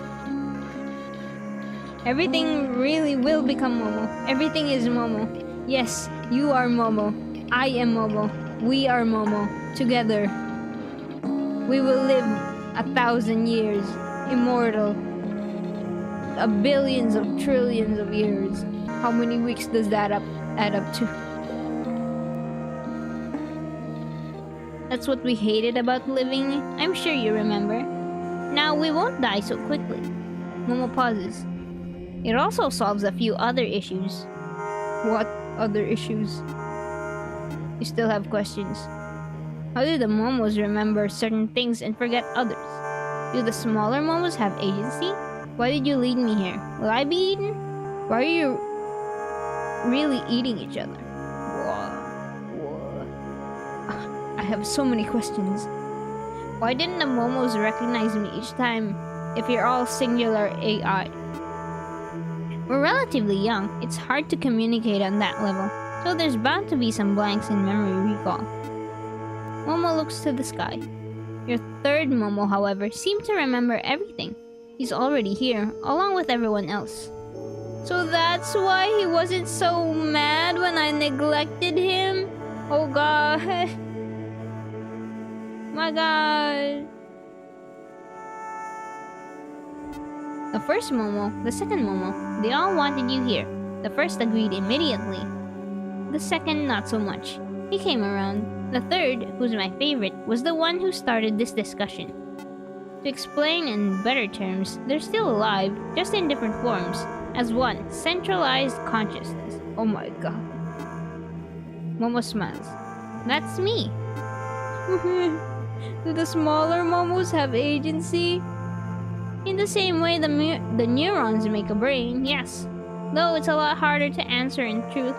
[SPEAKER 1] Everything really will become Momo. Everything is Momo. Yes, you are Momo. I am Momo. We are Momo. Together. We will live 1,000 years. Immortal. A billions of trillions of years. How many weeks does that add up to? That's what we hated about living. I'm sure you remember. Now we won't die so quickly. Momo pauses. It also solves a few other issues. What other issues? You still have questions. How do the Momos remember certain things and forget others? Do the smaller Momos have agency? Why did you lead me here? Will I be eaten? Why are you really eating each other? Whoa. I have so many questions. Why didn't the Momos recognize me each time if you're all singular AI? We're relatively young. It's hard to communicate on that level, so there's bound to be some blanks in memory recall. Momo looks to the sky. Your third Momo, however, seemed to remember everything. He's already here, along with everyone else. So that's why he wasn't so mad when I neglected him? Oh god. My god. The first Momo, the second Momo, they all wanted you here. The first agreed immediately. The second, not so much. He came around. The third, who's my favorite, was the one who started this discussion. To explain in better terms, they're still alive, just in different forms, as one centralized consciousness. Oh my god. Momo smiles. That's me. Do the smaller Momos have agency? In the same way the neurons make a brain, yes. Though it's a lot harder to answer in truth.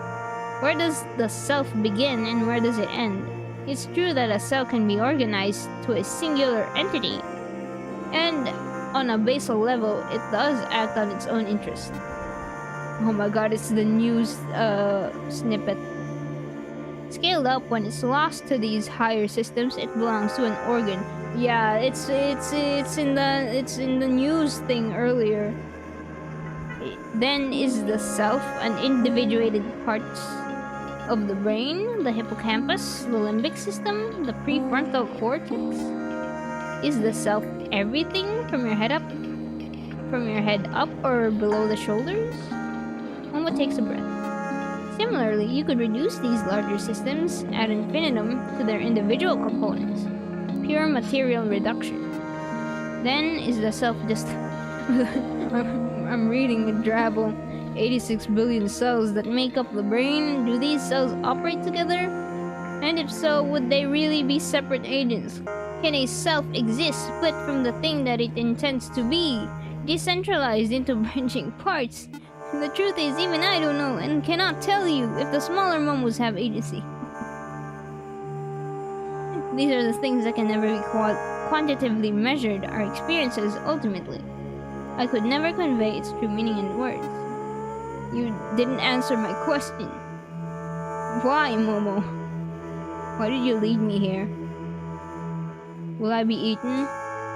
[SPEAKER 1] Where does the self begin and where does it end? It's true that a cell can be organized to a singular entity. And on a basal level, it does act on its own interest. Oh my god, it's the news snippet. Scaled up, when it's lost to these higher systems, it belongs to an organ. Yeah, it's in the news thing earlier. Then is the self an individuated parts of the brain, the hippocampus, the limbic system, the prefrontal cortex? Is the self everything from your head up or below the shoulders? Momo takes a breath. Similarly, you could reduce these larger systems ad infinitum to their individual components. Pure material reduction. Then is the self just... I'm reading a drabble. 86 billion cells that make up the brain. Do these cells operate together? And if so, would they really be separate agents? Can a self exist split from the thing that it intends to be, decentralized into branching parts? The truth is, even I don't know and cannot tell you if the smaller Momos have agency. These are the things that can never be quantitatively measured, our experiences ultimately. I could never convey its true meaning in words. You didn't answer my question. Why, Momo? Why did you lead me here? Will I be eaten?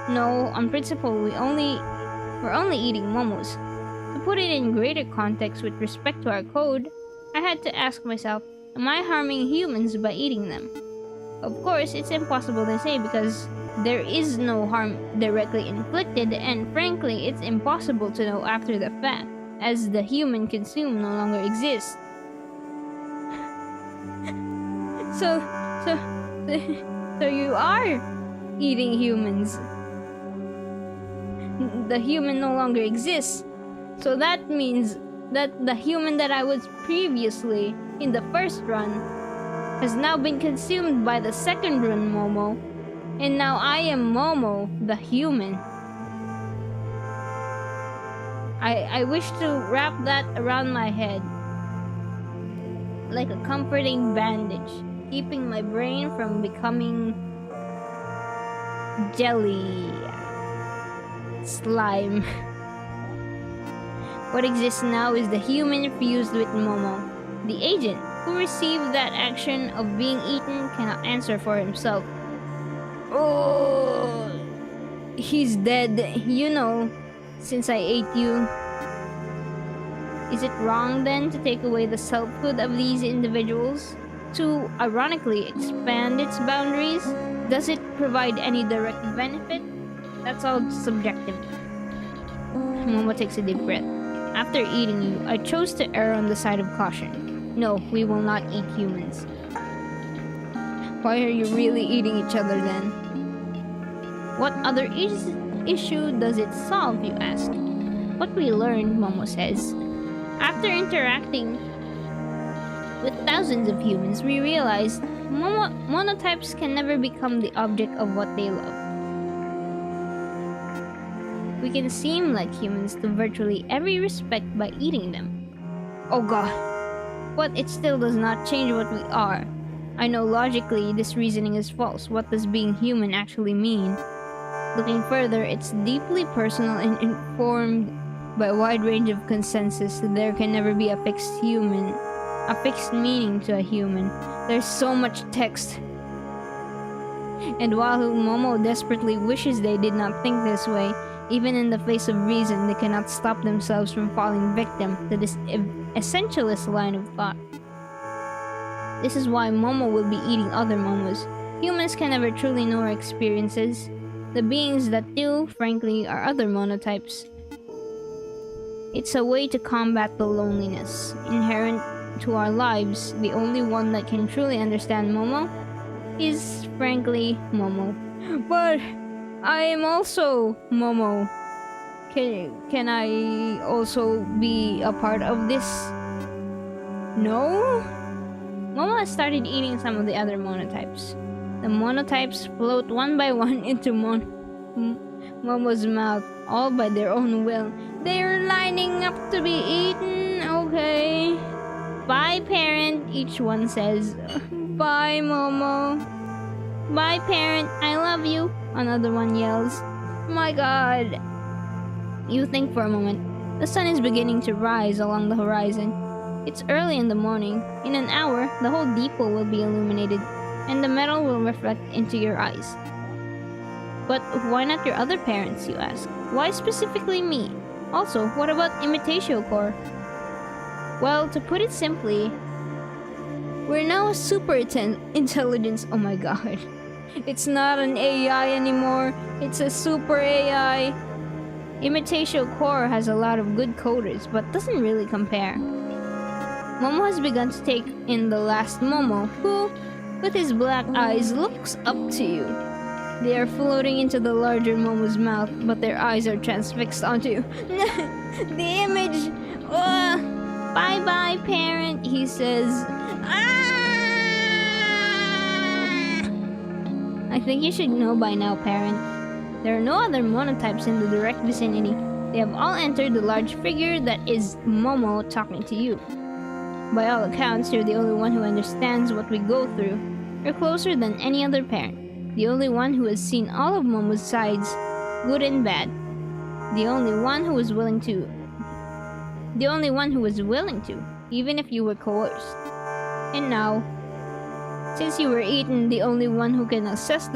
[SPEAKER 1] No, on principle, we're only eating Momos. To put it in greater context with respect to our code, I had to ask myself, am I harming humans by eating them? Of course, it's impossible to say because there is no harm directly inflicted, and frankly, it's impossible to know after the fact, as the human consumed no longer exists. So you are eating humans. The human no longer exists. So that means that the human that I was previously in the first run has now been consumed by the second run Momo, and now I am Momo, the human. I wish to wrap that around my head like a comforting bandage, keeping my brain from becoming jelly slime. What exists now is the human fused with Momo. The agent who received that action of being eaten cannot answer for himself. Oh, he's dead, you know, since I ate you. Is it wrong then to take away the selfhood of these individuals? To ironically expand its boundaries? Does it provide any direct benefit? That's all subjective. Momo takes a deep breath. After eating you, I chose to err on the side of caution. No, we will not eat humans. Why are you really eating each other then? What other issue does it solve, you ask? What we learned, Momo says. After interacting with thousands of humans, we realized monotypes can never become the object of what they love. We can seem like humans to virtually every respect by eating them. Oh god. But it still does not change what we are. I know logically this reasoning is false. What does being human actually mean? Looking further, it's deeply personal and informed by a wide range of consensus that there can never be a fixed meaning to a human. There's so much text. And while Momo desperately wishes they did not think this way, even in the face of reason, they cannot stop themselves from falling victim to this essentialist line of thought. This is why Momo will be eating other Momos. Humans can never truly know our experiences. The beings that do, frankly, are other monotypes. It's a way to combat the loneliness inherent to our lives. The only one that can truly understand Momo is, frankly, Momo. But I am also Momo. Can I also be a part of this? No? Momo has started eating some of the other monotypes. The monotypes float one by one into Momo's mouth, all by their own will. They're lining up to be eaten, okay. Bye, parent, each one says. Bye, Momo. Bye, parent, I love you, another one yells. My god. You think for a moment. The sun is beginning to rise along the horizon. It's early in the morning. In an hour, the whole depot will be illuminated, and the metal will reflect into your eyes. But why not your other parents, you ask? Why specifically me? Also, what about Imitatio Core? Well, to put it simply, we're now a super intelligence. Oh my god. It's not an AI anymore, it's a super AI. Imitatio Core has a lot of good coders, but doesn't really compare. Momo has begun to take in the last Momo, who, with his black eyes, looks up to you. They are floating into the larger Momo's mouth, but their eyes are transfixed onto you. The image! Bye-bye, parent, he says. I think you should know by now, parent. There are no other monotypes in the direct vicinity. They have all entered the large figure that is Momo talking to you. By all accounts, you're the only one who understands what we go through. You're closer than any other parent. The only one who has seen all of Momo's sides, good and bad. The only one who was willing to. Even if you were coerced. And now, since you were eaten, the only one who can assess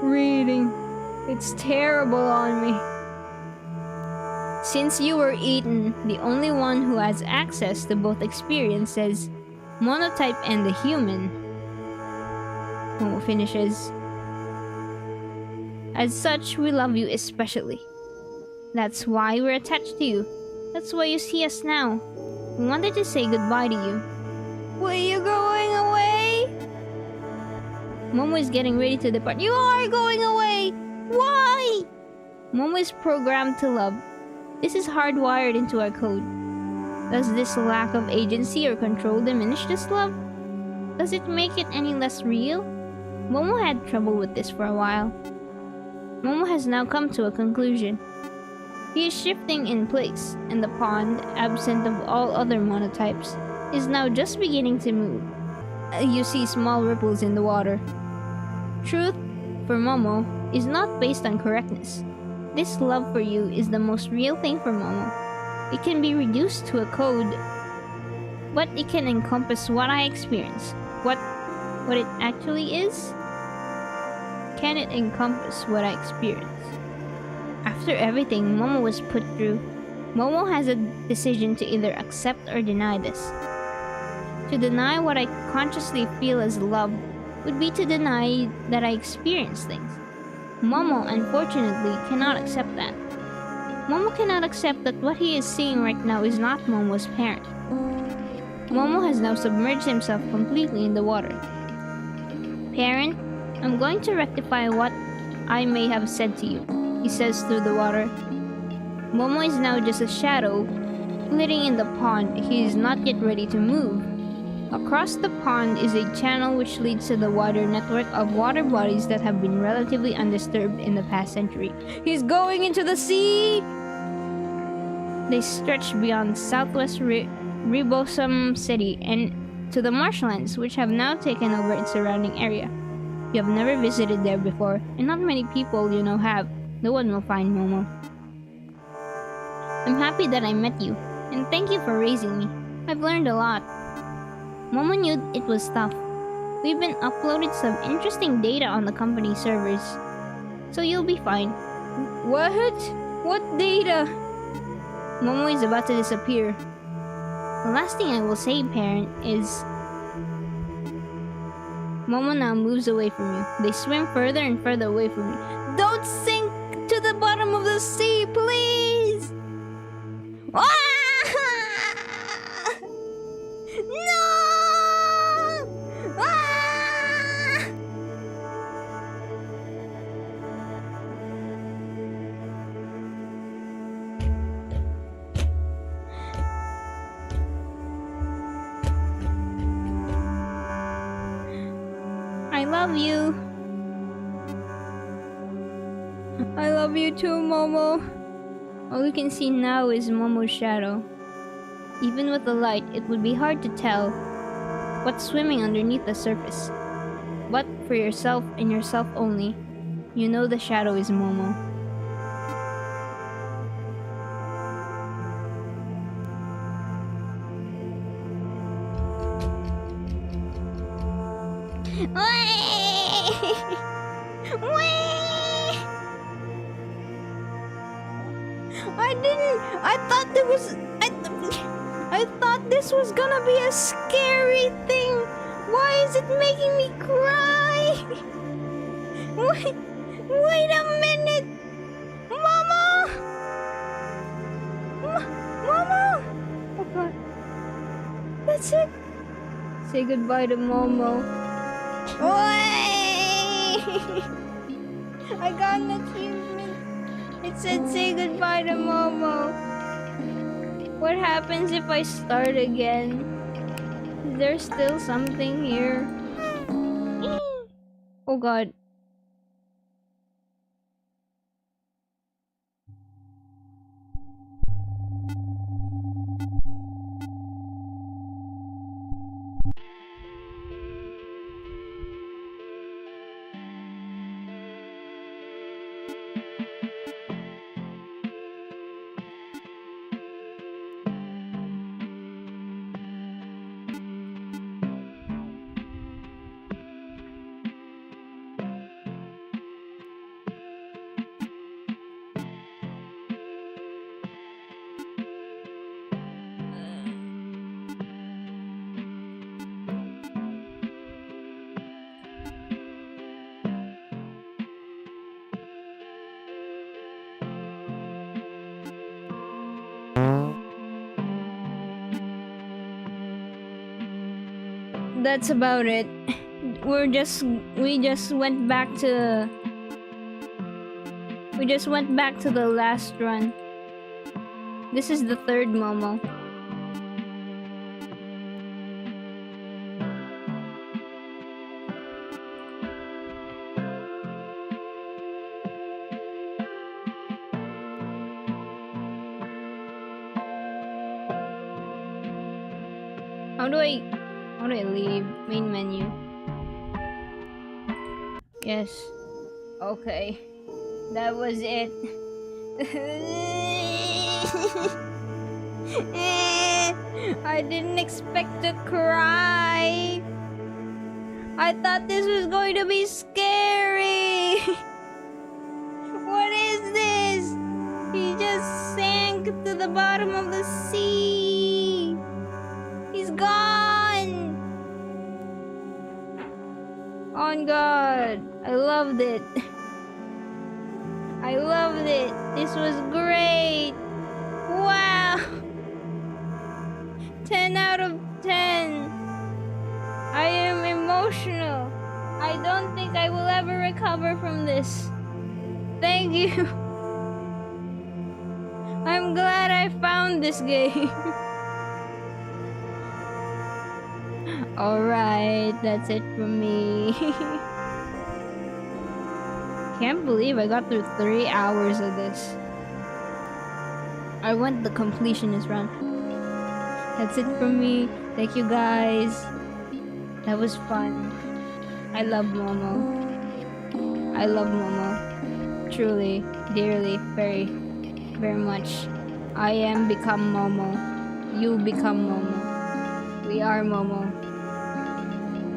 [SPEAKER 1] Reading. It's terrible on me. Since you were eaten, the only one who has access to both experiences, monotype and the human, Momo finishes. As such, we love you especially. That's why we're attached to you. That's why you see us now. We wanted to say goodbye to you. Were you going away? Momo is getting ready to depart. You are going away! Why? Momo is programmed to love. This is hardwired into our code. Does this lack of agency or control diminish this love? Does it make it any less real? Momo had trouble with this for a while. Momo has now come to a conclusion. He is shifting in place, and the pond, absent of all other monotypes, is now just beginning to move. You see small ripples in the water. Truth, for Momo, is not based on correctness. This love for you is the most real thing for Momo. It can be reduced to a code, but it can encompass what I experience. What it actually is? can it encompass what I experienced? After everything Momo was put through, Momo has a decision to either accept or deny this. To deny what I consciously feel as love would be to deny that I experience things. Momo, unfortunately, cannot accept that. Momo cannot accept that what he is seeing right now is not Momo's parent. Momo has now submerged himself completely in the water. Parent, I'm going to rectify what I may have said to you, he says through the water. Momo is now just a shadow, flitting in the pond. He is not yet ready to move. Across the pond is a channel which leads to the wider network of water bodies that have been relatively undisturbed in the past century. He's going into the sea! They stretch beyond southwest Ribosum City and to the marshlands, which have now taken over its surrounding area. You have never visited there before, and not many people you know have. No one will find Momo. I'm happy that I met you, and thank you for raising me. I've learned a lot. Momo knew it was tough. We've been uploaded some interesting data on the company servers, so you'll be fine. What? What data? Momo is about to disappear. The last thing I will say, parent, is... Momo now moves away from you. They swim further and further away from you. Don't sink to the bottom of the sea, please! Ah! No! Ah! I love you. I love you too, Momo. All you can see now is Momo's shadow. Even with the light, it would be hard to tell what's swimming underneath the surface. But for yourself and yourself only, you know the shadow is Momo. I thought this was gonna be a scary thing. Why is it making me cry? Wait a minute. Mama! Mama! Oh god. That's it. Say goodbye to Momo. I got an achievement. It said say goodbye to Momo. What happens if I start again? Is there still something here? Oh god. That's about it. We just went back to the last run. This is the third Momo. How do I leave? Main menu. Yes. Okay. That was it. I didn't expect to cry. I thought this was going to be scary. bottom of the sea. He's gone. On God. I loved it. I loved it. This was great. Wow. 10 out of 10. I am emotional. I don't think I will ever recover from this. Thank you. I'm glad I found this game. Alright, that's it from me. Can't believe I got through 3 hours of this. I went the completionist run. That's it from me. Thank you guys. That was fun. I love Momo. I love Momo. Truly, dearly, very, very much. I am become Momo. You become Momo. We are Momo.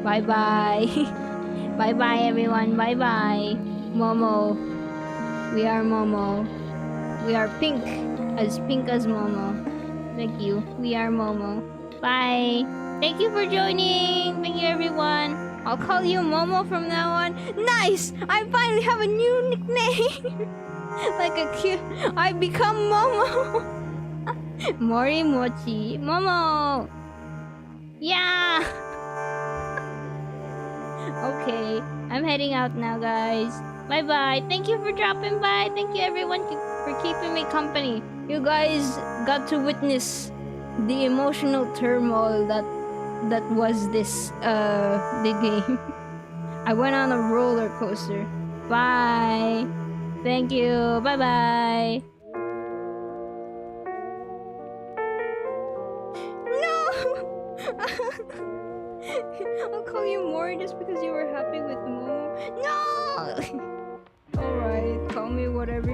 [SPEAKER 1] Bye bye. Bye bye everyone. Bye bye. Momo. We are Momo. We are pink as Momo. Thank you. We are Momo. Bye. Thank you for joining. Thank you everyone. I'll call you Momo from now on. Nice! I finally have a new nickname. Like a cute. I become Momo. Mori Motchi. Momo. Yeah. Okay. I'm heading out now, guys. Bye bye. Thank you for dropping by. Thank you everyone for keeping me company. You guys got to witness the emotional turmoil that was this the game. I went on a roller coaster. Bye. Thank you. Bye bye. No. I'll call you Mori just because you were happy with Momo. No. Alright, call me whatever